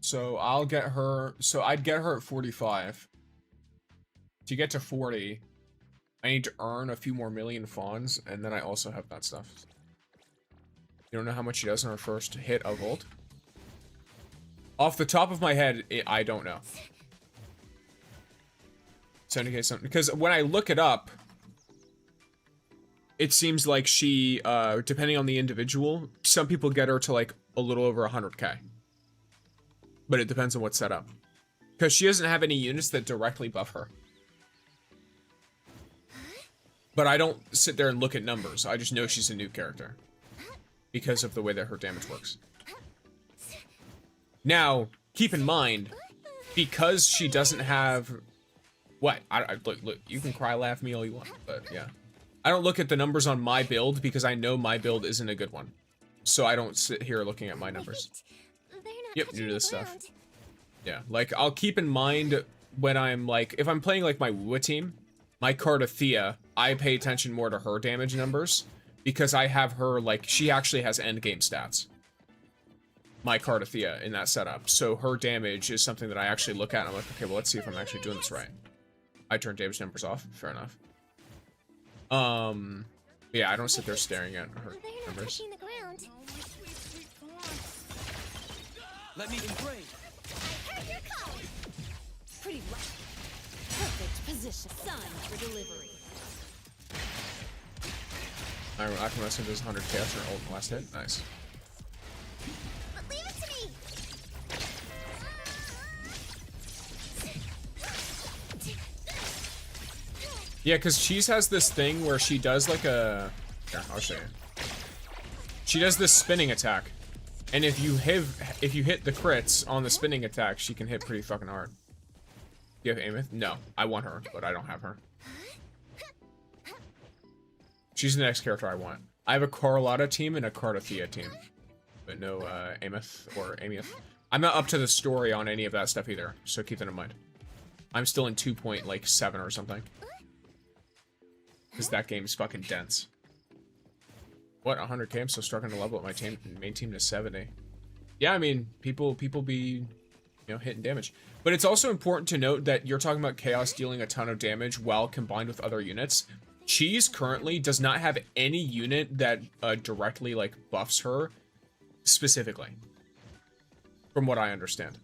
So I'll get her, so I'd get her at 45. To get to 40, I need to earn a few more million fons, and then I also have that stuff. You don't know how much she does on her first hit of ult? Off the top of my head, I don't know. 70k something, because when I look it up, it seems like she, depending on the individual, some people get her to like a little over 100k. But it depends on what's set up. Because she doesn't have any units that directly buff her. But I don't sit there and look at numbers. I just know she's a new character. Because of the way that her damage works. Now, keep in mind, because she doesn't have... What? Look, you can cry, laugh me all you want, but yeah. I don't look at the numbers on my build because I know my build isn't a good one. So I don't sit here looking at my numbers. Yep, new to this stuff. Yeah, like, I'll keep in mind when I'm, like, if I'm playing, like, my Wua team, my Cardathea, I pay attention more to her damage numbers, because I have her, like, she actually has endgame stats. My Cardathea in that setup. So her damage is something that I actually look at and I'm like, okay, well, let's see if I'm actually doing this right. I turn damage numbers off, fair enough. Yeah, I don't sit there staring at her numbers. Let me engrave. I heard your call. Pretty rough. Perfect position. Signed for delivery. I can listen to this 100 chaos or ult last hit. Nice. Yeah, because Cheese has this thing where she does like a... Here, I'll show you. She does this spinning attack. And if you hit the crits on the spinning attack, she can hit pretty fucking hard. Do you have Ameth? No, I want her, but I don't have her. She's the next character I want. I have a Carlotta team and a Cardathea team. But no Ameth or Amieth. I'm not up to the story on any of that stuff either, so keep that in mind. I'm still in 2.7 or something. Because that game's fucking dense. What, 100k? I'm still struggling to level up my main team to 70. Yeah, I mean, people be, you know, hitting damage. But it's also important to note that you're talking about Chaos dealing a ton of damage while combined with other units. Cheese currently does not have any unit that directly, like, buffs her specifically. From what I understand.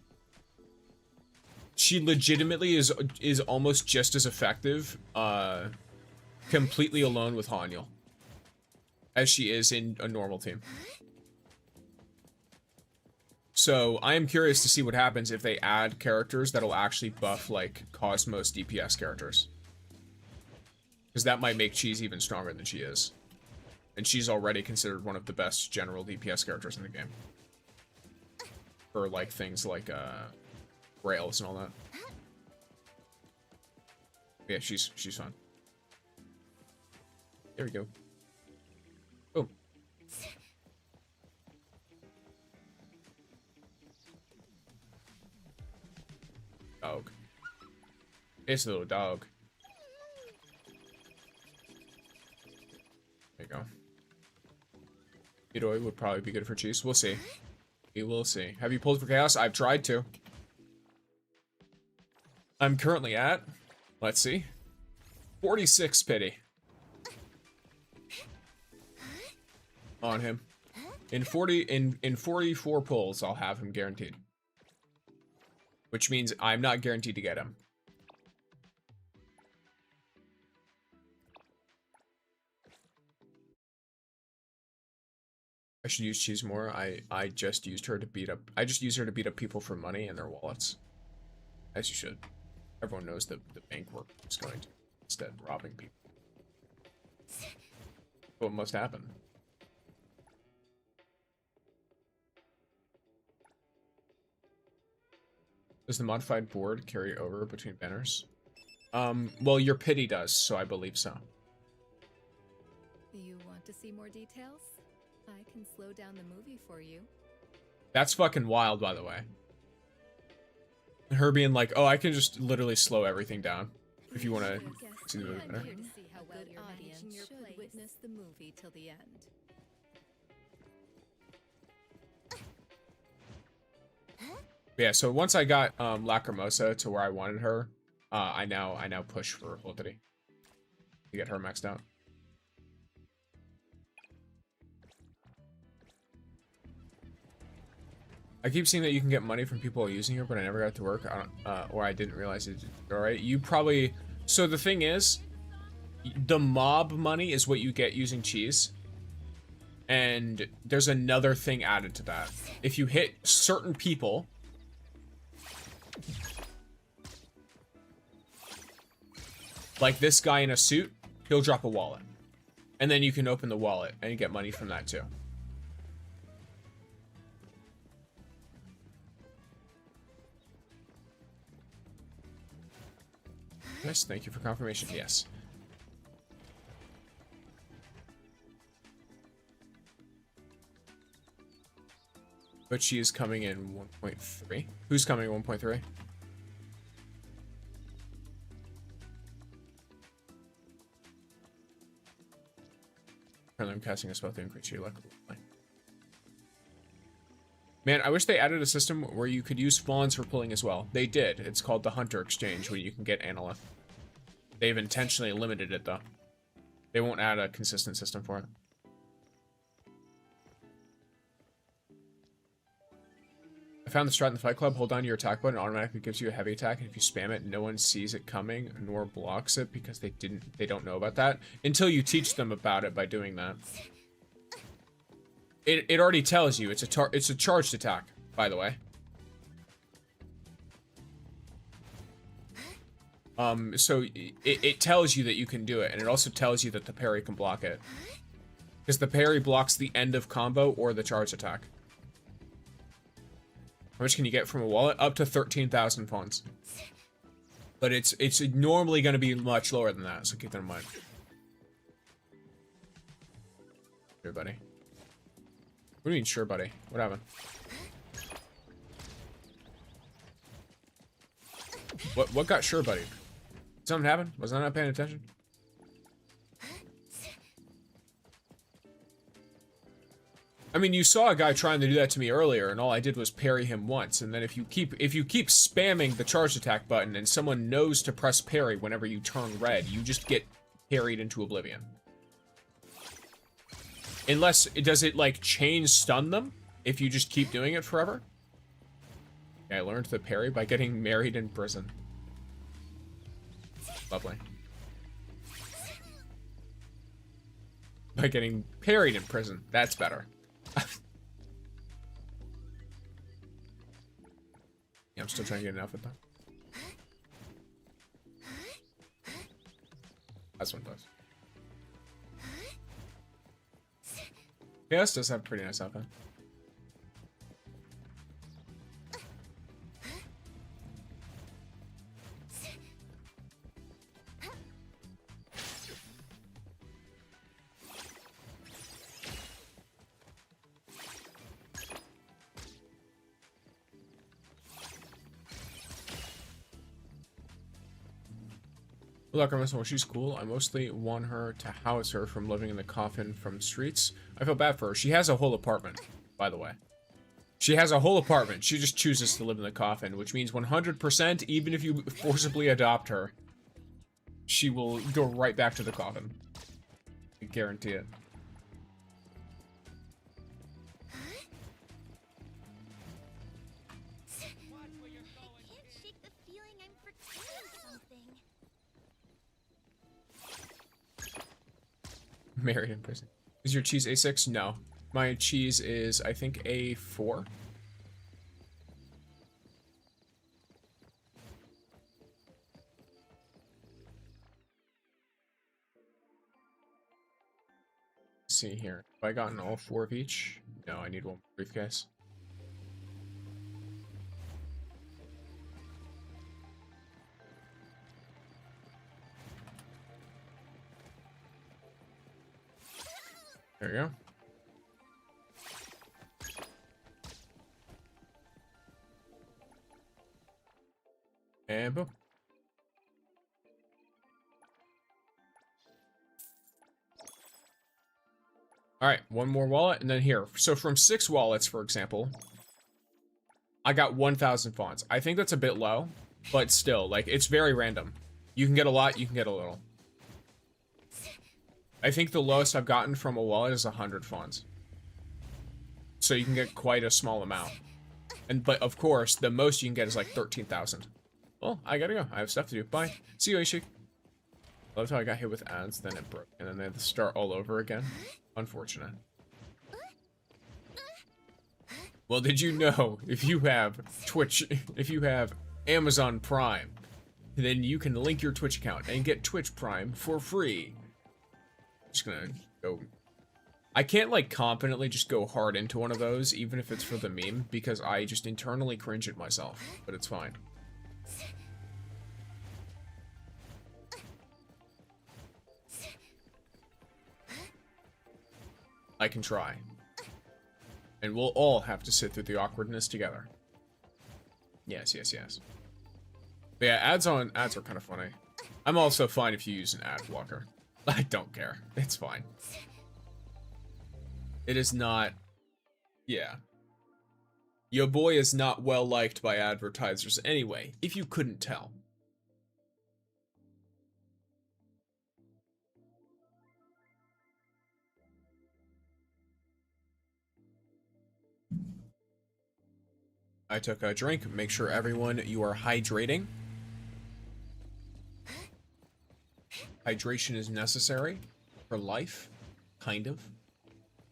She legitimately is almost just as effective, completely alone with Hanyul as she is in a normal team. So I am curious to see what happens if they add characters that'll actually buff like Cosmos DPS characters. Because that might make Cheese even stronger than she is. And she's already considered one of the best general DPS characters in the game. For like things like rails and all that. Yeah, she's fun. There we go. Boom. Dog. It's a little dog. There you go. Midori would probably be good for Cheese. We'll see. We will see. Have you pulled for Chaos? I've tried to. I'm currently at, let's see, 46 pity. On him. In 44 pulls, I'll have him guaranteed. Which means I'm not guaranteed to get him. I should use Cheese more. I just used her to beat up people for money and their wallets. As you should. Everyone knows that the bank work is going to instead robbing people. What must happen? Does the modified board carry over between banners? Well, your pity does, so I believe so. You want to see more details? I can slow down the movie for you. That's fucking wild, by the way. Her being like, oh, I can just literally slow everything down if you want to see the movie better. I'm here to see how well your audience should witness the movie till the end. Yeah, so once I got Lacrimosa to where I wanted her, I now push for Holtity to get her maxed out. I keep seeing that you can get money from people using her, but I never got it to work. Or I didn't realize it. All right, you probably. So the thing is, the mob money is what you get using Cheese, and there's another thing added to that. If you hit certain people, like this guy in a suit, he'll drop a wallet, and then you can open the wallet and you get money from that too. Yes, thank you for confirmation. Yes. But she is coming in 1.3. Who's coming in 1.3? Currently, I'm casting a spell to increase your luck. Man, I wish they added a system where you could use fons for pulling as well. They did. It's called the Hunter Exchange, where you can get Analyth. They've intentionally limited it, though. They won't add a consistent system for it. I found the strat in the Fight Club. Hold down your attack button. It automatically gives you a heavy attack. And if you spam it, no one sees it coming nor blocks it because they don't know about that until you teach them about it by doing that. It already tells you it's a charged attack, by the way. So it tells you that you can do it, and it also tells you that the parry can block it. Because the parry blocks the end of combo or the charge attack. How much can you get from a wallet? Up to 13,000 fons. But it's normally going to be much lower than that, so keep that in mind. Sure, buddy. What do you mean, sure, buddy? What happened? What got sure, buddy? Something happened? Was I not paying attention? I mean, you saw a guy trying to do that to me earlier, and all I did was parry him once. And then if you keep spamming the charge attack button, and someone knows to press parry whenever you turn red, you just get parried into oblivion. Unless does it like chain stun them if you just keep doing it forever? Yeah, I learned the parry by getting married in prison. Lovely. By getting parried in prison. That's better. Yeah, I'm still trying to get an outfit though. That's one does. Yeah, this does have a pretty nice outfit. Look, well, she's cool. I mostly want her to house her from living in the coffin from streets. I feel bad for her. She has a whole apartment, by the way. She has a whole apartment. She just chooses to live in the coffin, which means 100%, even if you forcibly adopt her, she will go right back to the coffin. I guarantee it. Married in prison. Is your cheese A6? No. My cheese is, I think, A4. Let's see here. Have I gotten all 4 of each? No, I need one briefcase. There you go. And boom. Alright, one more wallet, and then here. So from 6 wallets, for example, I got 1,000 fons. I think that's a bit low, but still, like, it's very random. You can get a lot, you can get a little. I think the lowest I've gotten from a wallet is 100 fons. So you can get quite a small amount. But of course, the most you can get is like 13,000. Well, I gotta go. I have stuff to do. Bye. See you, Ishik. I loved how I got hit with ads, then it broke, and then they had to start all over again. Unfortunate. Well, did you know if you have Twitch, if you have Amazon Prime, then you can link your Twitch account and get Twitch Prime for free. Just gonna go. I can't like confidently just go hard into one of those, even if it's for the meme, because I just internally cringe at myself. But it's fine. I can try. And we'll all have to sit through the awkwardness together. Yes, yes, yes. But yeah, ads are kind of funny. I'm also fine if you use an ad blocker. I don't care. It's fine. It is not... Yeah. Your boy is not well liked by advertisers anyway, if you couldn't tell. I took a drink. Make sure everyone, you are hydrating. Hydration is necessary for life, kind of.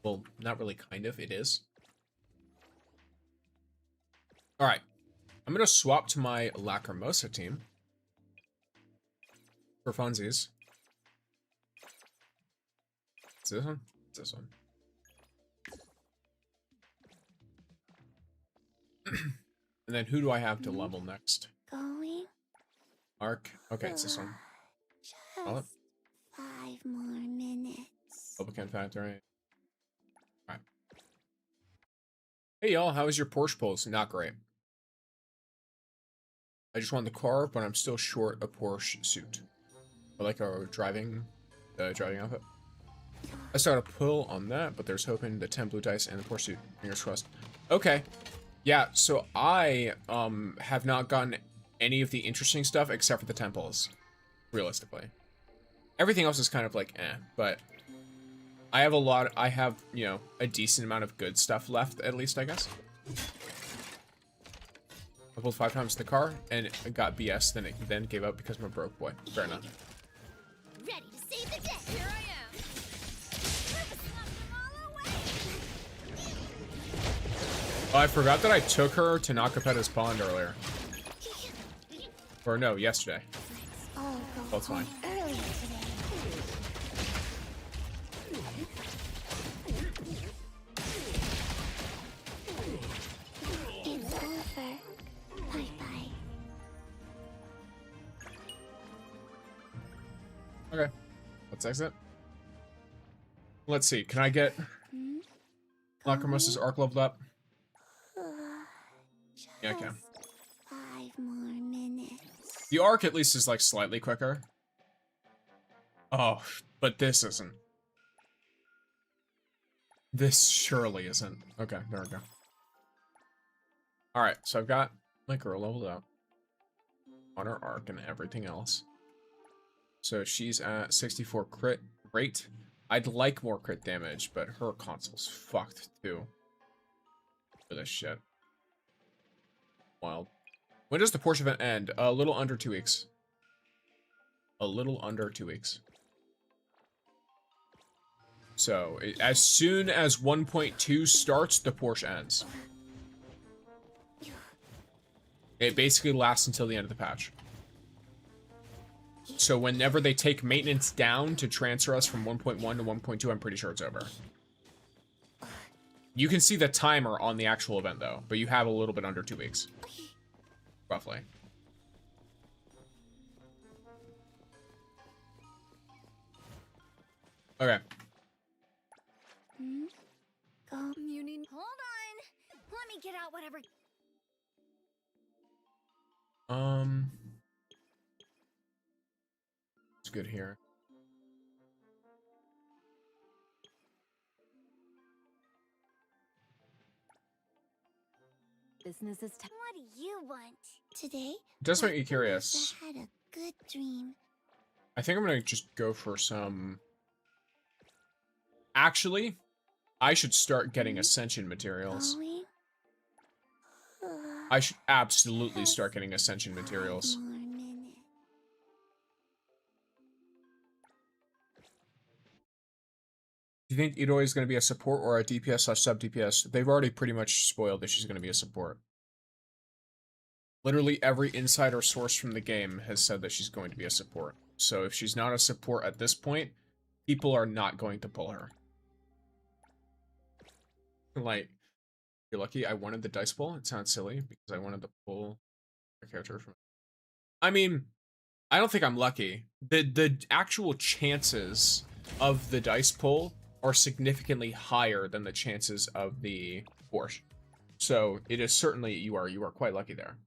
Well, not really kind of, it is. Alright, I'm gonna swap to my Lacrimosa team. For funsies. It's this one? It's this one. And then who do I have to level next? Going? Arc. Okay, it's this one. Call it. Just 5 more minutes. Publican Factory. Alright. Hey y'all, how was your Porsche pulls? Not great. I just won the car, but I'm still short a Porsche suit. I like our driving outfit. I still got a pull on that, but there's hoping the 10 blue dice and the Porsche suit. Fingers crossed. Okay. Yeah, so I have not gotten any of the interesting stuff except for the temples, realistically. Everything else is kind of like but I have you know, a decent amount of good stuff left, at least, I guess. I pulled 5 times the car and it got BS, then gave up because I'm a broke boy. Fair enough. Ready to save the day. Here I am. Swap them all away. Oh, I forgot that I took her to Nakapeta's pond earlier. Or no, yesterday. Oh, Well, it's fine. earlier today. It's over. Bye-bye. Okay. Let's exit. Let's see. Can I get Lacrimos's arc leveled up? Yeah, I can. 5 more minutes. The arc at least is like slightly quicker. Oh, but this isn't. This surely isn't. Okay, there we go. Alright, so I've got my girl leveled up on her arc and everything else. So she's at 64 crit rate. I'd like more crit damage, but her console's fucked too. For this shit. Wild. When does the Porsche event end? A little under 2 weeks. A little under 2 weeks. So, as soon as 1.2 starts, the Porsche ends. It basically lasts until the end of the patch. So whenever they take maintenance down to transfer us from 1.1 to 1.2, I'm pretty sure it's over. You can see the timer on the actual event, though, but you have a little bit under 2 weeks. Roughly. Okay. Go. You need. Hold on. Let me get out whatever. It's good here. Business is What do you want today? It does make me curious. I had a good dream. I think I'm gonna just go for some... Actually, I should start getting Ascension materials. Going. I should absolutely start getting Ascension materials. 5 more minutes. Do you think Itoi is going to be a support or a DPS / sub DPS? They've already pretty much spoiled that she's going to be a support. Literally every insider source from the game has said that she's going to be a support. So if she's not a support at this point, people are not going to pull her. Like, you're lucky I wanted the dice pull. It sounds silly because I wanted to pull a character from... I mean, I don't think I'm lucky. The actual chances of the dice pull are significantly higher than the chances of the Porsche. So it is certainly, you are quite lucky there.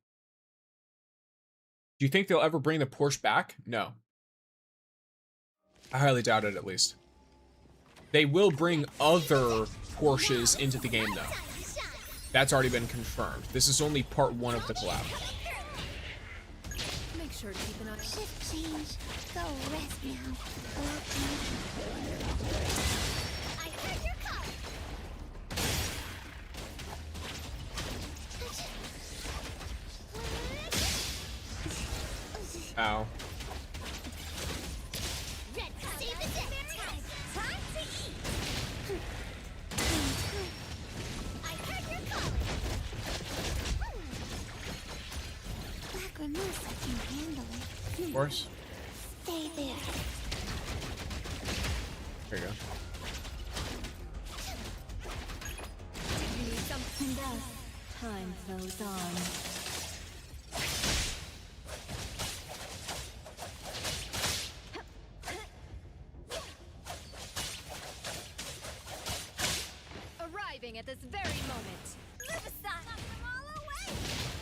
Do you think they'll ever bring the Porsche back? No. I highly doubt it, at least. They will bring other Porsches into the game, though. That's already been confirmed. This is only part 1 of the collab. make sure to keep an eye. Shift change. Go rest now. I heard your call. Ow. Red, save the day. Time to eat. I heard your calling. Lacrimosa can handle it. Of course. Stay there. There you go. You need something else. Time flows on. Arriving at this very moment. Riverside. Knock them all away.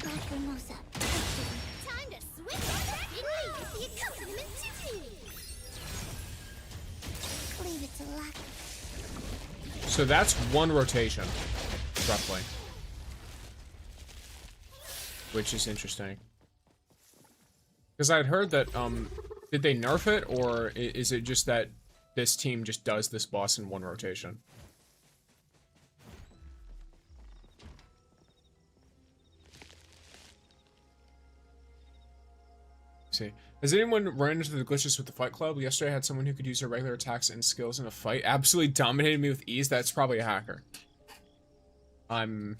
Lacrimosa. Time to switch on that the accompaniment to me. Leave it to luck. So that's one rotation, roughly. Which is interesting. Because I'd heard that, did they nerf it, or is it just that this team just does this boss in one rotation? See. Has anyone run into the glitches with the Fight Club? Yesterday I had someone who could use their regular attacks and skills in a fight. Absolutely dominated me with ease. That's probably a hacker. I'm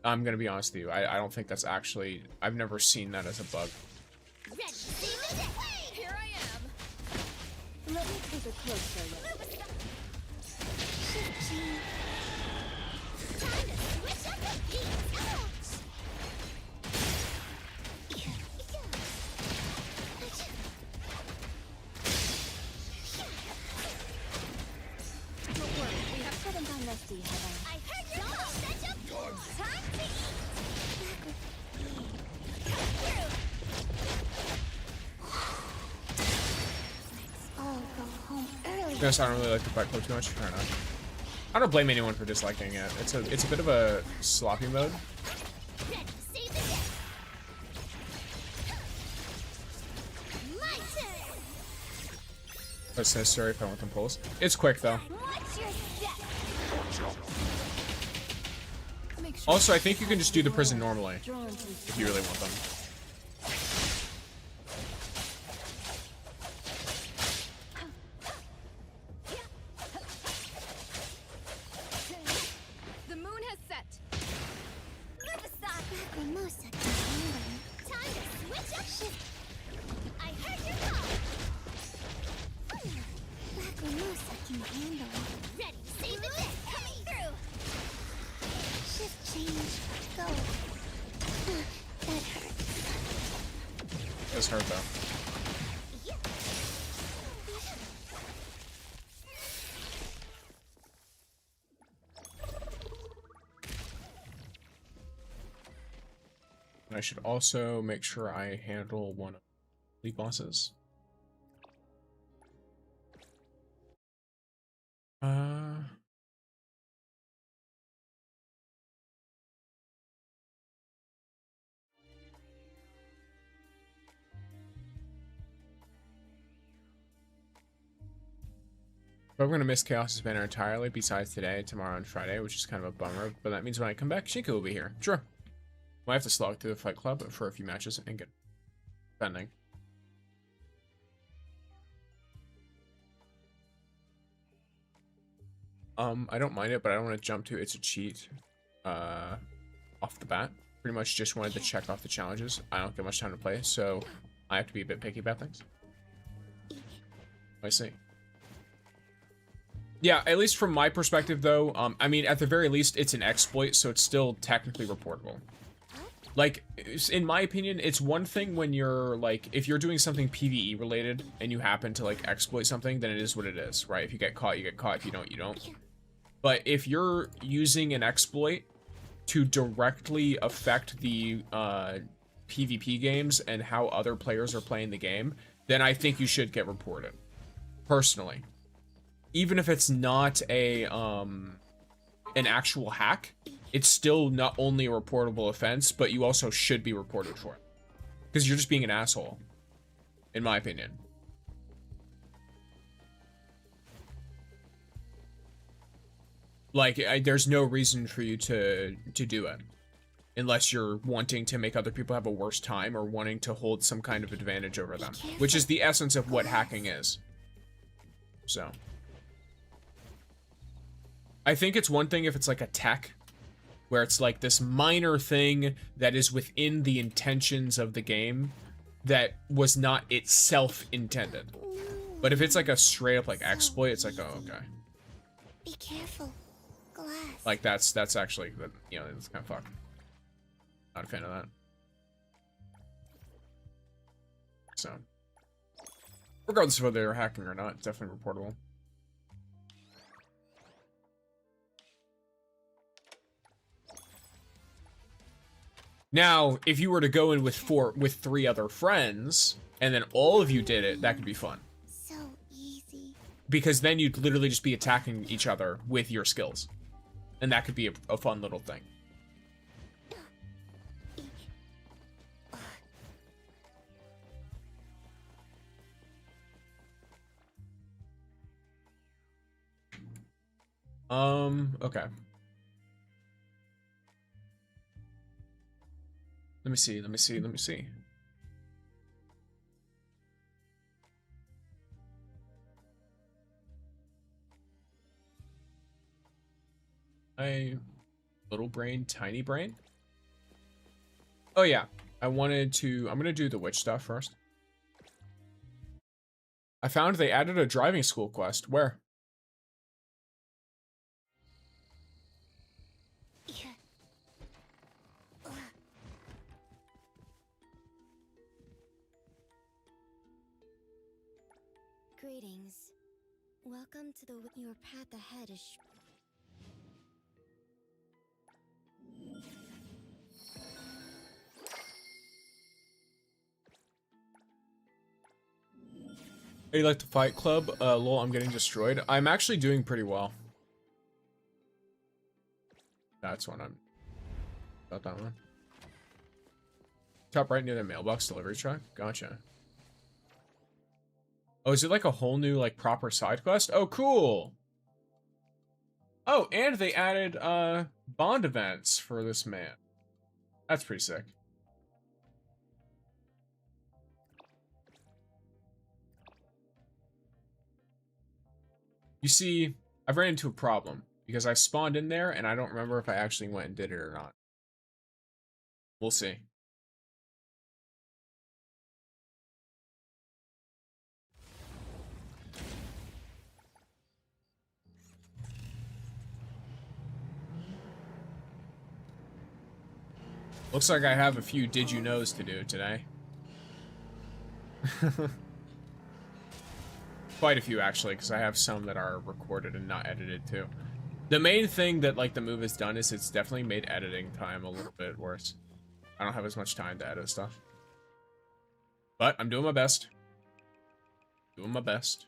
gonna be honest with you. I don't think that's actually... I've never seen that as a bug. Ready, see the day. Here I am. Let me take a closer look. Time to switch up the beat. Ouch. Don't worry, we haven't gone rusty, have I heard your call. Set up. Time to eat. Let's all go home early. Yes, I don't really like the Fight Club too much. Fair enough. I don't blame anyone for disliking it. It's a bit of a sloppy mode. Ready, see the day. My turn. But it's necessary if I want them pulls. It's quick though. What's your step? Make sure Also, I think you can just do the prison normally drawn to if you really want them. the moon has set. Riverside. Lacrimosa can handle it. Time to switch up. Shift. I heard your call. Lacrimosa can handle it. Ready, save the day. Coming through. Shift change. Go. That hurts. Does hurt though. Yeah. And I should also make sure I handle one of the bosses. But I'm gonna miss Chaos's banner entirely, besides today, tomorrow, and Friday, which is kind of a bummer. But that means when I come back, Shinka will be here. Sure. Might have to slog through the Fight Club for a few matches and get pending. I don't mind it, but I don't want to jump to it's a cheat off the bat. Pretty much just wanted to check off the challenges. I don't get much time to play, so I have to be a bit picky about things. I see. Yeah, at least from my perspective, though, I mean, at the very least, it's an exploit, so it's still technically reportable. Like, in my opinion, it's one thing when you're, like, if you're doing something PvE related and you happen to, like, exploit something, then it is what it is, right? If you get caught, you get caught. If you don't, you don't. But if you're using an exploit to directly affect the PvP games and how other players are playing the game, then I think you should get reported. Personally. Even if it's not a an actual hack, it's still not only a reportable offense, but you also should be reported for it. Because you're just being an asshole, in my opinion. Like, there's no reason for you to do it. Unless you're wanting to make other people have a worse time or wanting to hold some kind of advantage over them. Which is the essence of what hacking is. So. I think it's one thing if it's like a tech where it's like this minor thing that is within the intentions of the game that was not itself intended. But if it's like a straight up like exploit, it's like, oh, okay. Be careful. Glass. Like that's actually, you know, it's kind of fucked. Not a fan of that. So, regardless of whether they're hacking or not, it's definitely reportable. Now, if you were to go in with 3 other friends, and then all of you did it, that could be fun. So easy. Because then you'd literally just be attacking each other with your skills. And that could be a fun little thing. Okay. Let me see. Little brain, tiny brain? Oh yeah, I'm gonna do the witch stuff first. I found they added a driving school quest. Where? Greetings. Welcome to your path ahead is Hey, you like the Fight Club? Lol, I'm getting destroyed. I'm actually doing pretty well. That's one I'm... Got that one. Top right near the mailbox delivery truck? Gotcha. Oh, is it like a whole new, like, proper side quest? Oh, cool! Oh, and they added, bond events for this man. That's pretty sick. You see, I've ran into a problem, because I spawned in there, and I don't remember if I actually went and did it or not. We'll see. Looks like I have a few did you knows to do today. Quite a few, actually, because I have some that are recorded and not edited, too. The main thing that, like, the move has done is it's definitely made editing time a little bit worse. I don't have as much time to edit stuff. But I'm doing my best. Doing my best.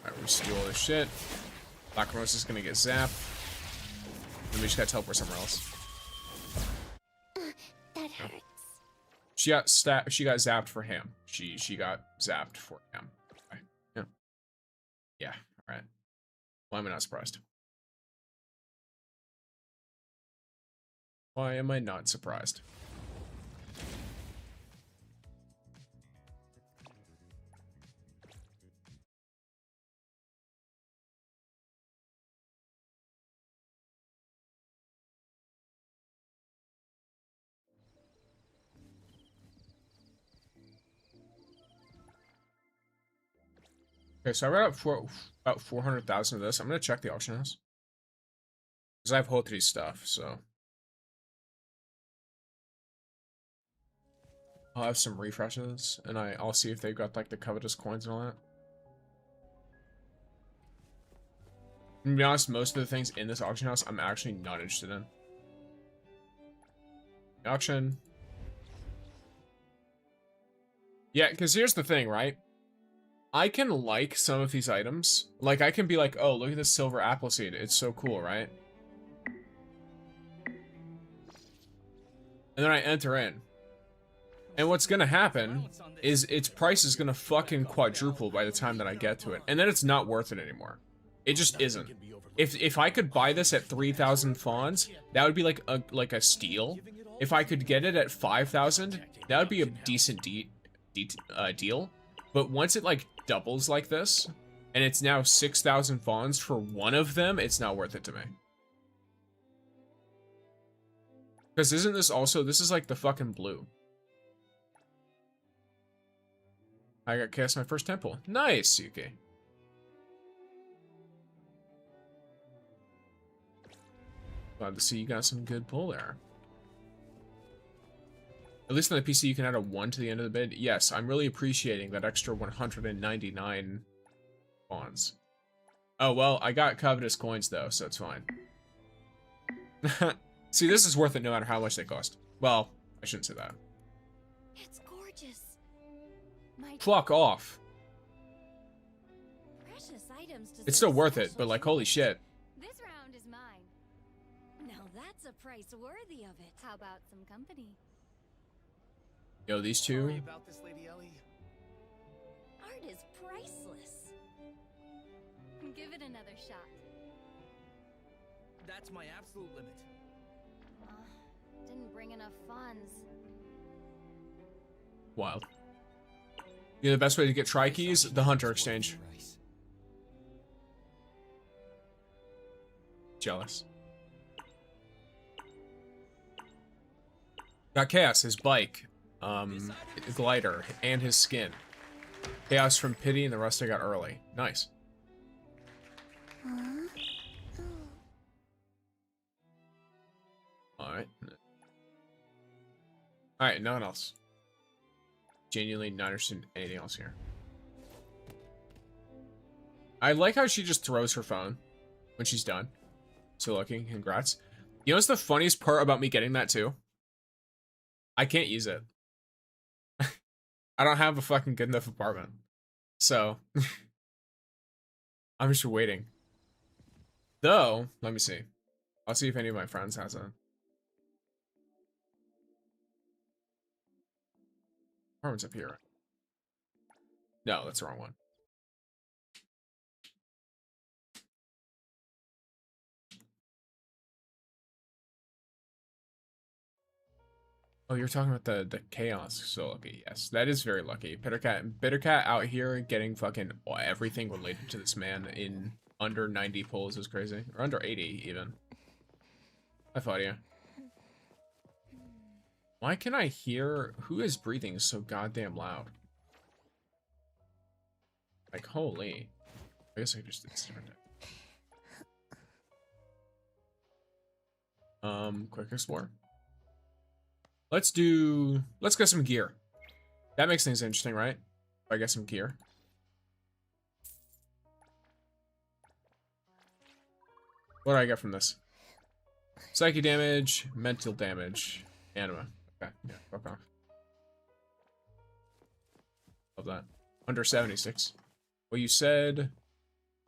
Alright, we're just do all this shit. Black Rose is gonna get zapped. And we just gotta teleport somewhere else. that hurts. She got zapped for him. She got zapped for him. Okay. Yeah. Yeah. All right. Why am I not surprised? Why am I not surprised? Okay, so I read up about 400,000 of this. I'm gonna check the auction house because I have Hotri's stuff, so I'll have some refreshes, and I'll see if they've got like the covetous coins and all that. To be honest, most of the things in this auction house I'm actually not interested in. Auction. Yeah, because here's the thing, right? I can like some of these items. Like, I can be like, oh, look at this silver apple seed. It's so cool, right? And then I enter in. And what's gonna happen is its price is gonna fucking quadruple by the time that I get to it. And then it's not worth it anymore. It just isn't. If I could buy this at 3,000 fons, that would be like a steal. If I could get it at 5,000, that would be a decent deal. But once it like doubles like this, and it's now 6,000 fons for one of them, it's not worth it to me. Because isn't this also, this is like the fucking blue. I got cast my first temple. Nice, Yuki. Glad to see you got some good pull there. At least on the PC, you can add a 1 to the end of the bid. Yes, I'm really appreciating that extra 199 fons. Oh, well, I got covetous coins, though, so it's fine. See, this is worth it no matter how much they cost. Well, I shouldn't say that. It's gorgeous. My Fuck off. precious items deserve It's still worth it, special but like, holy treatment. shit. This round is mine. Now that's a price worthy of it. How about some company? Yo, these Sorry two. about this, Lady Ellie. Art is priceless. Give it another shot. That's my absolute limit. Didn't bring enough funds. Wild. Yeah, the best way to get tri keys, the Hunter Exchange. Jealous. Got Chaos, his bike, glider, and his skin. Chaos from Pity, and the rest I got early. Nice. Alright. Alright, no one else. Genuinely not interested in anything else here. I like how she just throws her phone when she's done. So looking, congrats. You know what's the funniest part about me getting that too? I can't use it. I don't have a fucking good enough apartment. So I'm just waiting. Though, let me see. I'll see if any of my friends has a apartment's up here. No, that's the wrong one. Oh, you're talking about the chaos. So lucky. Yes, that is very lucky. Bittercat out here getting fucking everything related to this man in under 90 pulls is crazy. Or under 80 even. I thought you. Why can I hear who is breathing so goddamn loud? Like holy. I guess I just did different. Quick explore. Let's get some gear. That makes things interesting, right? If I get some gear. What do I get from this? Psyche damage, mental damage, anima. Okay, yeah, fuck off. Love that. Under 76. Well, you said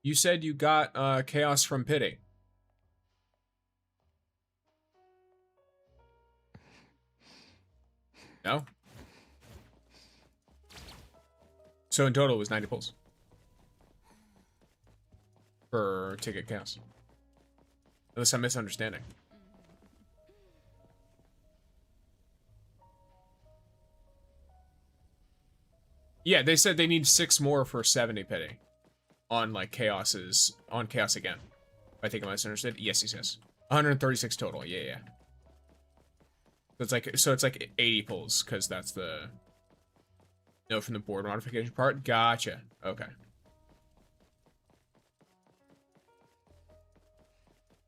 you got chaos from Pity. No? So in total it was 90 pulls. For ticket chaos. Unless I'm misunderstanding. Yeah, they said they need 6 more for 70 pity. On like chaoses, on chaos again. I think I misunderstood. Yes, yes, yes. 136 total, yeah. So it's like 80 pulls, because that's the note from the board modification part. Gotcha. Okay.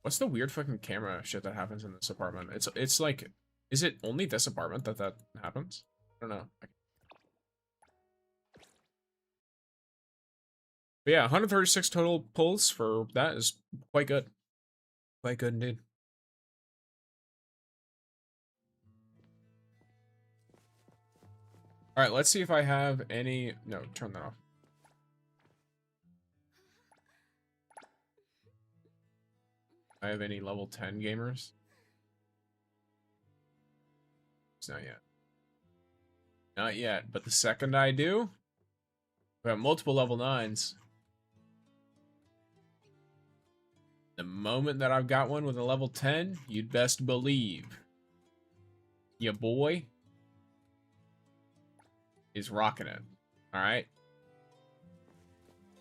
What's the weird fucking camera shit that happens in this apartment? It's like, is it only this apartment that happens? I don't know. But yeah, 136 total pulls for that is quite good. Quite good indeed. All right, let's see if I have any. No, turn that off. I have any level 10 gamers? It's not yet. Not yet, but the second I do, we have multiple level 9s. The moment that I've got one with a level 10, you'd best believe your boy is rocking it. Alright?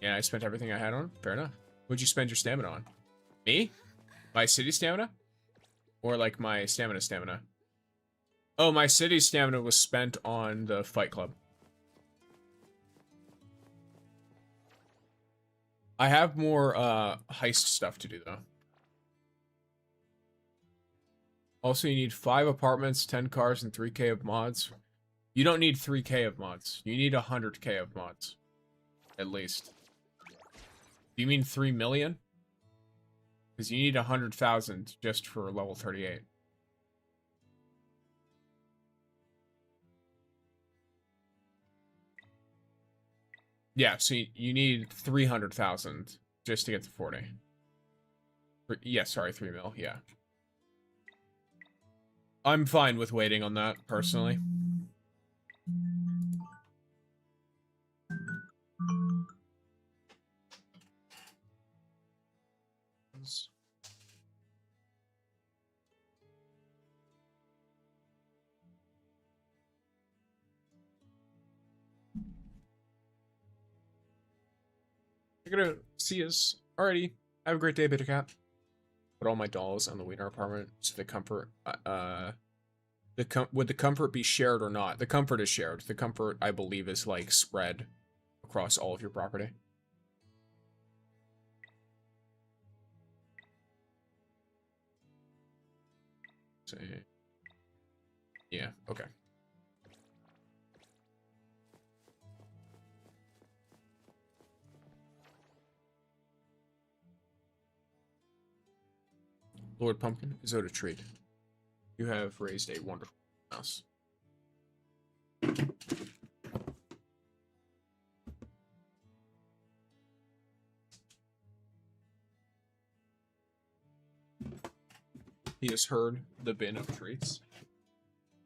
Yeah, I spent everything I had on. Fair enough. What'd you spend your stamina on? Me? My city stamina? Or like my stamina? Oh, my city stamina was spent on the Fight Club. I have more heist stuff to do though. Also, you need 5 apartments, 10 cars, and 3k of mods. You don't need 3k of mods. You need 100k of mods. At least. Do you mean 3 million? Because you need 100,000 just for level 38. Yeah, so you need 300,000 just to get to 40. Yeah, sorry, 3 mil, yeah. I'm fine with waiting on that, personally. You're gonna see us. Alrighty. Have a great day, Bittercat. Put all my dolls on the Wiener apartment so the comfort, would the comfort be shared or not? The comfort is shared. The comfort, I believe, is like spread across all of your property. So, yeah, okay. Lord Pumpkin is owed a treat. You have raised a wonderful mouse. He has heard the bin of treats,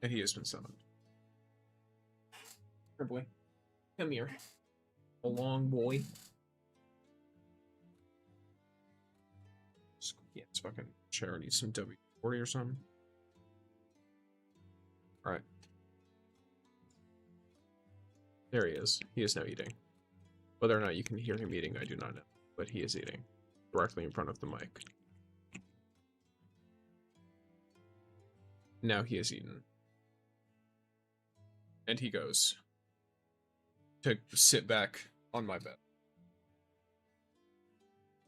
and he has been summoned. Here, boy. Come here. A long boy. Yeah, it's fucking charity, some W40 or something. Alright. There he is. He is now eating. Whether or not you can hear him eating, I do not know. But he is eating. Directly in front of the mic. Now he has eaten. And he goes to sit back on my bed.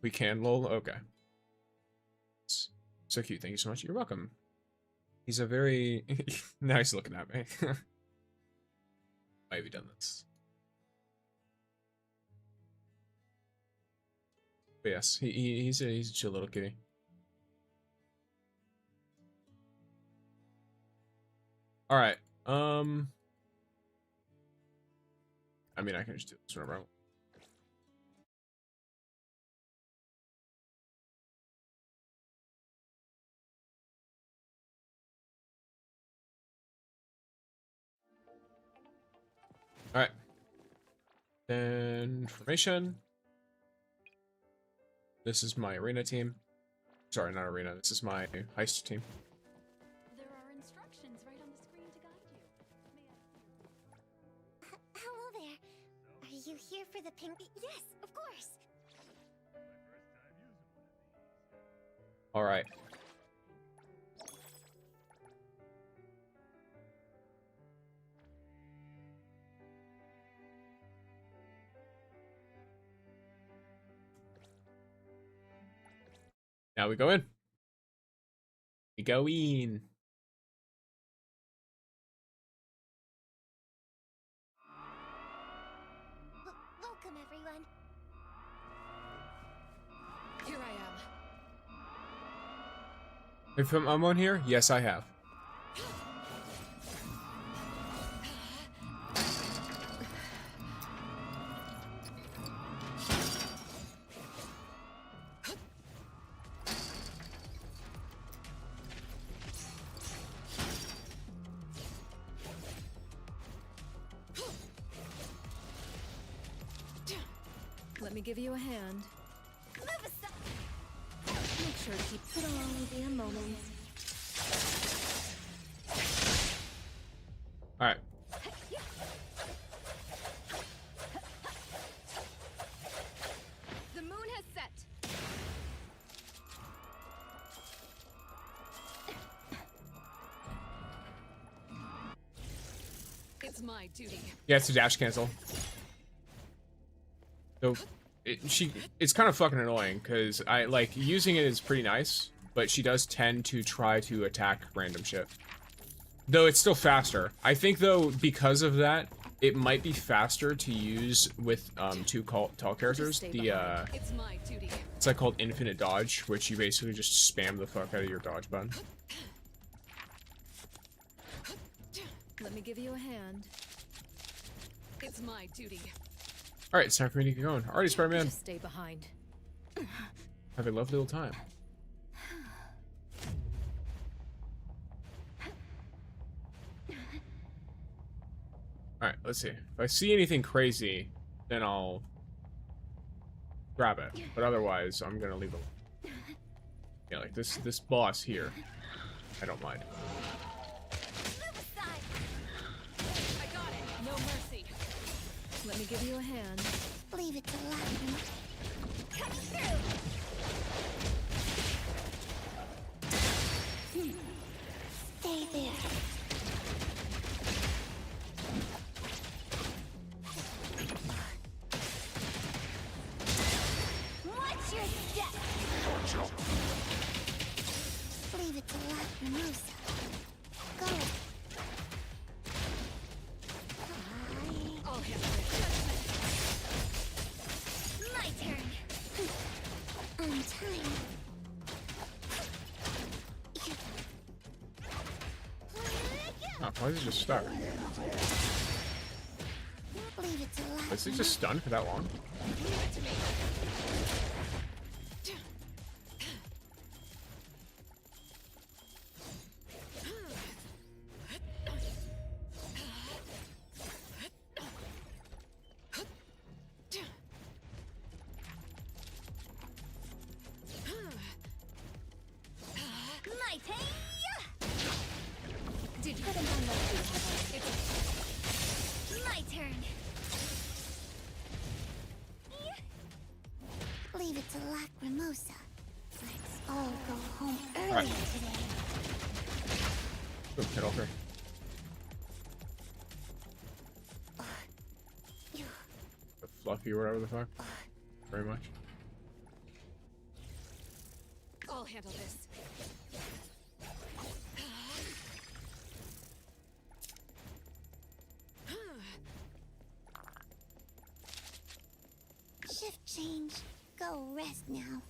We can, lol? Okay. So cute. Thank you so much. You're welcome. He's a very... Now he's looking at me. Why have you done this? But yes, he's a chill little kitty. Alright. I mean, I can just do this whenever I want. Alright. Then formation. This is my arena team. Sorry, not arena. This is my heist team. There are instructions right on the screen to guide you. Hello there. Are you here for the pink? Yes, of course. Alright. Now we go in. We go in. Welcome, everyone. Here I am. If I'm on here? Yes, I have. Let me give you a hand. Move aside. Make sure to keep it all be a moment. Alright. The moon has set. It's my duty. Yeah, it's a dash cancel. So it's kind of fucking annoying because I like using it is pretty nice, but she does tend to try to attack random shit. Though it's still faster. I think though because of that, it might be faster to use with two tall characters. It's my duty. It's like called infinite dodge, which you basically just spam the fuck out of your dodge button. Let me give you a hand. It's my duty. All right, it's time for me to get going. Alrighty, Spider-Man. Just stay behind. Have a lovely little time. Alright, let's see. If I see anything crazy, then I'll grab it. But otherwise, I'm gonna leave it. Yeah, like this boss here. I don't mind. I got it. No mercy. Let me give you a hand. Leave it to Latin. Coming through. Stay there. Watch your step. Leave it to Lacrimosa. Go. I'll handle it. My turn. On time. Oh, why is it just stuck? Leave it to Lacrimosa. Is it just stunned for that long? Leave it to me. My turn. Did you Put him on the feet. My turn. Leave it to Lacrimosa. Let's all go home early Alright. today. Oh, hit all three. The fluffy or whatever the fuck. Very much. I'll handle this. Shift change. Go rest now.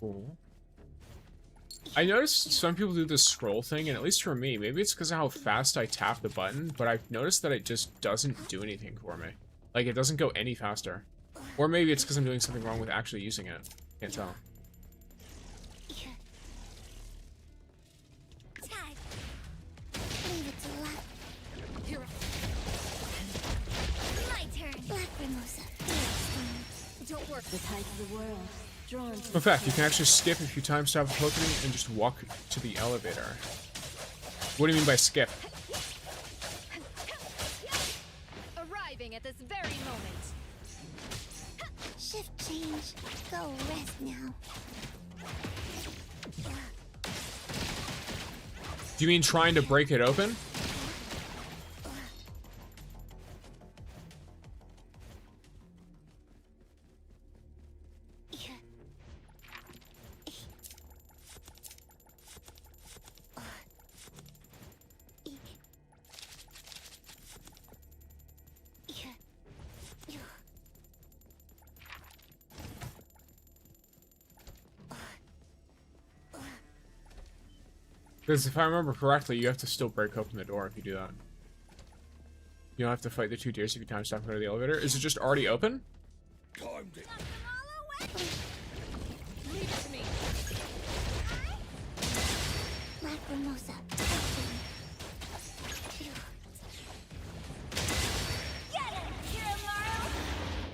Cool. I noticed some people do this scroll thing, and at least for me, maybe it's because of how fast I tap the button, but I've noticed that it just doesn't do anything for me. Like, it doesn't go any faster. Or maybe it's because I'm doing something wrong with actually using it. Can't tell. Tag. Leave it to You're my turn. Lacrimosa. Don't work. The tide of the world. Drawn to In fact, you can actually skip if you time stop the Pokemon and just walk to the elevator. What do you mean by skip? Arriving at this very moment. shift change. Go rest now. Do you mean trying to break it open? Because if I remember correctly, you have to still break open the door if you do that. You don't have to fight the two deers if you time stop and go to the elevator. Is it just already open? Timed it. Leave it to me. Lacrimosa.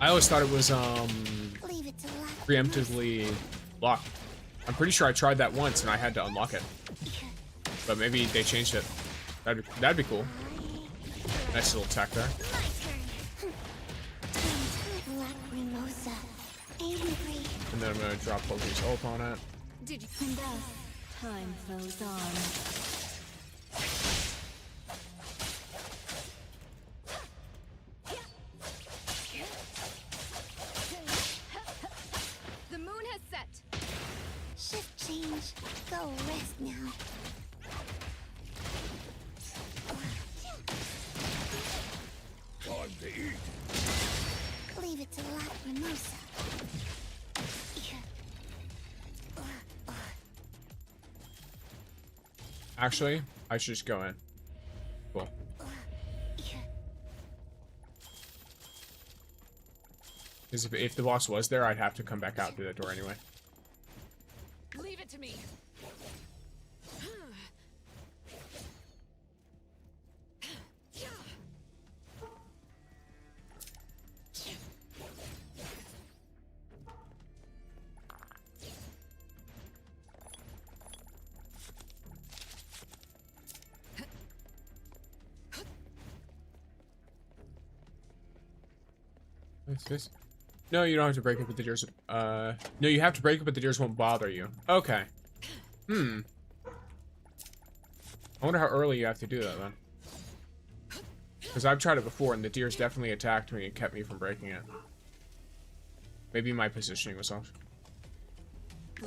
I always thought it was Leave it to Lacrimosa. preemptively locked. I'm pretty sure I tried that once and I had to unlock it. But maybe they changed it. That'd be cool. Nice little attack there. My turn. then I'm gonna drop Poke's ult on it. Did you? And thus, time flows on. The moon has set. Shift change. Go rest now. Time to eat. Leave it to Lacrimosa. Actually, I should just go in. Cool. Because if the boss was there, I'd have to come back out through that door anyway. Leave it to me. What's this? No, you don't have to break it, but the deers. No, you have to break it, but the deers won't bother you. Okay. I wonder how early you have to do that then. Because I've tried it before, and the deers definitely attacked me and kept me from breaking it. Maybe my positioning was off.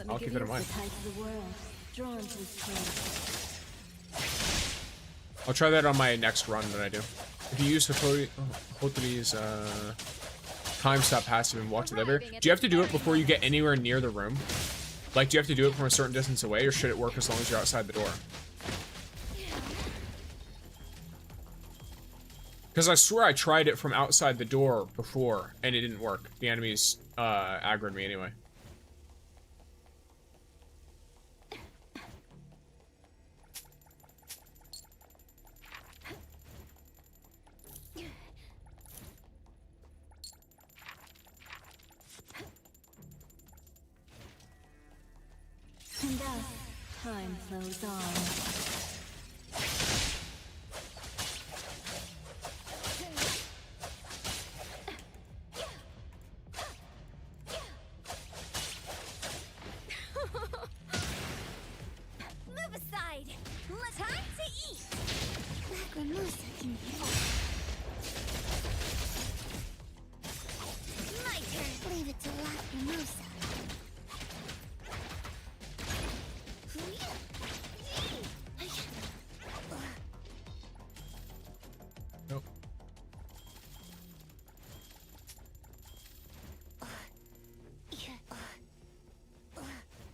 I'll keep it in mind. The tides of the world, drawn to this place. I'll try that on my next run that I do. If you use Hotori's time stop passive and watch the lever, do you have to do it before you get anywhere near the room? Like, do you have to do it from a certain distance away, or should it work as long as you're outside the door? Because I swear I tried it from outside the door before, and it didn't work. The enemies aggroed me anyway. And thus, time flows on. Move aside. Time to eat. Lacrimosa can heal. My turn. Leave it to Lacrimosa. Nope.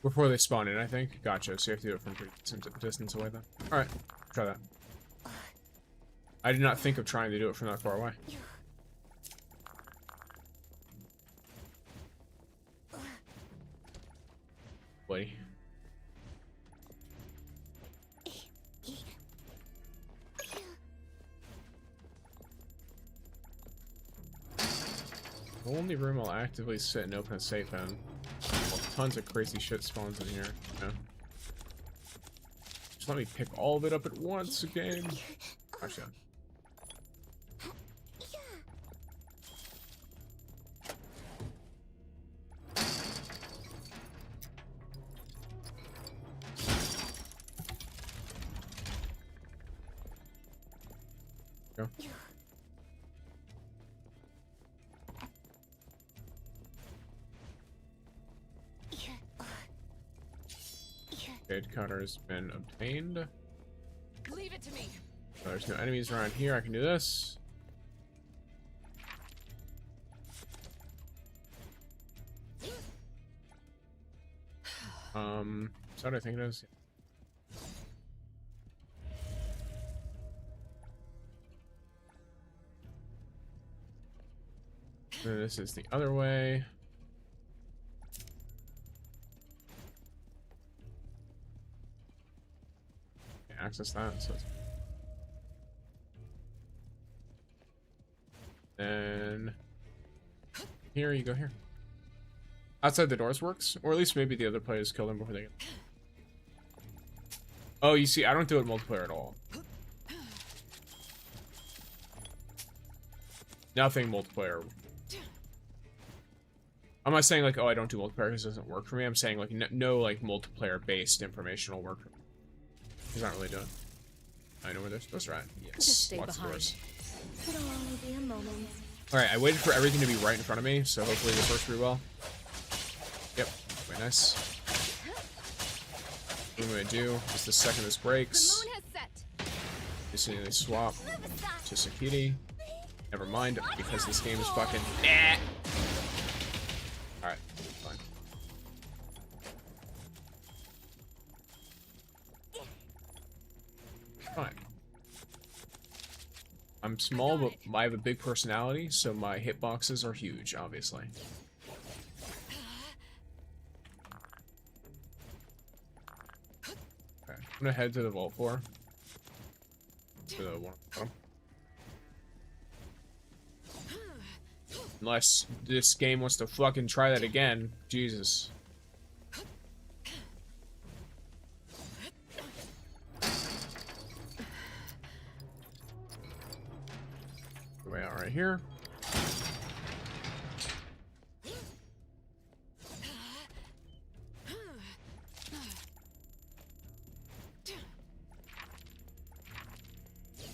Before they spawn in, I think. Gotcha. So you have to do it from a distance away then. Alright, try that. I did not think of trying to do it from that far away. Buddy. The only room I'll actively sit and open a safe in. Well, tons of crazy shit spawns in here. Yeah. Just let me pick all of it up at once again. Actually, go. Jade cutter has been obtained. Leave it to me. There's no enemies around here. I can do this. Is that what I think it is? Then this is the other way. Can't access that, so it's... Then here you go here. Outside the doors works, or at least maybe the other players kill them before they get. Oh, you see, I don't do it multiplayer at all. Nothing multiplayer. I'm not saying like, oh, I don't do multiplayer because it doesn't work for me. I'm saying like no like multiplayer-based information will work for me. He's not really doing it. I know where those are at. Yes, Just stay lots behind. of doors. It'll only be a moment. All right, I waited for everything to be right in front of me, so hopefully this works pretty well. Yep, very nice. What I'm gonna do is the second this breaks, Moon has set. just need to swap Move aside. to Sakiti. Never mind, because this game is fucking. All right, fine. Fine. I'm small, but I have a big personality, so my hitboxes are huge, obviously. Okay, I'm gonna head to the vault floor. To the one. Unless this game wants to fucking try that again. Jesus. Here we are right here.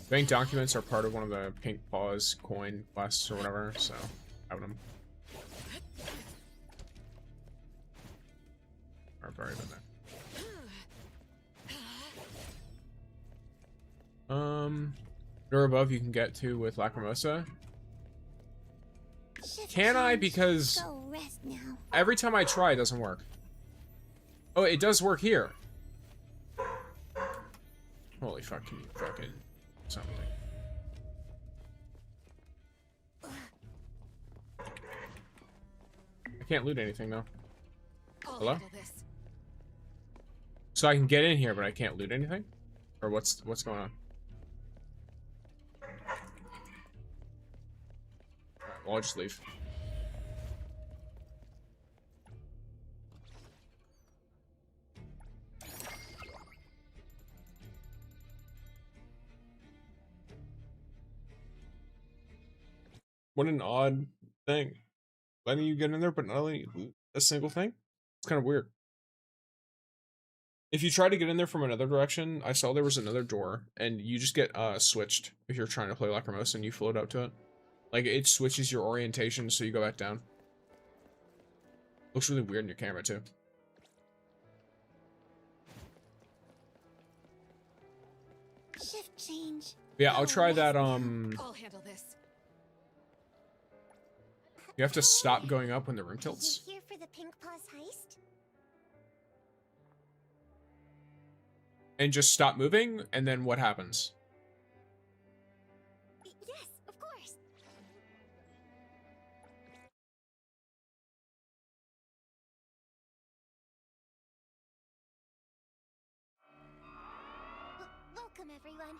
Bank documents are part of one of the pink paws coin quests or whatever, so having them are buried in there. Door above you can get to with Lacrimosa. Shift Can I? change. Because Go rest now. every time I try, it doesn't work. Oh, it does work here. Holy fuck, can you fucking something. I can't loot anything though. I'll Hello? handle this. So I can get in here, but I can't loot anything? Or what's going on? Alright, well, I'll just leave. What an odd thing. Letting you get in there, but not letting you loot a single thing? It's kind of weird. If you try to get in there from another direction, I saw there was another door, and you just get switched if you're trying to play Lacrimosa and you float up to it. Like, it switches your orientation so you go back down. Looks really weird in your camera, too. Shift change. Yeah, I'll try that, I'll handle this. you have to stop going up when the room tilts. You here for the Pink Paws heist? And just stop moving, and then what happens? Yes, of course. Welcome, everyone.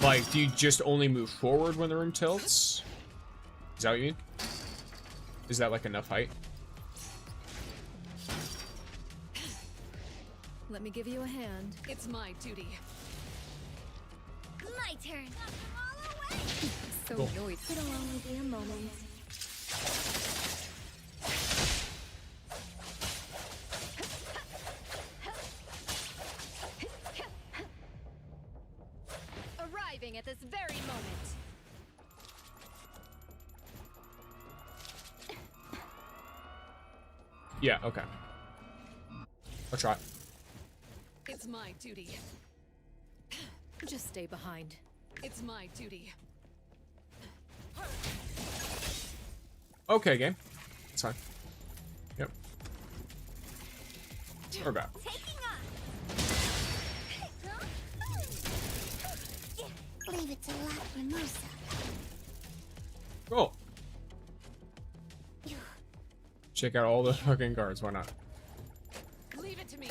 Like, do you just only move forward when the room tilts? Is that what you mean? Is that like enough height? Let me give you a hand. It's my duty. My turn. Knock them all away. So Cool. annoyed. It'll only be a moment. Arriving at this very moment. Yeah, okay. I'll try. It's my duty. Just stay behind. It's my duty. Okay, game. It's fine. Yep. We're back. Taking off. Leave it to Lacrimosa. Cool. Check out all the fucking guards, why not? Leave it to me.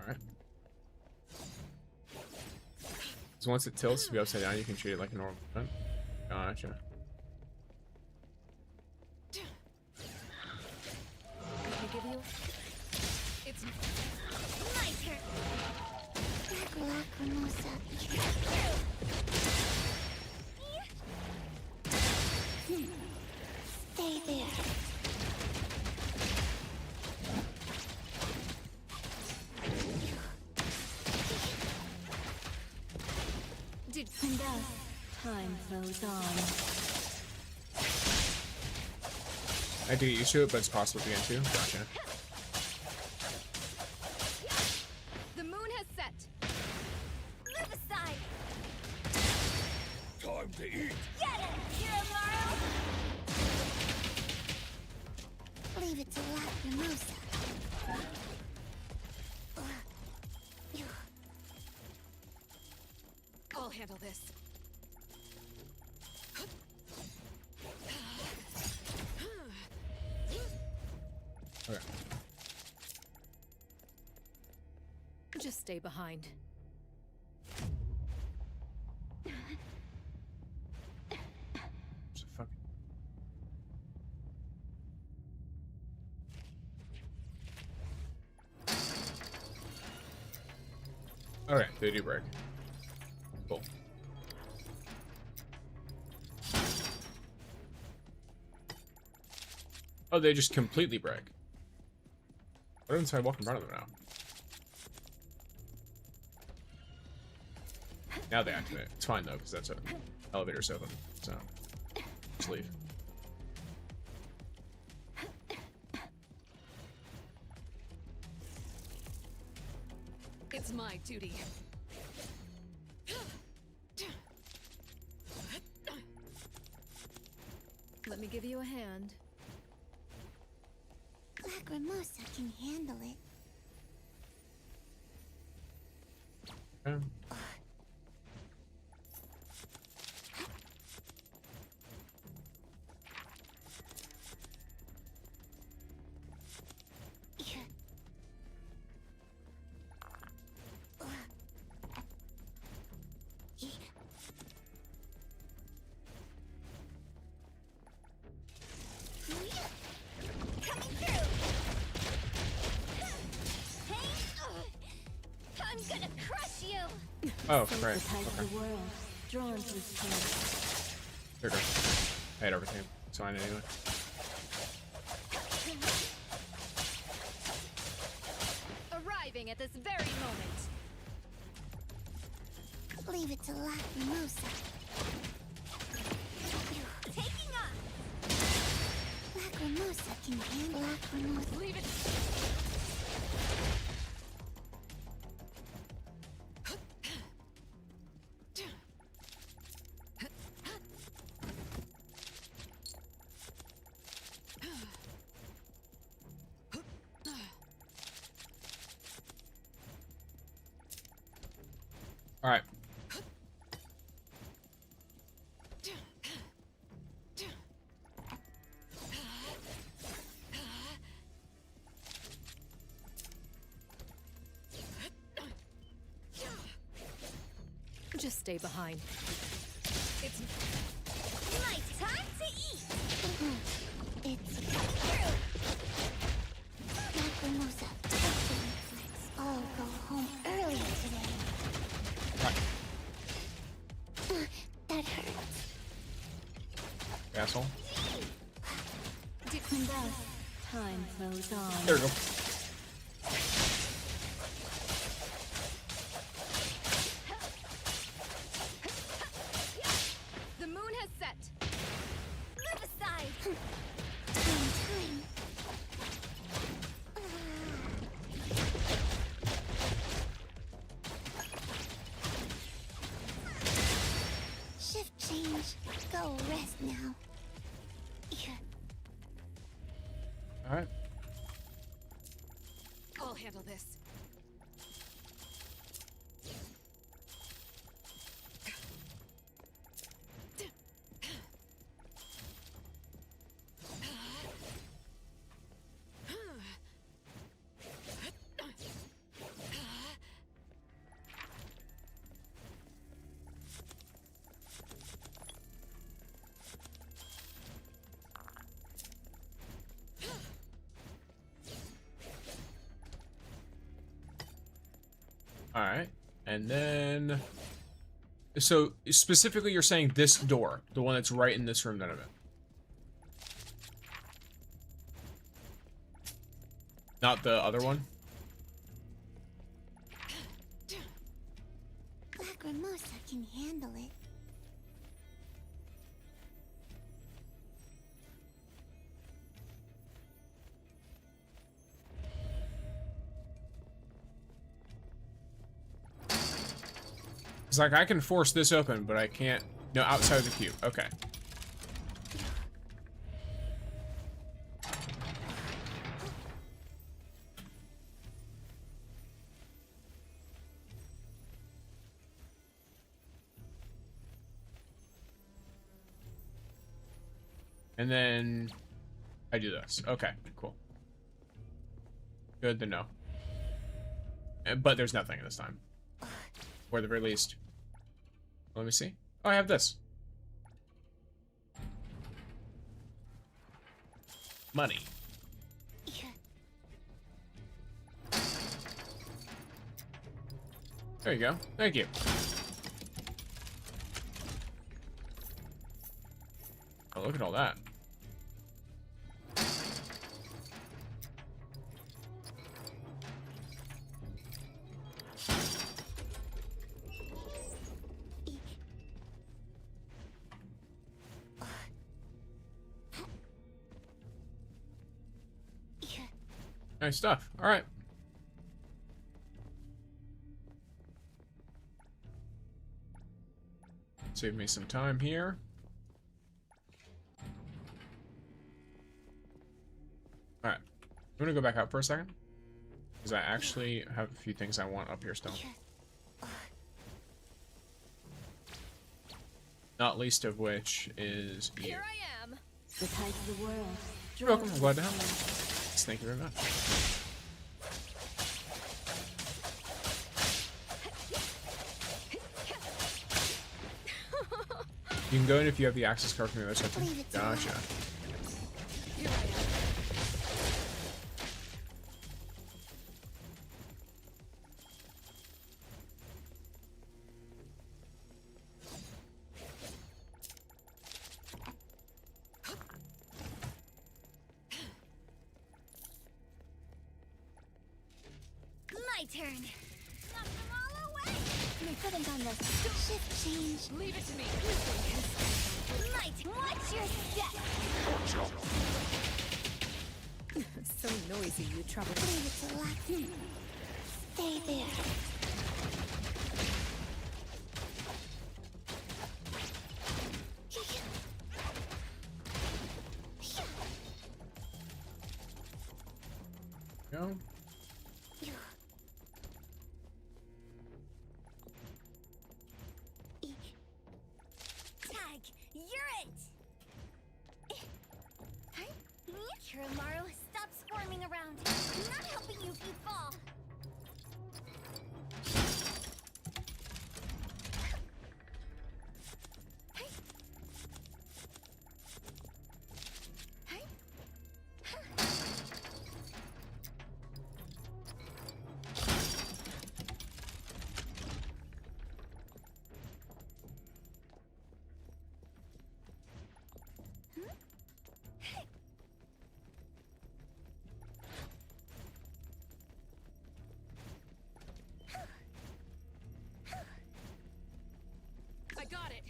Alright. So once it tilts to be upside down, you can treat it like a normal event. Gotcha. And thus, time flows on. I have to get used to it, but it's possible to get into. Gotcha. The moon has set. Move aside. Time to eat. Get it, Kiramaru. Leave it to Lacrimosa. I'll handle this. Okay. Just stay behind. So fuck. Okay, they do break. Cool. Oh, they just completely break. What happens if I walk in front of them now? Now they activate. It's fine though, because that's a elevator's open. So just leave. It's my duty. Let me give you a hand. Lacrimosa can handle it. Okay. Coming through. Hey, I'm gonna crush you. Oh, Sense right. the tide Okay. of the world, drawn to this place. There we go. I had everything. It's fine anyway. Arriving at this very moment. Leave it to Lacrimosa. Taking off. Lacrimosa can handle Lacrimosa. Leave it. All right. Just stay behind. It's My time to eat. It's coming through. Lacrimosa. Let's all go home early today. That hurts. Asshole. and thus time flows on. There we go. The moon has set. Move aside. Time. Shift change. Go rest now. All right. I'll handle this. All right. And then, so specifically you're saying this door, the one that's right in this room, none of it. Not the other one? Lacrimosa Mimosa can handle it. It's like I can force this open, but I can't. No, outside of the cube. Okay. And then I do this. Okay, cool. Good to know. But there's nothing this time. Or at the very least. Let me see. Oh, I have this. Money. There you go. Thank you. Oh, look at all that. Nice stuff. All right. Save me some time here. All right. I'm gonna go back out for a second because I actually have a few things I want up here still. Not least of which is you. Here I am. The tide of the world. You're welcome. I'm glad to help. Thank you very much. You can go in if you have the access card from the other section. Gotcha. Here I am. My turn. Knock them all away. My footing's on the shift change. Leave it to me. Watch your step. So noisy, you trouble. Leave it to Latin. Stay there. Go. Tag, you're it. Kiramaru, stop squirming around. I'm not helping you if you fall. I got it.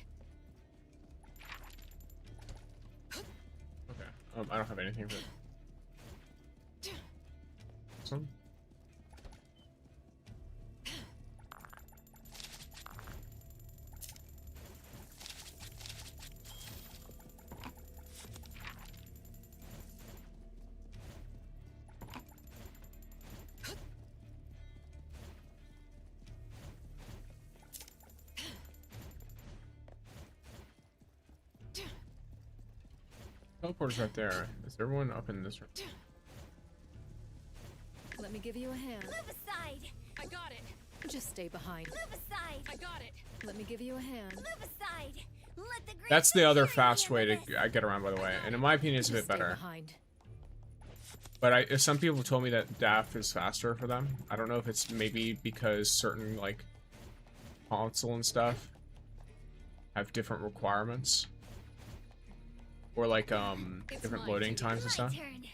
Okay. I don't have anything for this one. Teleporter's right there. Is there one up in this room? Let me give you a hand. Move aside. I got it. Just stay behind. Move aside. I got it. Let me give you a hand. Move aside. Let the great That's the other Fairy fast way handle to this. get around, by the way. And in my opinion, it's a Just bit stay better. behind. But some people told me that DAF is faster for them. I don't know if it's maybe because certain, like, console and stuff have different requirements. Or, like, different mine, loading Judy. times and My stuff. turn.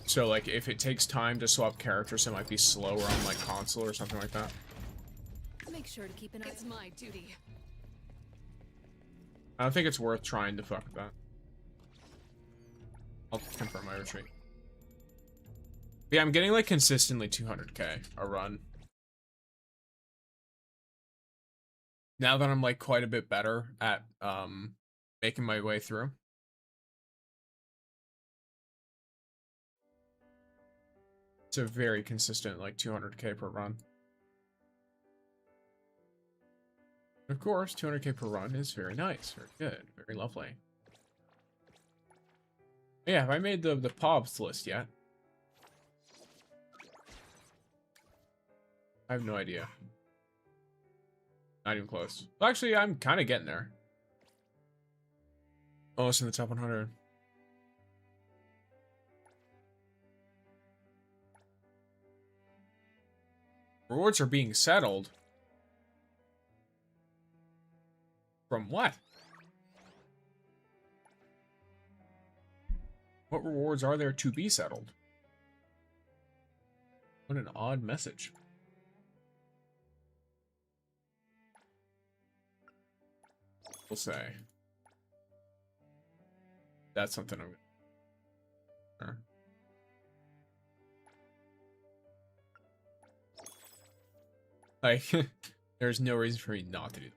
So, like, if it takes time to swap characters, it might be slower on, like, console or something like that. Make make sure to keep an eye. It's my duty. I don't think it's worth trying to fuck with that. I'll confirm my retreat. But yeah, I'm getting like consistently 200k a run. Now that I'm like quite a bit better at making my way through. It's a very consistent like 200k per run. Of course, 200k per run is very nice, very good, very lovely. Yeah, have I made the POBs list yet? I have no idea. Not even close. Well, actually, I'm kind of getting there. Almost in the top 100. Rewards are being settled. From what? What rewards are there to be settled? What an odd message. We'll say. That's something I'm gonna... Like, there's no reason for me not to do that.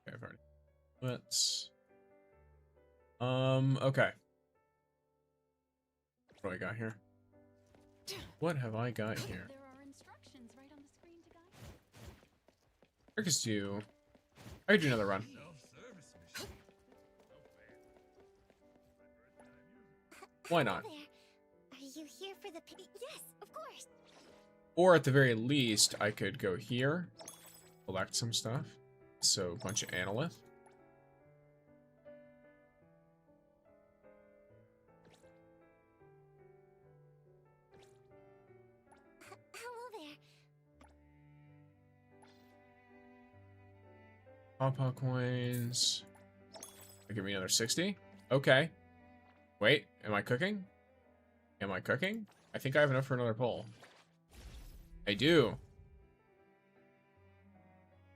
Okay, I've already... Let's... okay. What do I got here? What have I got here? There are instructions right on the screen to guide. I could do... I could do another run. Why not? Hello there. Are you here for the Yes, of course. Or at the very least, I could go here, collect some stuff. So, a bunch of analyth. Hello there. Pawpaw coins. Give me another 60. Okay. Wait, am I cooking? Am I cooking? I think I have enough for another pull. I do.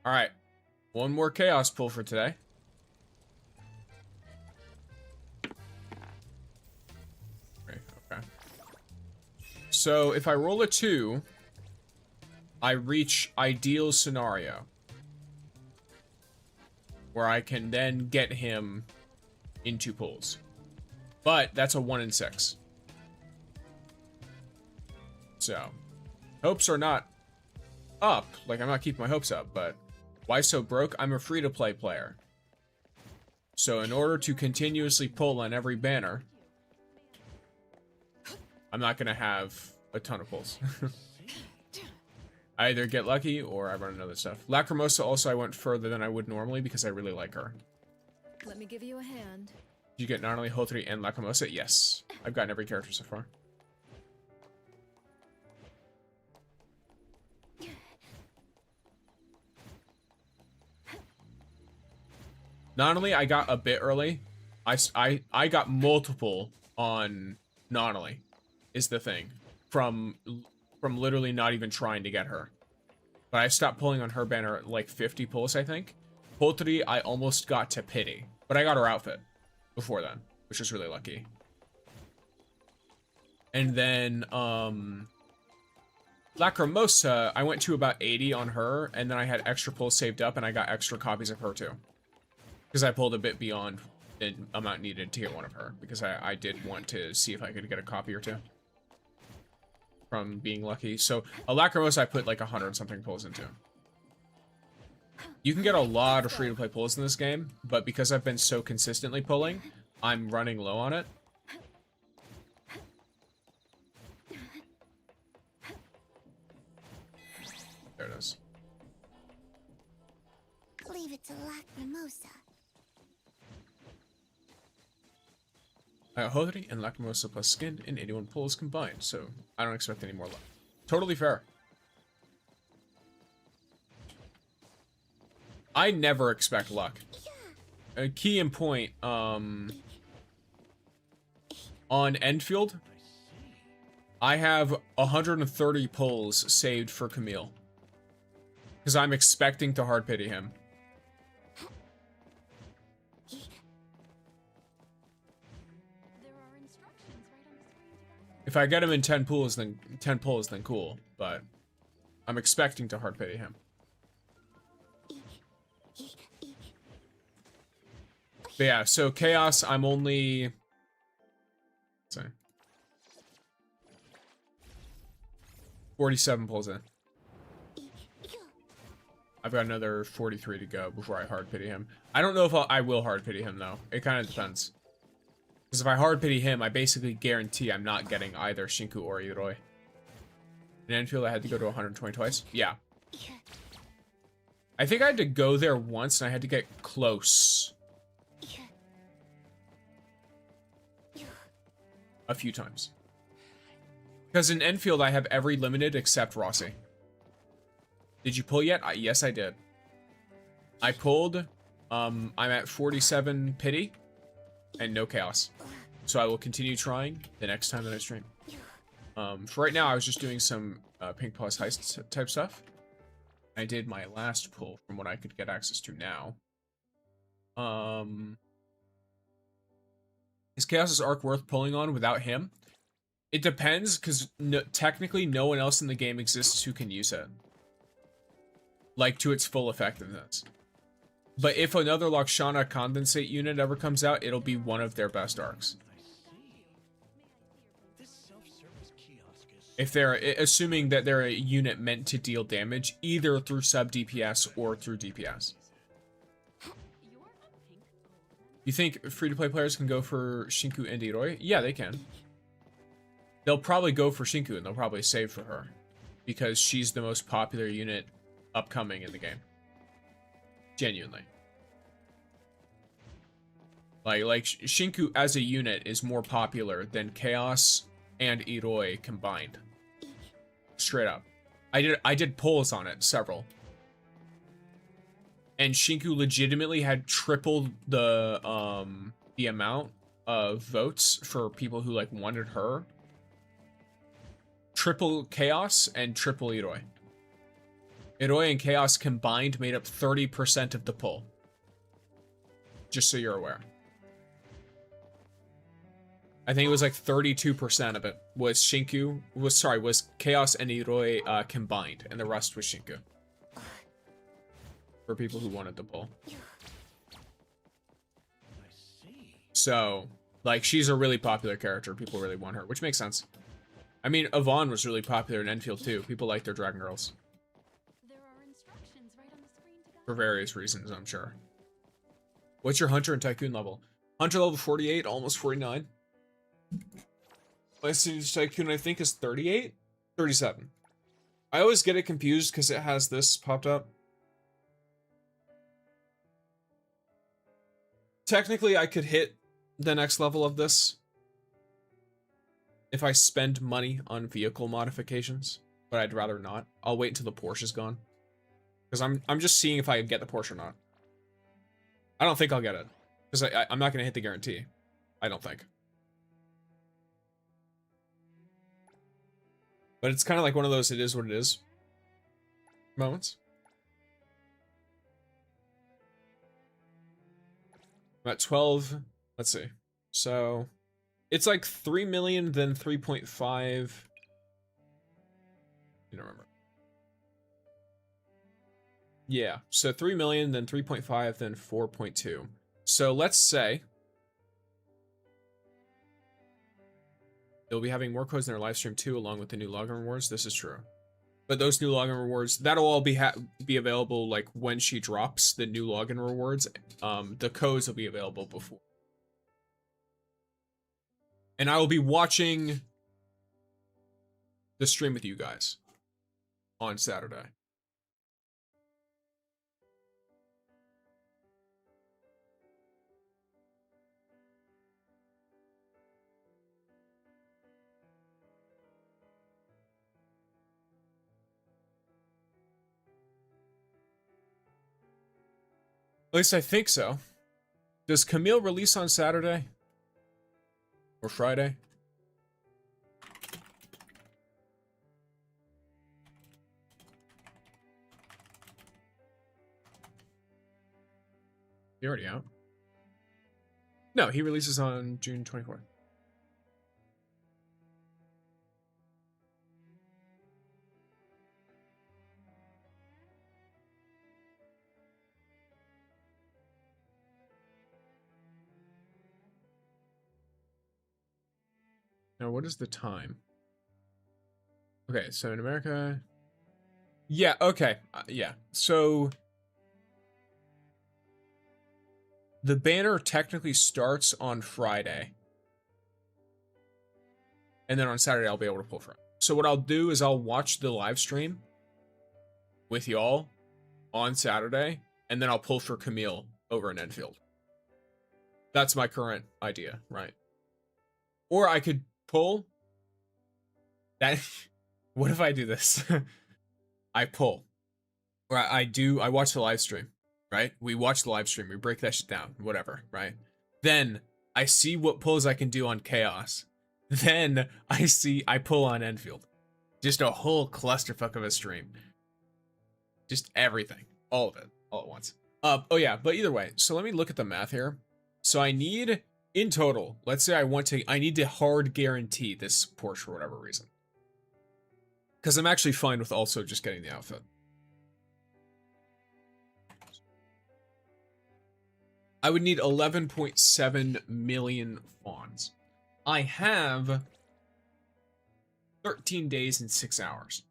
Alright. One more chaos pull for today. Okay. So, if I roll a 2, I reach ideal scenario. Where I can then get him in 2 pulls. But that's a 1 in 6. So, hopes are not up. Like, I'm not keeping my hopes up, but why so broke? I'm a free-to-play player. So, in order to continuously pull on every banner, I'm not going to have a ton of pulls. I either get lucky or I run into other stuff. Lacrimosa also I went further than I would normally because I really like her. Let me give you a hand. Did you get not only Hotri and Lacrimosa? Yes. I've gotten every character so far. Nonally, I got a bit early. I got multiple on Nonally, is the thing. From literally not even trying to get her. But I stopped pulling on her banner at like 50 pulls, I think. Hotri, I almost got to pity. But I got her outfit before then, which was really lucky. And then, Lacrimosa, I went to about 80 on her, and then I had extra pulls saved up, and I got extra copies of her too. Because I pulled a bit beyond the amount needed to get one of her, because I did want to see if I could get a copy or two. From being lucky. So, a Lacrimosa I put like 100-something pulls into. You can get a lot of free-to-play pulls in this game, but because I've been so consistently pulling, I'm running low on it. There it is. Leave it to Lacrimosa. I got Hotri and Lacrimosa plus skin and 81 pulls combined, so I don't expect any more luck. Totally fair. I never expect luck. A key in point, On Enfield, I have 130 pulls saved for Camille. Because I'm expecting to hard pity him. If I get him in 10 pulls, then cool. But I'm expecting to hard pity him. But yeah, so Chaos, I'm only... Let's see. 47 pulls in. I've got another 43 to go before I hard pity him. I don't know if I will hard pity him, though. It kind of depends. Because if I hard pity him, I basically guarantee I'm not getting either Shinku or Iroi. In Enfield, I had to go to 120 twice. Yeah. I think I had to go there once, and I had to get close a few times. Because in Enfield, I have every limited except Rossi. Did you pull yet? Yes, I did. I pulled. I'm at 47 pity and no chaos. So I will continue trying the next time that I stream. For right now, I was just doing some Pink Plus heist type stuff. I did my last pull from what I could get access to now. Is Chaos's arc worth pulling on without him? It depends, because technically no one else in the game exists who can use it. Like, to its full effectiveness. But if another Lakshana condensate unit ever comes out, it'll be one of their best arcs. If they're, assuming that they're a unit meant to deal damage, either through sub DPS or through DPS. You think free-to-play players can go for Shinku and Iroi? Yeah, they can. They'll probably go for Shinku and they'll probably save for her. Because she's the most popular unit upcoming in the game. Genuinely. Like Shinku as a unit is more popular than Chaos and Iroi combined. Straight up. I did polls on it, several. And Shinku legitimately had tripled the amount of votes for people who like wanted her. Triple Chaos and triple Iroi. Iroi and Chaos combined made up 30% of the poll. Just so you're aware. I think it was like 32% of it was was Chaos and Iroi combined, and the rest was Shinku. For people who wanted the poll. So, like, she's a really popular character. People really want her, which makes sense. I mean, Yvonne was really popular in Enfield too. People like their Dragon Girls. For various reasons, I'm sure. What's your Hunter and Tycoon level? Hunter level 48, almost 49. My Tycoon, I think, is 38? 37. I always get it confused because it has this popped up. Technically, I could hit the next level of this if I spend money on vehicle modifications, but I'd rather not. I'll wait until the Porsche's gone. Because I'm just seeing if I get the Porsche or not. I don't think I'll get it. Because I'm not going to hit the guarantee. I don't think. But it's kind of like one of those it is what it is moments. I'm at 12. Let's see. So it's like 3 million, then 3.5. You don't remember. Yeah, so 3 million, then 3.5, then 4.2. So let's say they'll be having more codes in their live stream too, along with the new login rewards. This is true. But those new login rewards, that'll all be available like when she drops the new login rewards. The codes will be available before. And I will be watching the stream with you guys on Saturday. At least I think so. Does Camille release on Saturday? Or Friday. He already out. No, he releases on June 24th. Now, what is the time? Okay, so in America... Yeah, okay. Yeah, so... The banner technically starts on Friday. And then on Saturday, I'll be able to pull from it. So what I'll do is I'll watch the live stream with y'all on Saturday, and then I'll pull for Camille over in Enfield. That's my current idea, right? Or I could pull that. What if I do this? I pull. Or I watch the live stream, right? We watch the live stream, we break that shit down, whatever, right? Then I see what pulls I can do on Chaos. Then I pull on Enfield. Just a whole clusterfuck of a stream. Just everything. All of it. All at once. Oh yeah, but either way, so let me look at the math here. So I need, in total, let's say I need to hard guarantee this Porsche for whatever reason. Because I'm actually fine with also just getting the outfit. I would need 11.7 million fons. I have 13 days and 6 hours.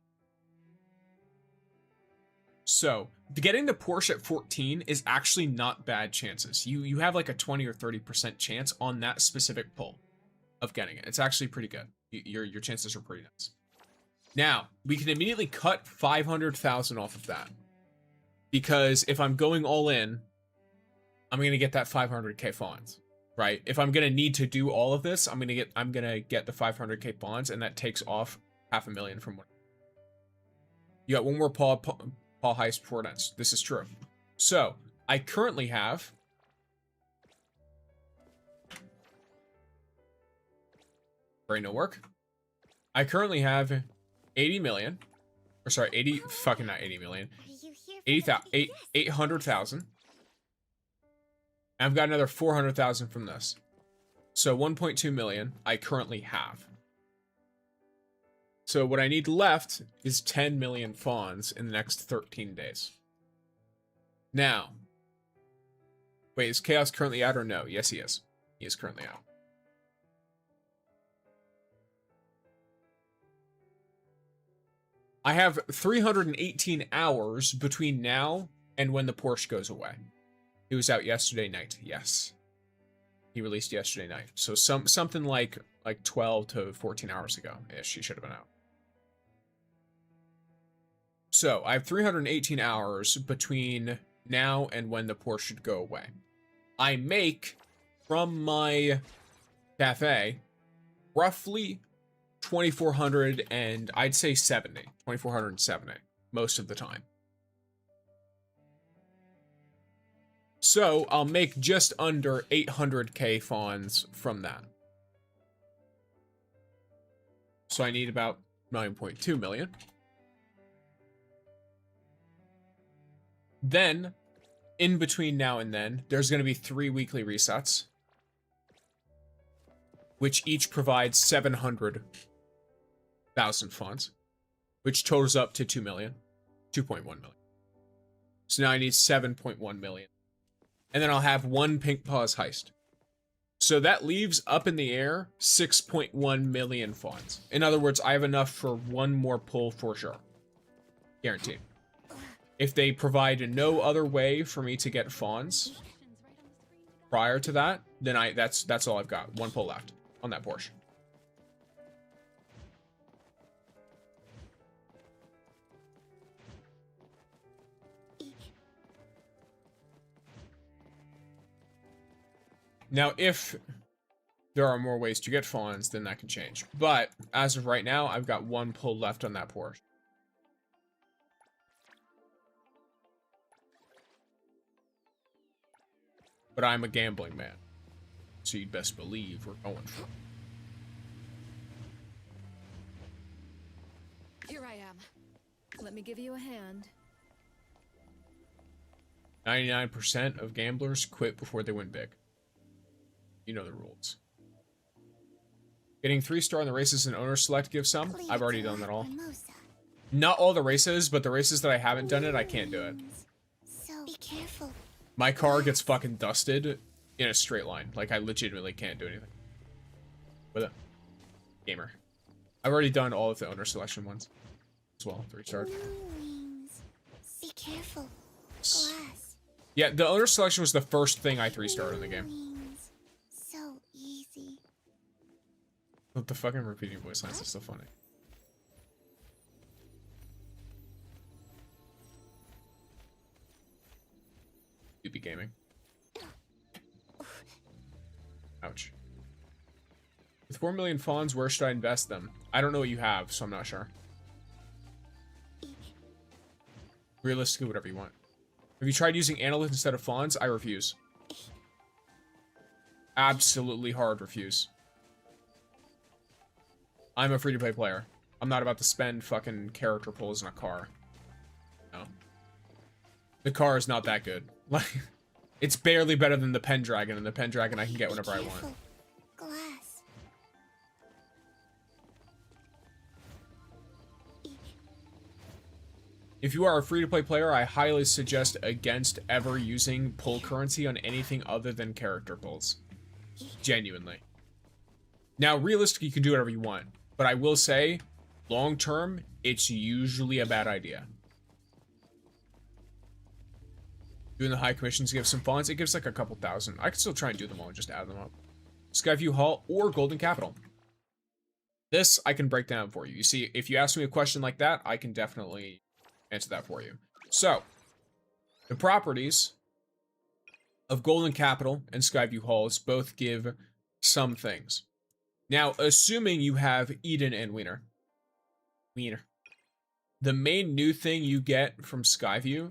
So, getting the Porsche at 14 is actually not bad chances. You have like a 20 or 30% chance on that specific pull of getting it. It's actually pretty good. Your chances are pretty nice. Now, we can immediately cut 500,000 off of that. Because if I'm going all in, I'm going to get that 500k fons, right? If I'm going to need to do all of this, I'm going to get the 500k fons, and that takes off 500,000 from what. You got one more Paul heist before it ends. This is true. So, I currently have brain no work. I currently have 80 million. Or sorry, 80 fucking not 80 million. 800,000. I've got another 400,000 from this. So 1.2 million I currently have. So what I need left is 10 million fons in the next 13 days. Now, wait, is Chaos currently out or no? Yes, he is. He is currently out. I have 318 hours between now and when the Porsche goes away. He was out yesterday night. Yes. He released yesterday night. So something like 12 to 14 hours ago ish. He should have been out. So I have 318 hours between now and when the Porsche should go away. I make from my cafe roughly 2,400 and I'd say 2,470 most of the time. So I'll make just under 800k fons from that. So I need about 9.2 million. Then, in between now and then, there's going to be 3 weekly resets, which each provides 700,000 fons, which totals up to 2 million, 2.1 million. So now I need 7.1 million. And then I'll have one Pink Paws heist. So that leaves up in the air 6.1 million fons. In other words, I have enough for one more pull for sure. Guaranteed. If they provide no other way for me to get fons prior to that, then that's all I've got. One pull left on that Porsche. Now, if there are more ways to get fons, then that can change. But as of right now, I've got one pull left on that Porsche. But I'm a gambling man, so you'd best believe we're going for it. Let me give you a hand. 99% of gamblers quit before they win big. You know the rules. Getting 3-star in the races and owner select gives some. I've already done that all. Not all the races, but the races that I haven't done it, I can't do it. So be careful. My car gets fucking dusted in a straight line. Like, I legitimately can't do anything with it. Gamer. I've already done all of the owner selection ones as well. 3-star. No wings. Be careful. Glass. Yeah, the owner selection was the first thing I 3-starred in the game. Wings. So easy. The fucking repeating voice lines is so funny. Be gaming. Ouch. With 4 million fawns, where should I invest them? I don't know what you have, so I'm not sure. Realistically, whatever you want. Have you tried using analysts instead of fawns? I refuse. Absolutely hard refuse. I'm a free-to-play player. I'm not about to spend fucking character pulls in a car. No. The car is not that good. Like, it's barely better than the Pendragon, and the Pendragon I can get whenever I want. Glass. If you are a free-to-play player, I highly suggest against ever using pull currency on anything other than character pulls. Genuinely. Now, realistically, you can do whatever you want, but I will say, long-term, it's usually a bad idea. Doing the high commissions gives some fawns. It gives like a couple thousand. I can still try and do them all and just add them up. Skyview Hall or Golden Capital. This I can break down for you. You see, if you ask me a question like that, I can definitely answer that for you. So, the properties of Golden Capital and Skyview Halls both give some things. Now, assuming you have Eden and Wiener. The main new thing you get from Skyview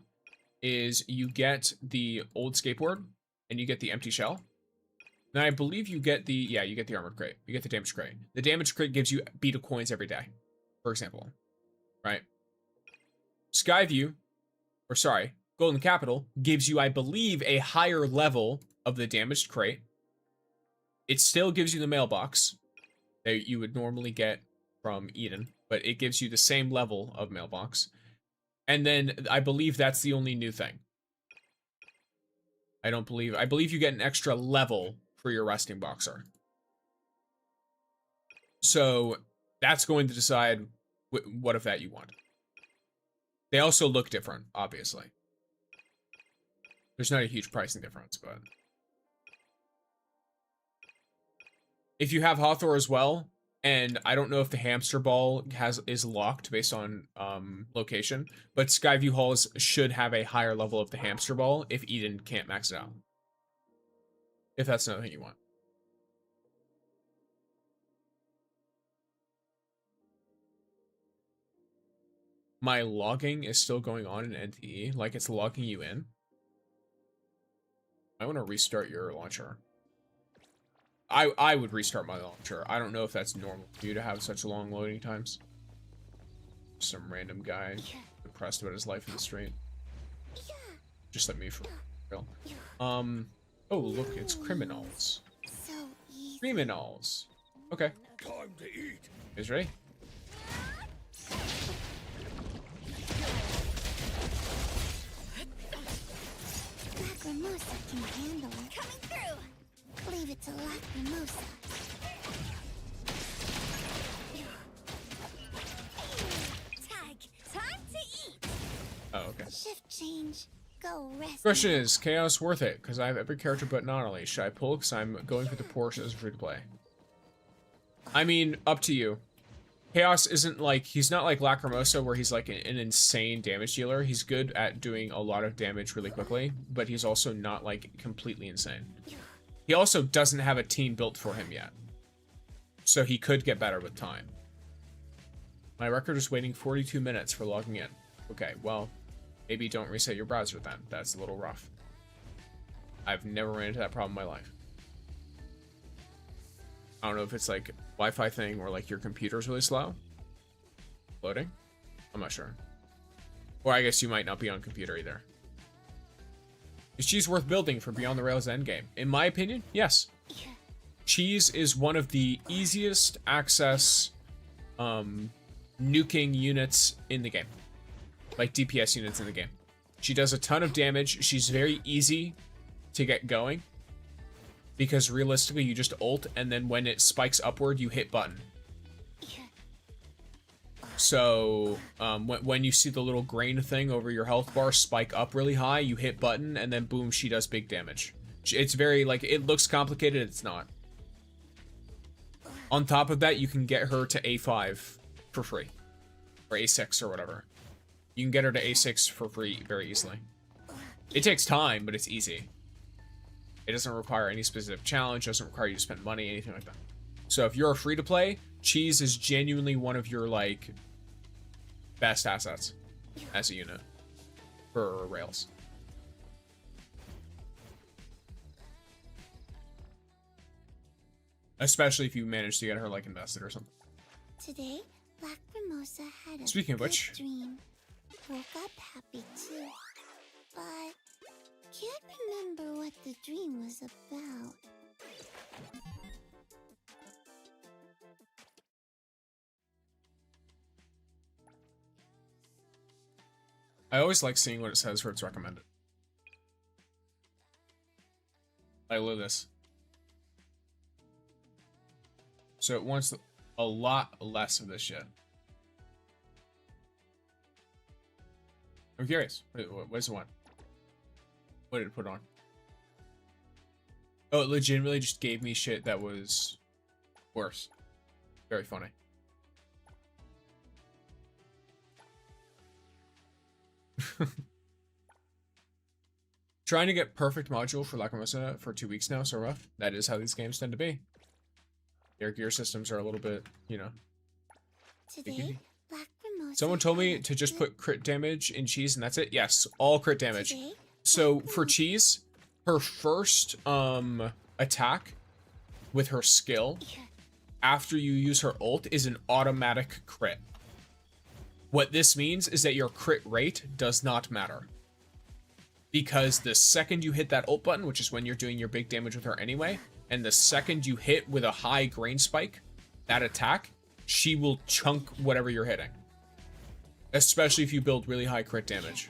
is you get the old skateboard and you get the empty shell. Then I believe you get the, yeah, you get the armored crate. You get the damage crate. The damage crate gives you beetle coins every day, for example, right? Skyview, or sorry, Golden Capital gives you, I believe, a higher level of the damaged crate. It still gives you the mailbox that you would normally get from Eden, but it gives you the same level of mailbox. And then I believe that's the only new thing. I believe you get an extra level for your resting boxer. So that's going to decide what of that you want. They also look different, obviously. There's not a huge pricing difference, but if you have Hathor as well, and I don't know if the hamster ball is locked based on location, but Skyview Halls should have a higher level of the hamster ball if Eden can't max it out. If that's another thing you want. My logging is still going on in NTE, like it's logging you in. I want to restart your launcher. I would restart my launcher. I don't know if that's normal for you to have such long loading times. Some random guy depressed about his life in the street. Just like me for real. Oh look, it's criminals. Criminals. Okay. Time to eat. You guys ready? Lacrimosa can handle it. Coming through. Leave it to Lacrimosa. Tag. Time to eat. Oh, okay. Shift change. Go rest. Question is, Chaos worth it? Because I have every character but Nonally. Should I pull? Because I'm going for the Porsche as free to play. I mean, up to you. Chaos isn't like, he's not like Lacrimosa where he's like an insane damage dealer. He's good at doing a lot of damage really quickly, but he's also not like completely insane. He also doesn't have a team built for him yet. So he could get better with time. My record is waiting 42 minutes for logging in. Okay, well, maybe don't reset your browser then. That's a little rough. I've never ran into that problem in my life. I don't know if it's like Wi-Fi thing or like your computer's really slow. Loading? I'm not sure. Or I guess you might not be on computer either. Is cheese worth building for Beyond the Rails endgame? In my opinion, yes. Cheese is one of the easiest access nuking units in the game. Like DPS units in the game. She does a ton of damage. She's very easy to get going. Because realistically, you just ult, and then when it spikes upward, you hit button. So, when you see the little grain thing over your health bar spike up really high, you hit button, and then boom, she does big damage. It's very, like, it looks complicated, it's not. On top of that, you can get her to A5 for free. Or A6 or whatever. You can get her to A6 for free very easily. It takes time, but it's easy. It doesn't require any specific challenge, doesn't require you to spend money, anything like that. So if you're a free-to-play, cheese is genuinely one of your, like, best assets as a unit for Rails. Especially if you manage to get her, like, invested or something. Today, Black Mimosa had a Speaking of good which, dream. Woke up happy too, but can't remember what the dream was about. I always like seeing what it says for its recommended. I love this. So it wants a lot less of this shit. I'm curious. What's the one? What did it put on? Oh, it legitimately just gave me shit that was worse. Very funny. Trying to get perfect module for Lacrimosa for 2 weeks now, so rough. That is how these games tend to be. Their gear systems are a little bit, you know. Today, Black Mimosa Someone told me had a to just good- put crit damage in cheese and that's it. Yes, all crit damage. Today, So for cheese, her first attack with her skill after you use her ult is an automatic crit. What this means is that your crit rate does not matter. Because the second you hit that ult button, which is when you're doing your big damage with her anyway, and the second you hit with a high grain spike, that attack, she will chunk whatever you're hitting. Especially if you build really high crit damage.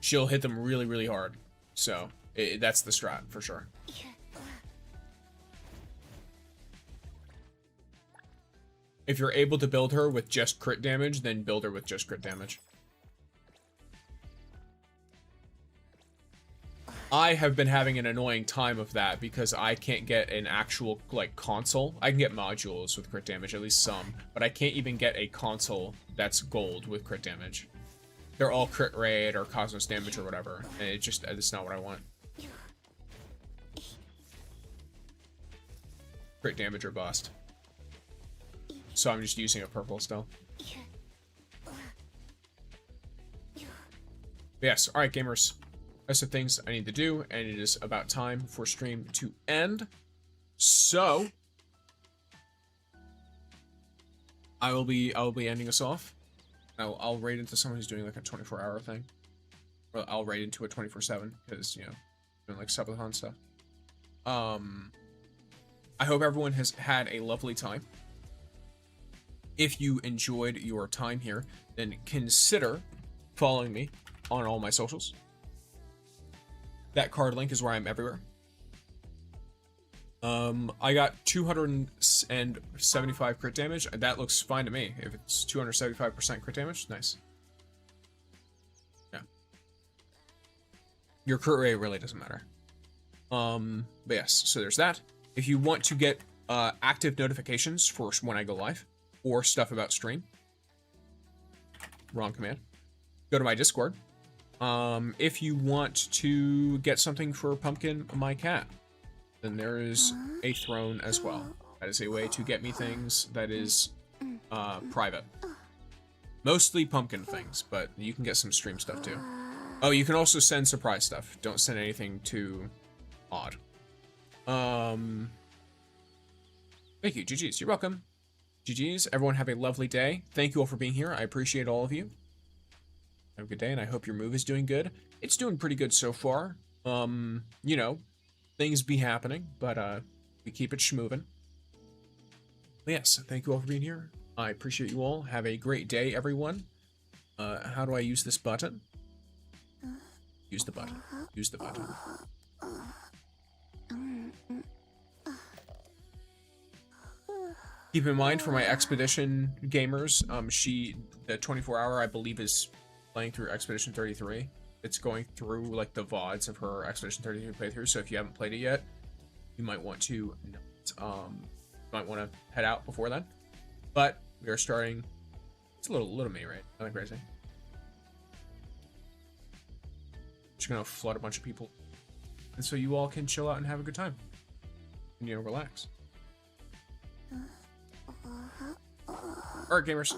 She'll hit them really, really hard. So, that's the strat, for sure. If you're able to build her with just crit damage, then build her with just crit damage. I have been having an annoying time of that because I can't get an actual, like, console. I can get modules with crit damage, at least some, but I can't even get a console that's gold with crit damage. They're all crit rate or cosmos damage or whatever, and it's not what I want. Crit damage or bust. So I'm just using a purple still. Yes, alright gamers. That's the things I need to do, and it is about time for stream to end. So I will be ending us off. I'll raid into someone who's doing like a 24-hour thing. Or I'll raid into a 24/7 because, you know, doing like subathon stuff. I hope everyone has had a lovely time. If you enjoyed your time here, then consider following me on all my socials. That card link is where I'm everywhere. I got 275 crit damage. That looks fine to me. If it's 275% crit damage, nice. Yeah. Your crit rate really doesn't matter. But yes, so there's that. If you want to get active notifications for when I go live or stuff about stream, wrong command, go to my Discord. If you want to get something for Pumpkin, my cat, then there is a throne as well. That is a way to get me things that is private. Mostly Pumpkin things, but you can get some stream stuff too. Oh, you can also send surprise stuff. Don't send anything too odd. Thank you, GG's. You're welcome. GG's. Everyone have a lovely day. Thank you all for being here. I appreciate all of you. Have a good day, and I hope your move is doing good. It's doing pretty good so far. You know, things be happening, but we keep it schmoving. But yes, thank you all for being here. I appreciate you all. Have a great day, everyone. How do I use this button? Use the button. Use the button. Keep in mind for my Expedition gamers, the 24-hour, I believe, is playing through Expedition 33. It's going through, like, the VODs of her Expedition 33 playthrough, so if you haven't played it yet, you might want to, head out before then. But we are starting, it's a little mini raid, nothing crazy. Just gonna flood a bunch of people, and so you all can chill out and have a good time, and, you know, relax. Alright, gamers.